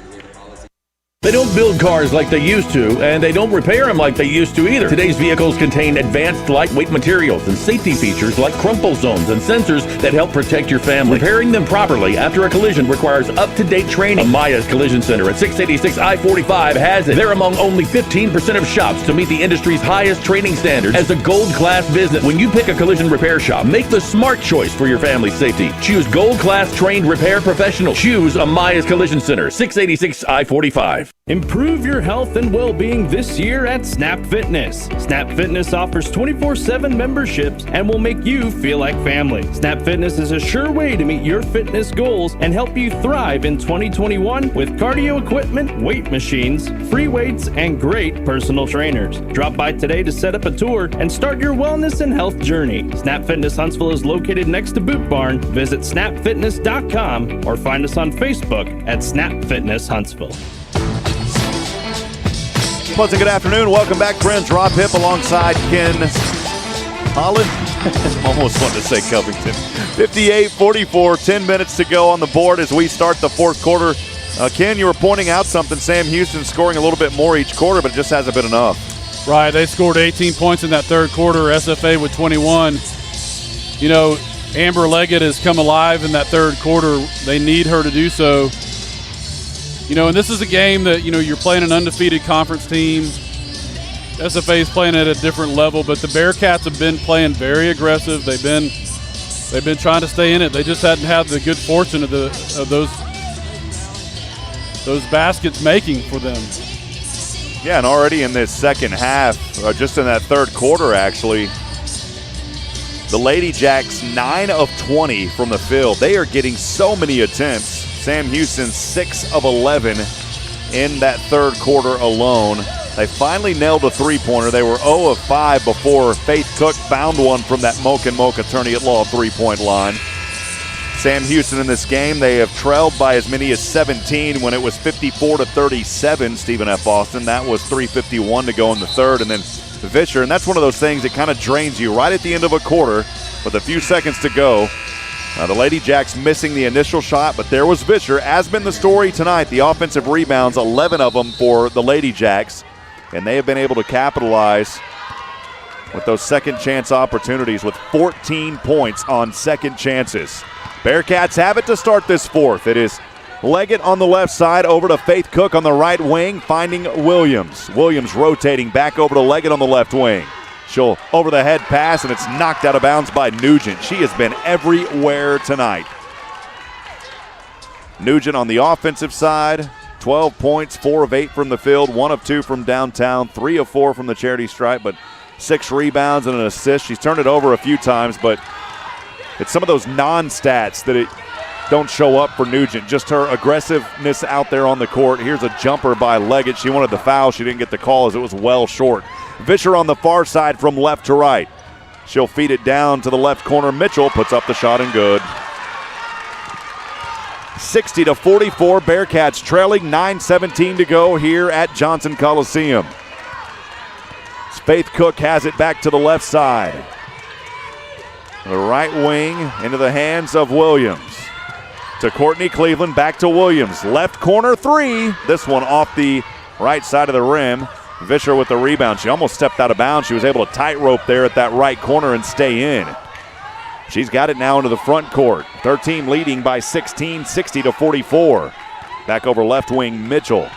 They don't build cars like they used to, and they don't repair them like they used to either. Today's vehicles contain advanced lightweight materials and safety features like crumple zones and sensors that help protect your family. Repairing them properly after a collision requires up-to-date training. Amaya's Collision Center at 686 I-45 has it. They're among only 15% of shops to meet the industry's highest training standards as a gold-class business. When you pick a collision repair shop, make the smart choice for your family's safety. Choose gold-class trained repair professionals. Choose Amaya's Collision Center, 686 I-45. Improve your health and well-being this year at Snap Fitness. Snap Fitness offers 24/7 memberships and will make you feel like family. Snap Fitness is a sure way to meet your fitness goals and help you thrive in 2021 with cardio equipment, weight machines, free weights, and great personal trainers. Drop by today to set up a tour and start your wellness and health journey. Snap Fitness Huntsville is located next to Boot Barn. Visit snapfitness.com or find us on Facebook at Snap Fitness Huntsville. Pleasant good afternoon. Welcome back, friends. Rob Hipp alongside Ken Holland. Almost wanted to say Covington. 58-44, 10 minutes to go on the board as we start the fourth quarter. Ken, you were pointing out something. Sam Houston scoring a little bit more each quarter, but it just hasn't been enough. Right, they scored 18 points in that third quarter. SFA with 21. You know, Amber Leggett has come alive in that third quarter. They need her to do so. You know, and this is a game that, you know, you're playing an undefeated conference team. SFA is playing at a different level, but the Bearkats have been playing very aggressive. They've been trying to stay in it. They just hadn't had the good fortune of those baskets making for them. Yeah, and already in this second half, just in that third quarter, actually, the Ladyjacks 9 of 20 from the field. They are getting so many attempts. Sam Houston 6 of 11 in that third quarter alone. They finally nailed a three-pointer. They were 0 of 5 before Faith Cook found one from that Mocha attorney at law three-point line. Sam Houston in this game, they have trailed by as many as 17 when it was 54-37, Stephen F. Austin. That was 3:51 to go in the third. And then Vischer, and that's one of those things that kind of drains you right at the end of a quarter with a few seconds to go. The Ladyjacks missing the initial shot, but there was Vischer. As been the story tonight, the offensive rebounds, 11 of them for the Ladyjacks, and they have been able to capitalize with those second chance opportunities with 14 points on second chances. Bearkats have it to start this fourth. It is Leggett on the left side, over to Faith Cook on the right wing, finding Williams. Williams rotating back over to Leggett on the left wing. She'll over the head pass, and it's knocked out of bounds by Nugent. She has been everywhere tonight. Nugent on the offensive side, 12 points, 4 of 8 from the field, 1 of 2 from downtown, 3 of 4 from the charity stripe, but 6 rebounds and an assist. She's turned it over a few times, but it's some of those non-stats that don't show up for Nugent. Just her aggressiveness out there on the court. Here's a jumper by Leggett. She wanted the foul. She didn't get the call as it was well short. Vischer on the far side from left to right. She'll feed it down to the left corner. Mitchell puts up the shot and good. 60-44, Bearkats trailing, 9:17 to go here at Johnson Coliseum. Faith Cook has it back to the left side. The right wing into the hands of Williams. To Courtney Cleveland, back to Williams. Left corner three. This one off the right side of the rim. Vischer with the rebound. She almost stepped out of bounds. She was able to tightrope there at that right corner and stay in. She's got it now into the front court. 13 leading by 16, 60-44. Back over left wing, Mitchell.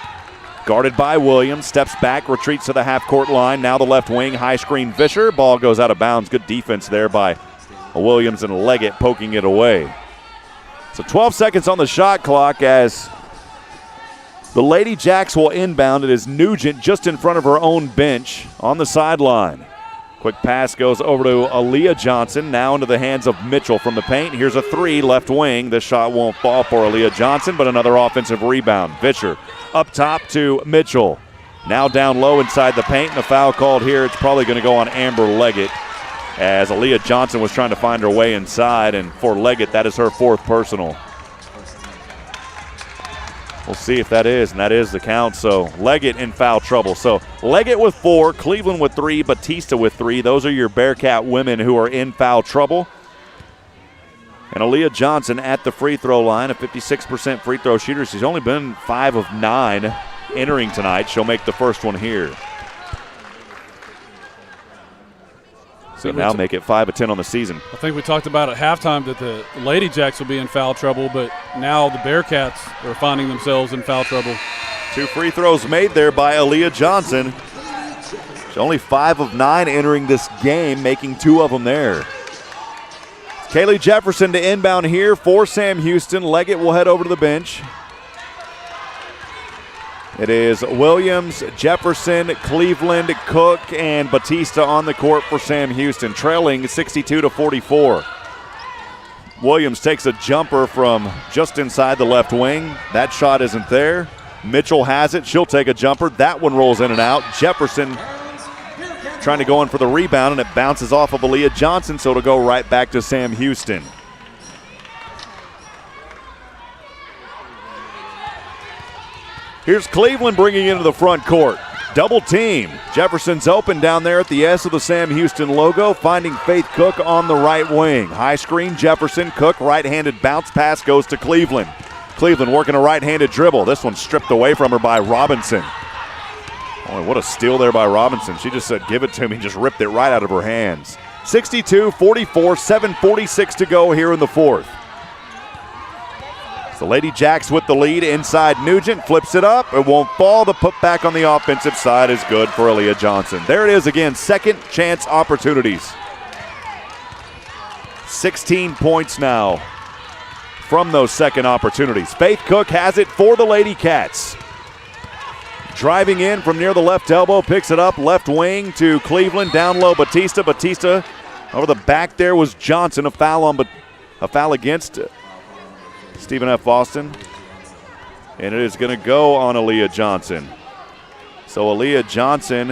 Guarded by Williams, steps back, retreats to the half-court line. Now the left wing, high screen Vischer. Ball goes out of bounds. Good defense there by Williams and Leggett poking it away. So 12 seconds on the shot clock as the Ladyjacks will inbound. It is Nugent just in front of her own bench on the sideline. Quick pass goes over to Aaliyah Johnson, now into the hands of Mitchell from the paint. Here's a three, left wing. This shot won't fall for Aaliyah Johnson, but another offensive rebound. Vischer up top to Mitchell. Now down low inside the paint, and the foul called here. It's probably going to go on Amber Leggett as Aaliyah Johnson was trying to find her way inside, and for Leggett, that is her fourth personal. We'll see if that is, and that is the count. So Leggett in foul trouble. So Leggett with 4, Cleveland with 3, Batista with 3. Those are your Bearcat women who are in foul trouble. And Aaliyah Johnson at the free throw line, a 56% free throw shooter. She's only been 5 of 9 entering tonight. She'll make the first one here. So now make it 5 of 10 on the season. I think we talked about at halftime that the Ladyjacks will be in foul trouble, but now the Bearcats are finding themselves in foul trouble. 2 free throws made there by Aaliyah Johnson. She's only 5 of 9 entering this game, making 2 of them there. Kaylee Jefferson to inbound here for Sam Houston. Leggett will head over to the bench. It is Williams, Jefferson, Cleveland, Cook, and Batista on the court for Sam Houston, trailing 62-44. Williams takes a jumper from just inside the left wing. That shot isn't there. Mitchell has it. She'll take a jumper. That one rolls in and out. Jefferson trying to go in for the rebound, and it bounces off of Aaliyah Johnson, so it'll go right back to Sam Houston. Here's Cleveland bringing into the front court. Double team. Jefferson's open down there at the S of the Sam Houston logo, finding Faith Cook on the right wing. High screen, Jefferson. Cook, right-handed bounce pass goes to Cleveland. Cleveland working a right-handed dribble. This one stripped away from her by Robinson. Oh, what a steal there by Robinson. She just said, give it to me, just ripped it right out of her hands. 62-44, 7:46 to go here in the fourth. The Ladyjacks with the lead inside Nugent, flips it up. It won't fall. The putback on the offensive side is good for Aaliyah Johnson. There it is again, second chance opportunities. 16 points now from those second opportunities. Faith Cook has it for the Ladycats. Driving in from near the left elbow, picks it up, left wing to Cleveland, down low Batista. Batista over the back there was Johnson, a foul against Stephen F. Austin, and it is going to go on Aaliyah Johnson. So Aaliyah Johnson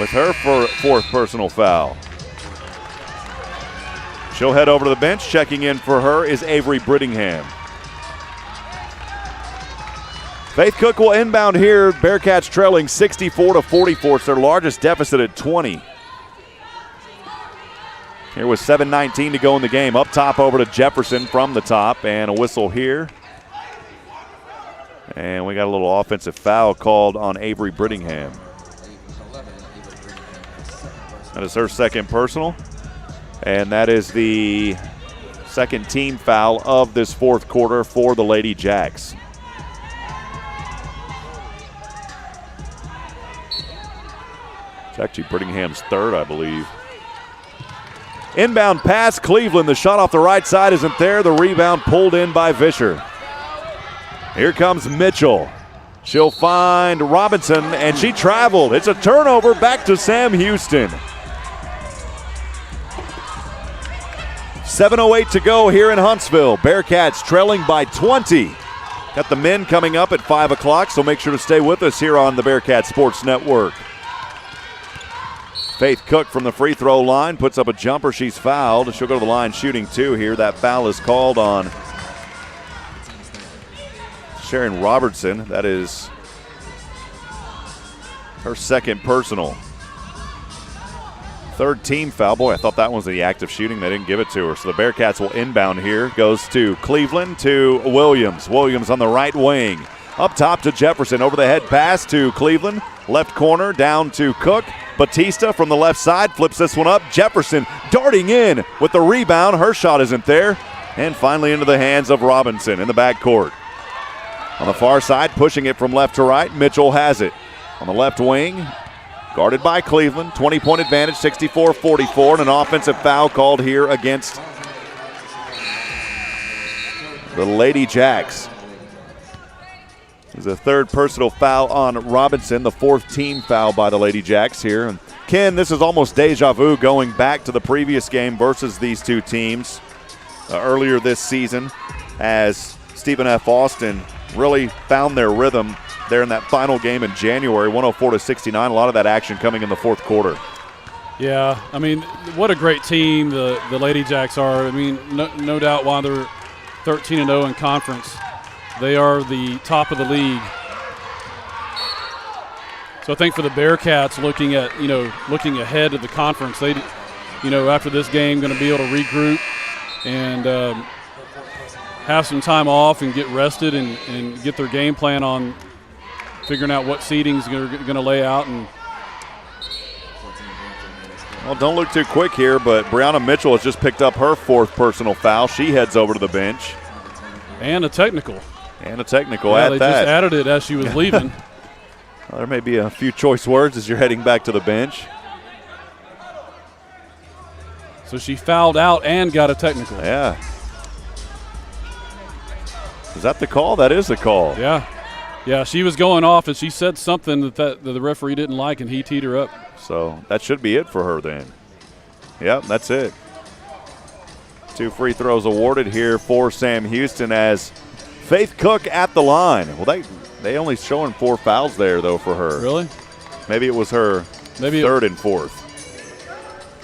with her fourth personal foul. She'll head over to the bench. Checking in for her is Avery Brittingham. Faith Cook will inbound here. Bearcats trailing 64-44. It's their largest deficit at 20. Here with 7:19 to go in the game. Up top over to Jefferson from the top, and a whistle here. And we got a little offensive foul called on Avery Brittingham. That is her second personal, and that is the second team foul of this fourth quarter for the Ladyjacks. It's actually Brittingham's third, I believe. Inbound pass, Cleveland. The shot off the right side isn't there. The rebound pulled in by Vischer. Here comes Mitchell. She'll find Robinson, and she traveled. It's a turnover back to Sam Houston. 7:08 to go here in Huntsville. Bearcats trailing by 20. Got the men coming up at 5 o'clock, so make sure to stay with us here on the Bearcat Sports Network. Faith Cook from the free throw line puts up a jumper. She's fouled. She'll go to the line shooting 2 here. That foul is called on Sharon Robertson. That is her second personal. Third team foul. Boy, I thought that one was the act of shooting. They didn't give it to her. So the Bearcats will inbound here. Goes to Cleveland to Williams. Williams on the right wing. Up top to Jefferson. Over the head pass to Cleveland. Left corner down to Cook. Batista from the left side flips this one up. Jefferson darting in with the rebound. Her shot isn't there. And finally into the hands of Robinson in the backcourt. On the far side, pushing it from left to right. Mitchell has it. On the left wing, guarded by Cleveland. 20-point advantage, 64-44, and an offensive foul called here against the Ladyjacks. There's a third personal foul on Robinson, the fourth team foul by the Ladyjacks here. And Ken, this is almost deja vu going back to the previous game versus these two teams earlier this season, as Stephen F. Austin really found their rhythm there in that final game in January, 104-69. A lot of that action coming in the fourth quarter. Yeah, I mean, what a great team the Ladyjacks are. I mean, no doubt why they're 13-0 in conference. They are the top of the league. So I think for the Bearcats, looking ahead to the conference, they, after this game, going to be able to regroup and have some time off and get rested and get their game plan on figuring out what seeding's going to lay out. And well, don't look too quick here, but Brianna Mitchell has just picked up her fourth personal foul. She heads over to the bench. And a technical. They just added it as she was leaving. Well, there may be a few choice words as you're heading back to the bench. So she fouled out and got a technical. Yeah. Is that the call? That is the call. Yeah. Yeah, she was going off, and she said something that the referee didn't like, and he teed her up. So that should be it for her then. Yep, that's it. 2 free throws awarded here for Sam Houston as Faith Cook at the line. Well, they only showing 4 fouls there, though, for her. Really? Maybe it was her third and fourth.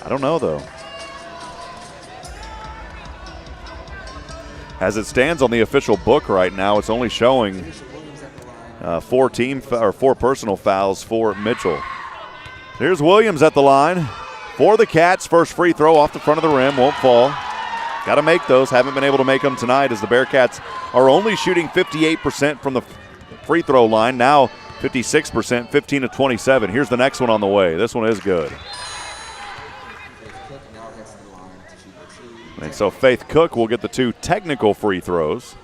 I don't know, though. As it stands on the official book right now, it's only showing 4 personal fouls for Mitchell. Here's Williams at the line for the Cats. First free throw off the front of the rim, won't fall. Got to make those. Haven't been able to make them tonight as the Bearcats are only shooting 58% from the free throw line. Now 56%, 15-27. Here's the next one on the way. This one is good. And so Faith Cook will get the 2 technical free throws.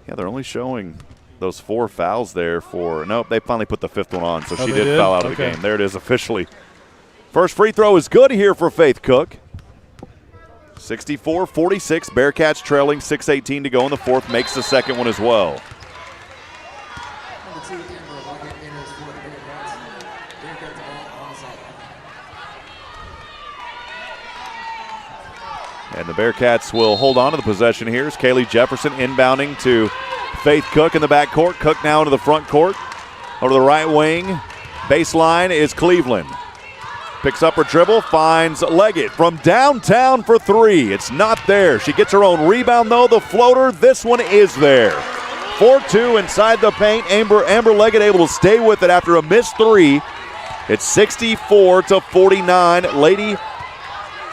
Yeah, they're only showing those 4 fouls there for – nope, they finally put the 5th one on, so she did foul out of the game. There it is officially. First free throw is good here for Faith Cook. 64-46, Bearcats trailing, 6:18 to go in the fourth, makes the second one as well. And the Bearcats will hold on to the possession here as Kaylee Jefferson inbounding to Faith Cook in the backcourt. Cook now into the front court. Over to the right wing. Baseline is Cleveland. Picks up her dribble, finds Leggett from downtown for 3. It's not there. She gets her own rebound, though. The floater, this one is there. 4-2 inside the paint. Amber Leggett able to stay with it after a missed 3. It's 64-49.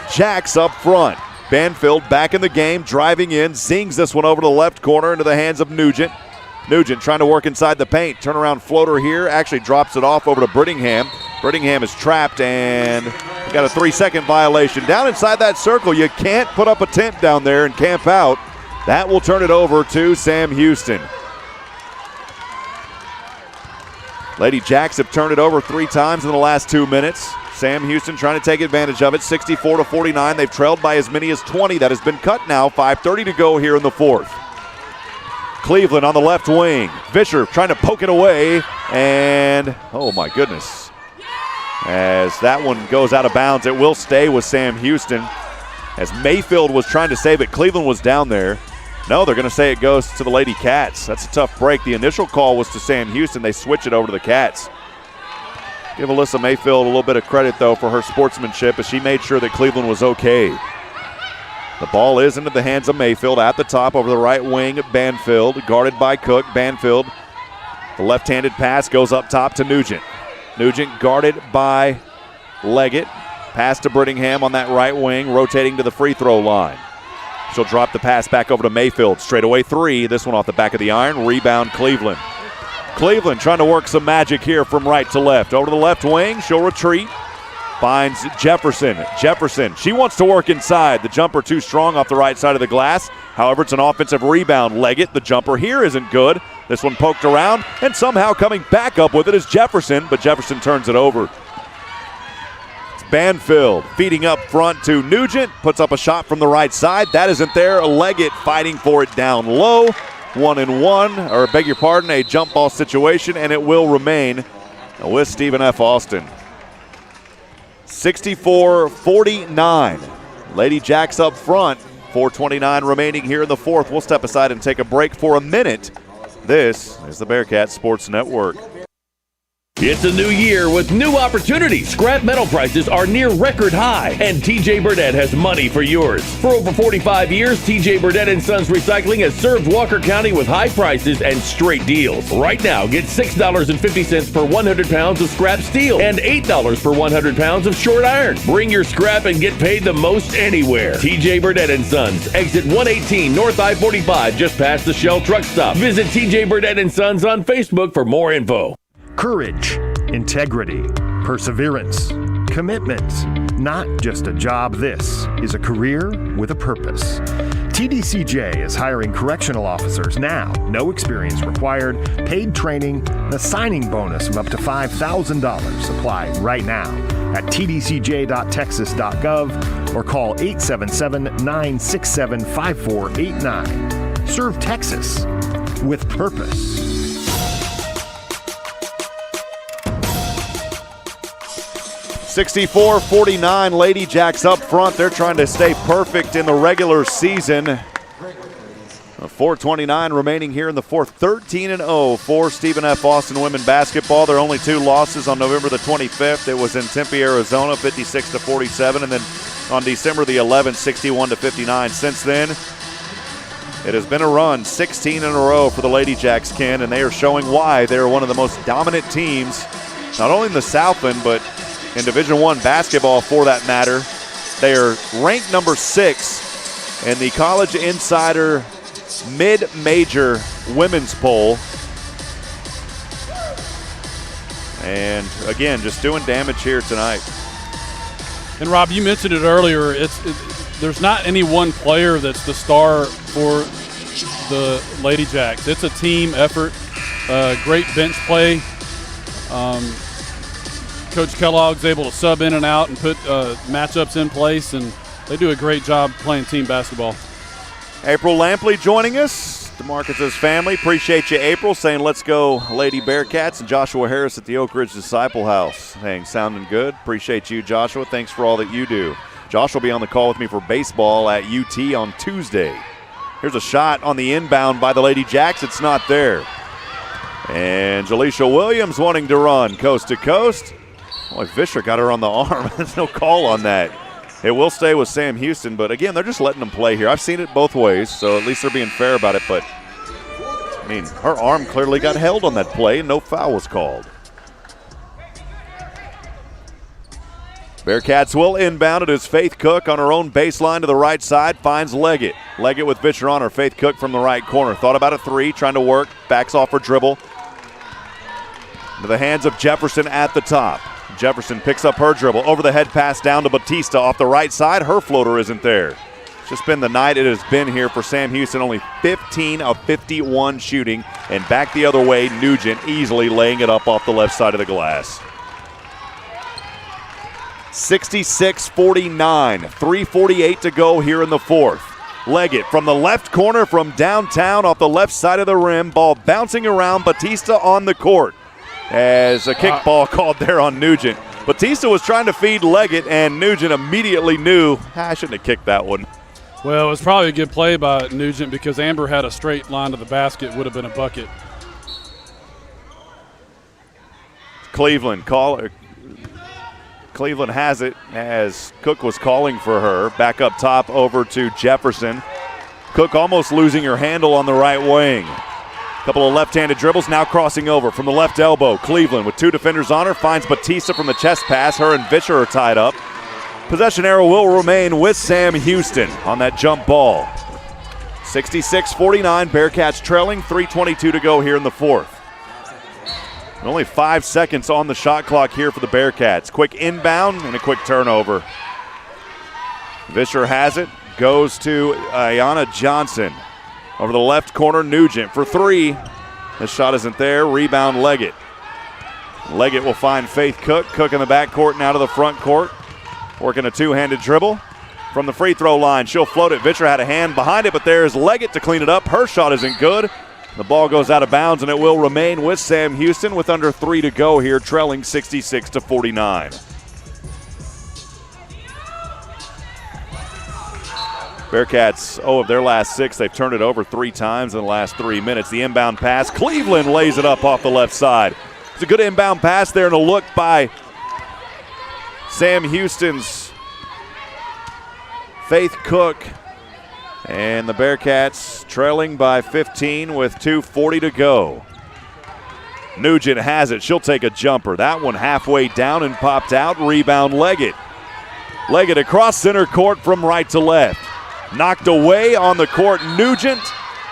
Ladyjacks up front. Banfield back in the game, driving in, zings this one over to the left corner into the hands of Nugent. Nugent trying to work inside the paint. Turnaround floater here, actually drops it off over to Brittingham. Brittingham is trapped and got a 3-second violation. Down inside that circle, you can't put up a tent down there and camp out. That will turn it over to Sam Houston. Ladyjacks have turned it over 3 times in the last 2 minutes. Sam Houston trying to take advantage of it, 64-49. They've trailed by as many as 20. That has been cut now, 5:30 to go here in the fourth. Cleveland on the left wing. Vischer trying to poke it away, and oh my goodness. As that one goes out of bounds, it will stay with Sam Houston. as Mayfield was trying to save it. Cleveland was down there. No, they're going to say it goes to the Lady Cats. That's a tough break. The initial call was to Sam Houston. They switch it over to the Cats. Give Alyssa Mayfield a little bit of credit, though, for her sportsmanship as she made sure that Cleveland was okay. The ball is into the hands of Mayfield at the top over the right wing. Banfield guarded by Cook. Banfield, the left-handed pass goes up top to Nugent. Nugent guarded by Leggett. Pass to Brittingham on that right wing, rotating to the free throw line. She'll drop the pass back over to Mayfield. Straightaway three. This one off the back of the iron. Rebound Cleveland. Cleveland trying to work some magic here from right to left. Over to the left wing. She'll retreat. Finds Jefferson. Jefferson, she wants to work inside. The jumper too strong off the right side of the glass. However, it's an offensive rebound. Leggett, the jumper here isn't good. This one poked around, and somehow coming back up with it is Jefferson, but Jefferson turns it over. Banfield feeding up front to Nugent, puts up a shot from the right side. That isn't there. Leggett fighting for it down low. 1-and-1, or beg your pardon, a jump ball situation, and it will remain with Stephen F. Austin. 64-49. Ladyjacks up front. 4:29 remaining here in the fourth. We'll step aside and take a break for a minute. This is the Bearkats Sports Network. It's a new year with new opportunities. Scrap metal prices are near record high, and TJ Burdett has money for yours. For over 45 years, TJ Burdett & Sons Recycling has served Walker County with high prices and straight deals. Right now, get $6.50 per 100 pounds of scrap steel and $8 per 100 pounds of short iron. Bring your scrap and get paid the most anywhere. TJ Burdett & Sons, exit 118 North I-45, just past the Shell truck stop. Visit TJ Burdett & Sons on Facebook for more info. Courage, integrity, perseverance, commitment. Not just a job, this is a career with a purpose. TDCJ is hiring correctional officers now. No experience required, paid training, and a signing bonus of up to $5,000. Apply right now at tdcj.texas.gov or call 877-967-5489. Serve Texas with purpose. 64-49, Ladyjacks up front. They're trying to stay perfect in the regular season. 4:29 remaining here in the fourth. 13-0 for Stephen F. Austin women basketball. Their only two losses on November the 25th. It was in Tempe, Arizona, 56-47, and then on December the 11th, 61-59. Since then, it has been a run, 16 in a row for the Ladyjacks, Ken, and they are showing why they're one of the most dominant teams, not only in the Southland, but in Division I basketball for that matter. They are ranked number 6 in the College Insider Mid-Major Women's Poll. And again, just doing damage here tonight. And Rob, you mentioned it earlier. There's not any one player that's the star for the Ladyjacks. It's a team effort, great bench play. Coach Kellogg's able to sub in and out and put matchups in place, and they do a great job playing team basketball. April Lampley joining us, DeMarcus's family. Appreciate you, April, saying let's go Lady Bearkats, and Joshua Harris at the Oak Ridge Disciple House saying sounding good. Appreciate you, Joshua. Thanks for all that you do. Josh will be on the call with me for baseball at UT on Tuesday. Here's a shot on the inbound by the Ladyjacks. It's not there. And Jaleisha Williams wanting to run coast to coast. Boy, Fisher got her on the arm. There's no call on that. It will stay with Sam Houston, but again, they're just letting them play here. I've seen it both ways, so at least they're being fair about it, but I mean, her arm clearly got held on that play and no foul was called. Bearkats will inbound it as Faith Cook on her own baseline to the right side, finds Leggett. Leggett with Fisher on her. Faith Cook from the right corner. Thought about a three, trying to work, backs off her dribble. Into the hands of Jefferson at the top. Jefferson picks up her dribble. Over the head pass down to Batista off the right side. Her floater isn't there. It's just been the night it has been here for Sam Houston. Only 15 of 51 shooting. And back the other way, Nugent easily laying it up off the left side of the glass. 66-49. 3:48 to go here in the fourth. Leggett from the left corner from downtown off the left side of the rim. Ball bouncing around. Batista on the court. As a kickball called there on Nugent. Batista was trying to feed Leggett, and Nugent immediately knew, I shouldn't have kicked that one. Well, it was probably a good play by Nugent because Amber had a straight line to the basket, would have been a bucket. Cleveland has it as Cook was calling for her. Back up top over to Jefferson. Cook almost losing her handle on the right wing. Couple of left-handed dribbles, now crossing over from the left elbow. Cleveland with two defenders on her, finds Batista from the chest pass. Her and Vischer are tied up. Possession arrow will remain with Sam Houston on that jump ball. 66-49, Bearkats trailing, 3:22 to go here in the fourth. And only 5 seconds on the shot clock here for the Bearkats. Quick inbound and a quick turnover. Vischer has it, goes to Ayanna Johnson. Over the left corner, Nugent for three. The shot isn't there. Rebound, Leggett. Leggett will find Faith Cook. Cook in the backcourt, now to the front court. Working a two-handed dribble. From the free throw line, she'll float it. Vischer had a hand behind it, but there's Leggett to clean it up. Her shot isn't good. The ball goes out of bounds, and it will remain with Sam Houston with under 3 to go here, trailing 66-49. Bearkats, of their last 6, they've turned it over 3 times in the last 3 minutes. The inbound pass, Cleveland lays it up off the left side. It's a good inbound pass there, and a look by Sam Houston's Faith Cook. And the Bearkats trailing by 15 with 2:40 to go. Nugent has it. She'll take a jumper. That one halfway down and popped out. Rebound, Leggett. Leggett across center court from right to left. Knocked away on the court, Nugent.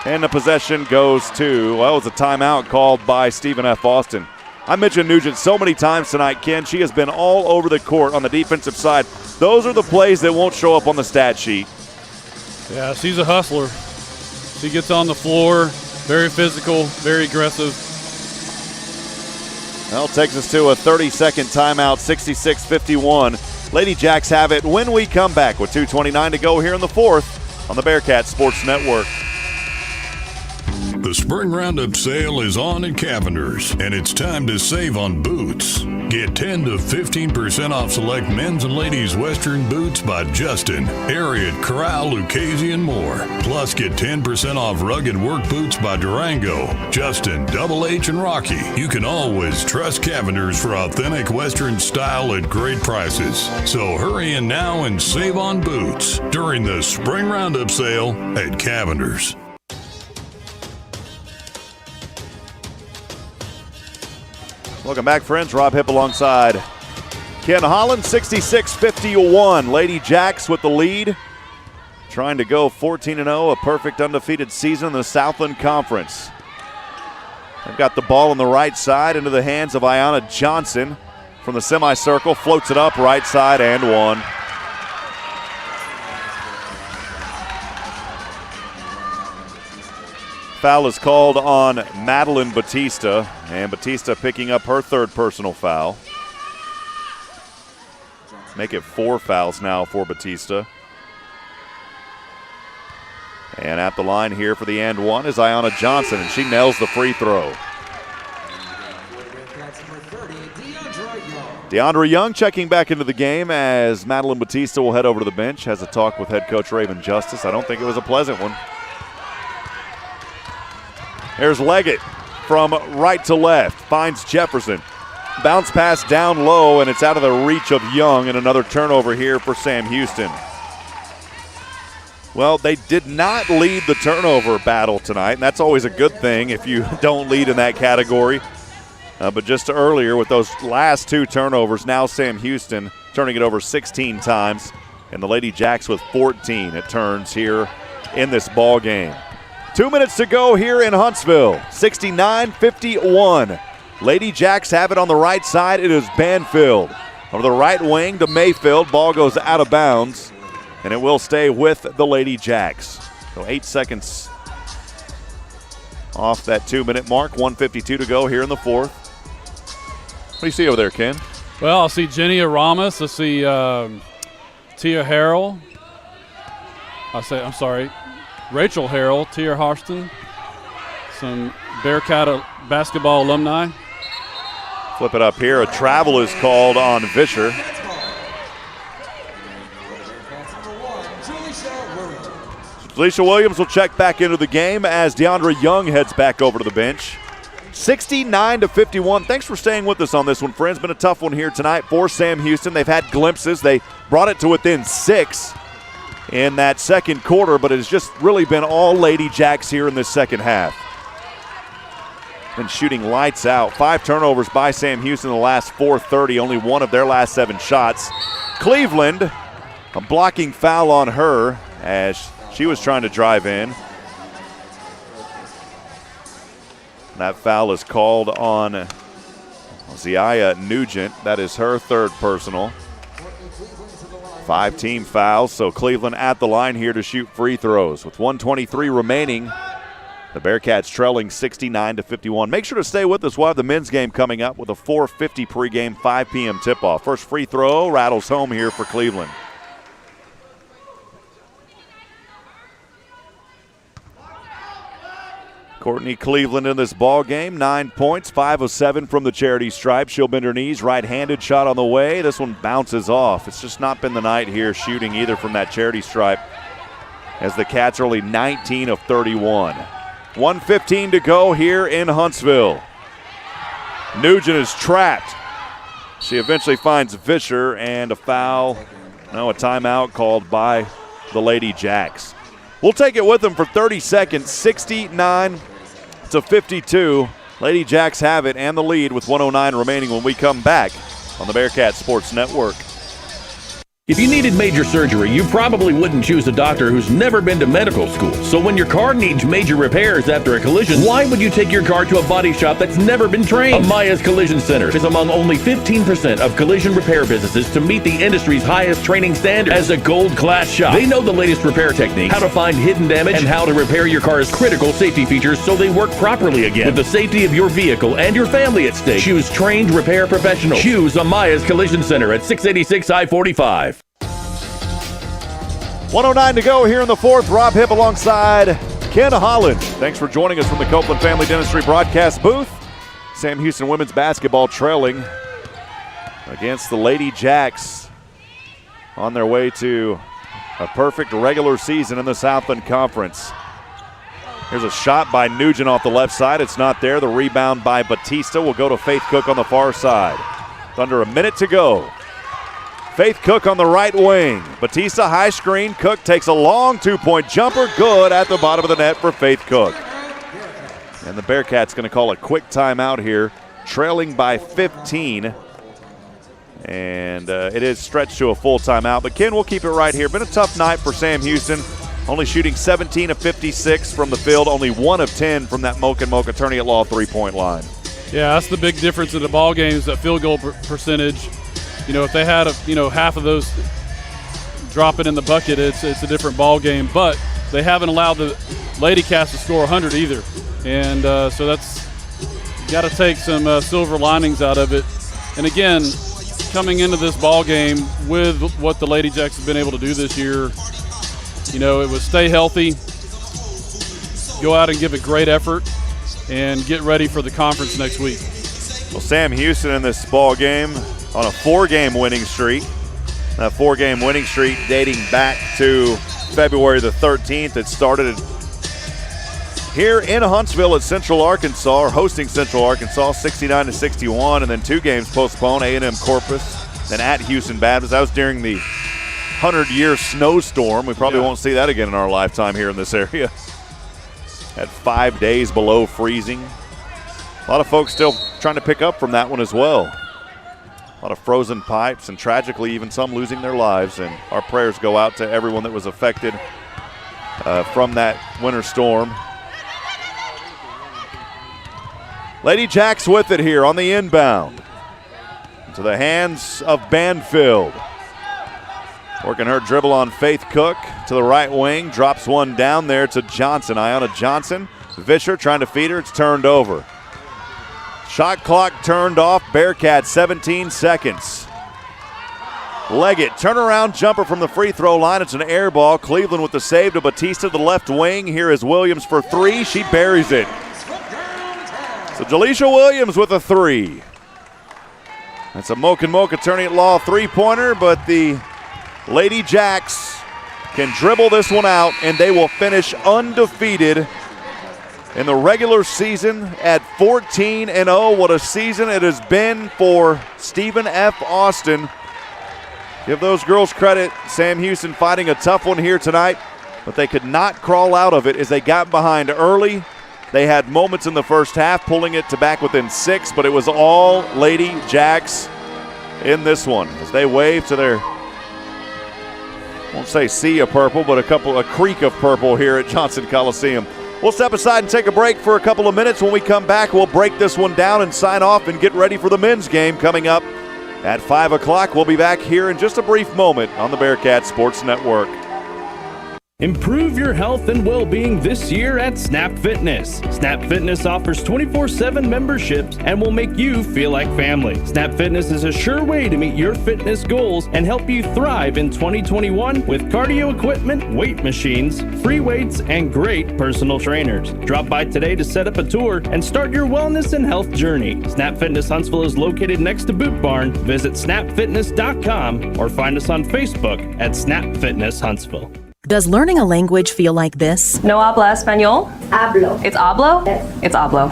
And the possession goes to, well, it was a timeout called by Stephen F. Austin. I mentioned Nugent so many times tonight, Ken. She has been all over the court on the defensive side. Those are the plays that won't show up on the stat sheet. Yeah, she's a hustler. She gets on the floor, very physical, very aggressive. Well, takes us to a 30-second timeout, 66-51. Ladyjacks have it when we come back with 2:29 to go here in the fourth on the Bearkats Sports Network. The Spring Roundup sale is on at Cavender's, and it's time to save on boots. Get 10 to 15% off select men's and ladies' Western boots by Justin, Ariat, Corral, Lucchese, and more. Plus, get 10% off rugged work boots by Durango, Justin, Double H, and Rocky. You can always trust Cavender's for authentic Western style at great prices. So hurry in now and save on boots during the Spring Roundup sale at Cavender's. Welcome back, friends. Rob Hipp alongside Ken Holland, 66-51. Ladyjacks with the lead. Trying to go 14-0, a perfect undefeated season in the Southland Conference. They've got the ball on the right side into the hands of Ayanna Johnson from the semicircle. Floats it up right side and one. Foul is called on Madeline Batista, and Batista picking up her third personal foul. Make it 4 fouls now for Batista. And at the line here for the and one is Ayanna Johnson, and she nails the free throw. DeAndre Young checking back into the game as Madeline Batista will head over to the bench, has a talk with head coach Raven Justice. I don't think it was a pleasant one. There's Leggett from right to left, finds Jefferson. Bounce pass down low, and it's out of the reach of Young, and another turnover here for Sam Houston. Well, they did not lead the turnover battle tonight, and that's always a good thing if you don't lead in that category. But just earlier with those last 2 turnovers, now Sam Houston turning it over 16 times, and the Ladyjacks with 14 it turns here in this ball game. 2 minutes to go here in Huntsville, 69-51. Ladyjacks have it on the right side. It is Banfield. Over the right wing to Mayfield. Ball goes out of bounds, and it will stay with the Ladyjacks. So 8 seconds off that 2-minute mark, 1:52 to go here in the fourth. What do you see over there, Ken? Well, I see Jenny Aramis. I see Tia Harrell. Rachel Harrell, Tia Harston, some Bearcat basketball alumni. Flip it up here. A travel is called on Vischer. Jaleisha Williams will check back into the game as DeAndre Young heads back over to the bench. 69-51. Thanks for staying with us on this one, friends. Been a tough one here tonight for Sam Houston. They've had glimpses. They brought it to within 6 in that second quarter, but it has just really been all Ladyjacks here in this second half. Been shooting lights out. 5 turnovers by Sam Houston in the last 4:30. Only one of their last 7 shots. Cleveland, a blocking foul on her as she was trying to drive in. That foul is called on Ziaya Nugent. That is her 3rd personal. 5 team fouls, so Cleveland at the line here to shoot free throws. With 1:23 remaining, the Bearkats trailing 69-51. Make sure to stay with us. We'll have the men's game coming up with a 4:50 pregame, 5 p.m. tip-off. First free throw rattles home here for Cleveland. Courtney Cleveland in this ball game, 9 points, 5 of 7 from the charity stripe. She'll bend her knees, right-handed shot on the way. This one bounces off. It's just not been the night here shooting either from that charity stripe, as the Cats are only 19 of 31. 1:15 to go here in Huntsville. Nugent is trapped. She eventually finds Vischer, and a foul, a timeout called by the Ladyjacks. We'll take it with them for 30 seconds, 69-52. Ladyjacks have it and the lead with 1:09 remaining when we come back on the Bearcat Sports Network. If you needed major surgery, you probably wouldn't choose a doctor who's never been to medical school. So when your car needs major repairs after a collision, why would you take your car to a body shop that's never been trained? Amaya's Collision Center is among only 15% of collision repair businesses to meet the industry's highest training standards. As a gold class shop, they know the latest repair techniques, how to find hidden damage, and how to repair your car's critical safety features so they work properly again. With the safety of your vehicle and your family at stake, choose trained repair professionals. Choose Amaya's Collision Center at 686 I-45. 1:09 to go here in the 4th. Rob Hipp alongside Ken Holland. Thanks for joining us from the Copeland Family Dentistry broadcast booth. Sam Houston women's basketball trailing against the Ladyjacks on their way to a perfect regular season in the Southland Conference. Here's a shot by Nugent off the left side. It's not there. The rebound by Batista will go to Faith Cook on the far side. With under a minute to go. Faith Cook on the right wing. Batista high screen. Cook takes a long 2-point jumper. Good at the bottom of the net for Faith Cook. And the Bearcats going to call a quick timeout here, trailing by 15. And it is stretched to a full timeout. But Ken, we'll keep it right here. Been a tough night for Sam Houston. Only shooting 17 of 56 from the field. Only 1 of 10 from that Mocha Attorney at Law 3-point line. Yeah, that's the big difference in the ball games, that field goal percentage. You know, if they had half of those drop it in the bucket, it's a different ball game. But they haven't allowed the Ladycats to score 100 either, and so that's got to take some silver linings out of it. And again, coming into this ball game with what the Ladyjacks have been able to do this year, you know, it was stay healthy, go out and give a great effort, and get ready for the conference next week. Well, Sam Houston in this ball game on a 4-game winning streak. That 4-game winning streak dating back to February the 13th. It started here in Huntsville at Central Arkansas, or hosting Central Arkansas, 69-61, and then 2 games postponed, A&M Corpus, then at Houston Baptist. That was during the 100-year snowstorm. We probably won't see that again in our lifetime here in this area. At 5 days below freezing. A lot of folks still trying to pick up from that one as well. A lot of frozen pipes, and tragically even some losing their lives. And our prayers go out to everyone that was affected from that winter storm. Ladyjacks with it here on the inbound. To the hands of Banfield. Working her dribble on Faith Cook to the right wing. Drops one down there to Johnson. Ayanna Johnson. Vischer trying to feed her. It's turned over. Shot clock turned off. Bearcats 17 seconds. Leggett, turnaround jumper from the free throw line. It's an air ball. Cleveland with the save to Batista, the left wing. Here is Williams for 3. She buries it. So Jaleisha Williams with a 3. It's a Moke attorney at law three-pointer, but the Ladyjacks can dribble this one out, and they will finish undefeated in the regular season at 14-0. What a season it has been for Stephen F. Austin. Give those girls credit. Sam Houston fighting a tough one here tonight, but they could not crawl out of it as they got behind early. They had moments in the first half pulling it to back within 6, but it was all Ladyjacks in this one as they wave to their, won't say sea of purple, but a creek of purple here at Johnson Coliseum. We'll step aside and take a break for a couple of minutes. When we come back, we'll break this one down and sign off and get ready for the men's game coming up at 5 o'clock. We'll be back here in just a brief moment on the Bearkats Sports Network. Improve your health and well-being this year at Snap Fitness. Snap Fitness offers 24/7 memberships and will make you feel like family. Snap Fitness is a sure way to meet your fitness goals and help you thrive in 2021 with cardio equipment, weight machines, free weights, and great personal trainers. Drop by today to set up a tour and start your wellness and health journey. Snap Fitness Huntsville is located next to Boot Barn. Visit snapfitness.com or find us on Facebook at Snap Fitness Huntsville. Does learning a language feel like this? No habla español? Hablo. It's hablo? Yes. It's hablo.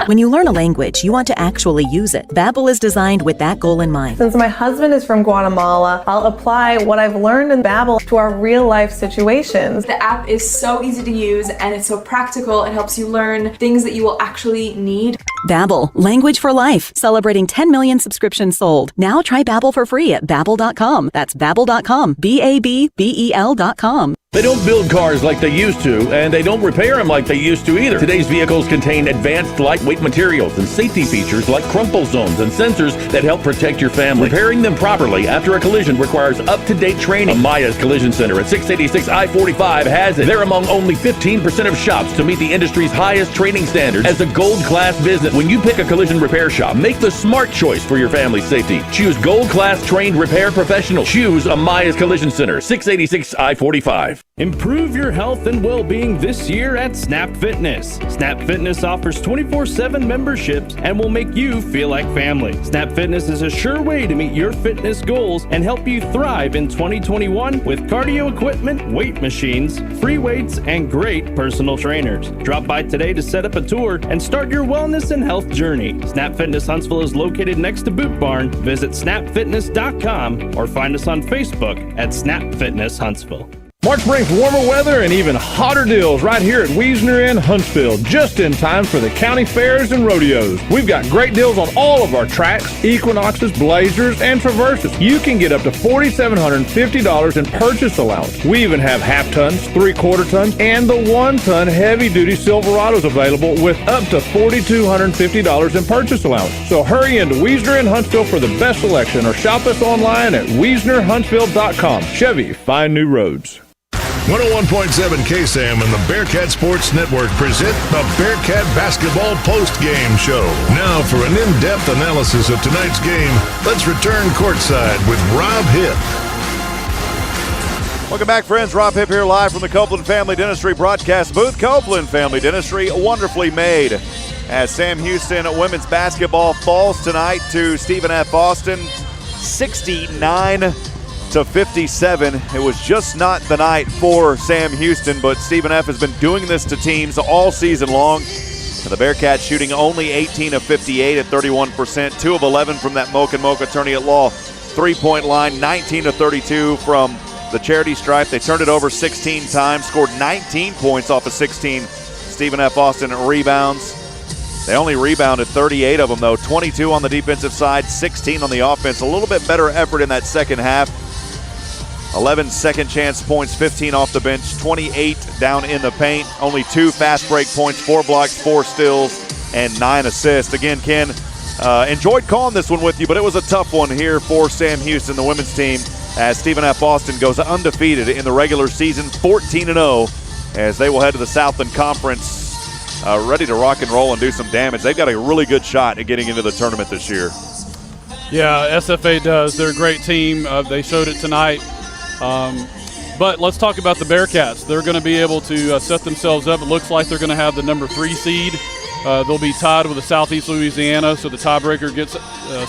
When you learn a language, you want to actually use it. Babbel is designed with that goal in mind. Since my husband is from Guatemala, I'll apply what I've learned in Babbel to our real life situations. The app is so easy to use and it's so practical. It helps you learn things that you will actually need. Babbel, language for life, celebrating 10 million subscriptions sold. Now try Babbel for free at babbel.com. That's babbel.com, BABBEL.com. They don't build cars like they used to, and they don't repair them like they used to either. Today's vehicles contain advanced lightweight materials and safety features like crumple zones and sensors that help protect your family. Repairing them properly after a collision requires up-to-date training. Amaya's Collision Center at 686 I-45 has it. They're among only 15% of shops to meet the industry's highest training standards. As a gold-class business, when you pick a collision repair shop, make the smart choice for your family's safety. Choose gold-class trained repair professionals. Choose Amaya's Collision Center, 686 I-45. Improve your health and well-being this year at Snap Fitness. Snap Fitness offers 24/7 memberships and will make you feel like family. Snap Fitness is a sure way to meet your fitness goals and help you thrive in 2021 with cardio equipment, weight machines, free weights, and great personal trainers. Drop by today to set up a tour and start your wellness and health journey. Snap Fitness Huntsville is located next to Boot Barn. Visit snapfitness.com or find us on Facebook at Snap Fitness Huntsville. March brings warmer weather and even hotter deals right here at Wiesner in Huntsville, just in time for the county fairs and rodeos. We've got great deals on all of our tracks, Equinoxes, Blazers, and Traverses. You can get up to $4,750 in purchase allowance. We even have half tons, 3/4 tons, and the 1-ton heavy-duty Silverados available with up to $4,250 in purchase allowance. So hurry into Wiesner in Huntsville for the best selection or shop us online at WiesnerHuntsville.com. Chevy, find new roads. 101.7 KSAM and the Bearkat Sports Network present the Bearkat Basketball Post-Game Show. Now for an in-depth analysis of tonight's game, let's return courtside with Rob Hipp. Welcome back, friends. Rob Hipp here live from the Copeland Family Dentistry broadcast booth. Copeland Family Dentistry, wonderfully made. As Sam Houston women's basketball falls tonight to Stephen F. Austin, 69-57. It was just not the night for Sam Houston, but Stephen F. has been doing this to teams all season long. And the Bearkats shooting only 18 of 58 at 31%, 2 of 11 from that Moke attorney at law three-point line, 19 of 32 from the charity stripe. They turned it over 16 times, scored 19 points off of 16 Stephen F. Austin rebounds. They only rebounded 38 of them, though. 22 on the defensive side, 16 on the offense. A little bit better effort in that second half. 11 second chance points, 15 off the bench, 28 down in the paint. Only 2 fast break points, 4 blocks, 4 steals, and 9 assists. Again, Ken, enjoyed calling this one with you, but it was a tough one here for Sam Houston, the women's team, as Stephen F. Austin goes undefeated in the regular season, 14-0, as they will head to the Southland Conference, ready to rock and roll and do some damage. They've got a really good shot at getting into the tournament this year. Yeah, SFA does. They're a great team. They showed it tonight. But let's talk about the Bearkats. They're going to be able to set themselves up. It looks like they're going to have the number 3 seed They'll be tied with the Southeast Louisiana, so the tiebreaker gets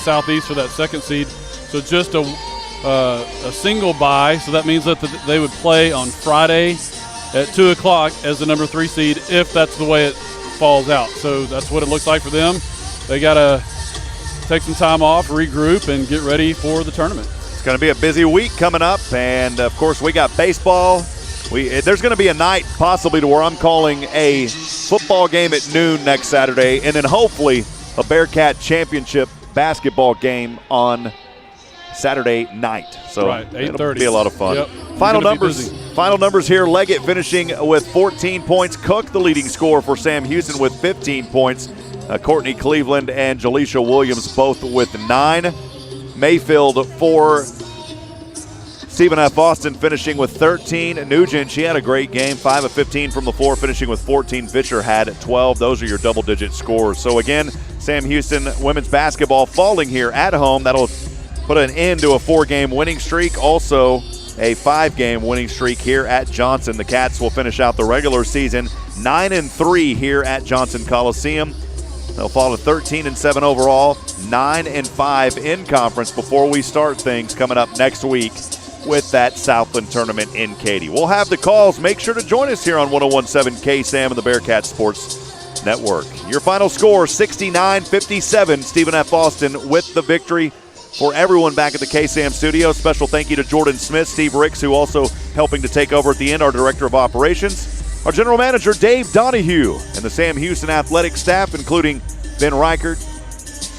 Southeast for that second seed. So just a single bye, so that means that they would play on Friday at 2 o'clock as the number 3 seed if that's the way it falls out. So that's what it looks like for them. They got to take some time off, regroup, and get ready for the tournament. It's going to be a busy week coming up, and of course we got baseball. There's going to be a night possibly to where I'm calling a football game at noon next Saturday, and then hopefully a Bearcat championship basketball game on Saturday night. So right, 8:30. It'll be a lot of fun. Yep. Final numbers here. Leggett finishing with 14 points. Cook, the leading scorer for Sam Houston, with 15 points. Courtney Cleveland and Jaleisha Williams both with 9. Mayfield for Stephen F. Austin finishing with 13. Nugent, she had a great game, 5 of 15 from the floor, finishing with 14. Fisher had 12. Those are your double-digit scores. So again, Sam Houston women's basketball falling here at home. That'll put an end to a 4-game winning streak. Also a 5-game winning streak here at Johnson. The Cats will finish out the regular season 9-3 here at Johnson Coliseum. They'll fall to 13-7 overall, 9-5 in conference before we start things coming up next week with that Southland tournament in Katy. We'll have the calls. Make sure to join us here on 101.7 KSAM and the Bearcat Sports Network. Your final score, 69-57. Stephen F. Austin with the victory. For everyone back at the KSAM studio, special thank you to Jordan Smith, Steve Ricks, who also helping to take over at the end, our Director of Operations, our General Manager, Dave Donahue, and the Sam Houston athletic staff, including Ben Reichert,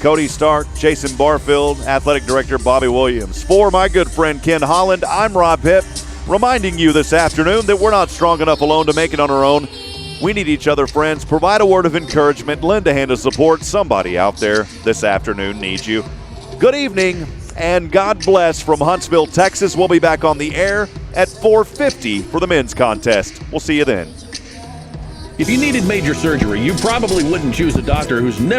Cody Stark, Jason Barfield, Athletic Director Bobby Williams. For my good friend Ken Holland, I'm Rob Hipp, reminding you this afternoon that we're not strong enough alone to make it on our own. We need each other, friends. Provide a word of encouragement, lend a hand of support. Somebody out there this afternoon needs you. Good evening, and God bless from Huntsville, Texas. We'll be back on the air at 4:50 for the men's contest. We'll see you then. If you needed major surgery, you probably wouldn't choose a doctor who's never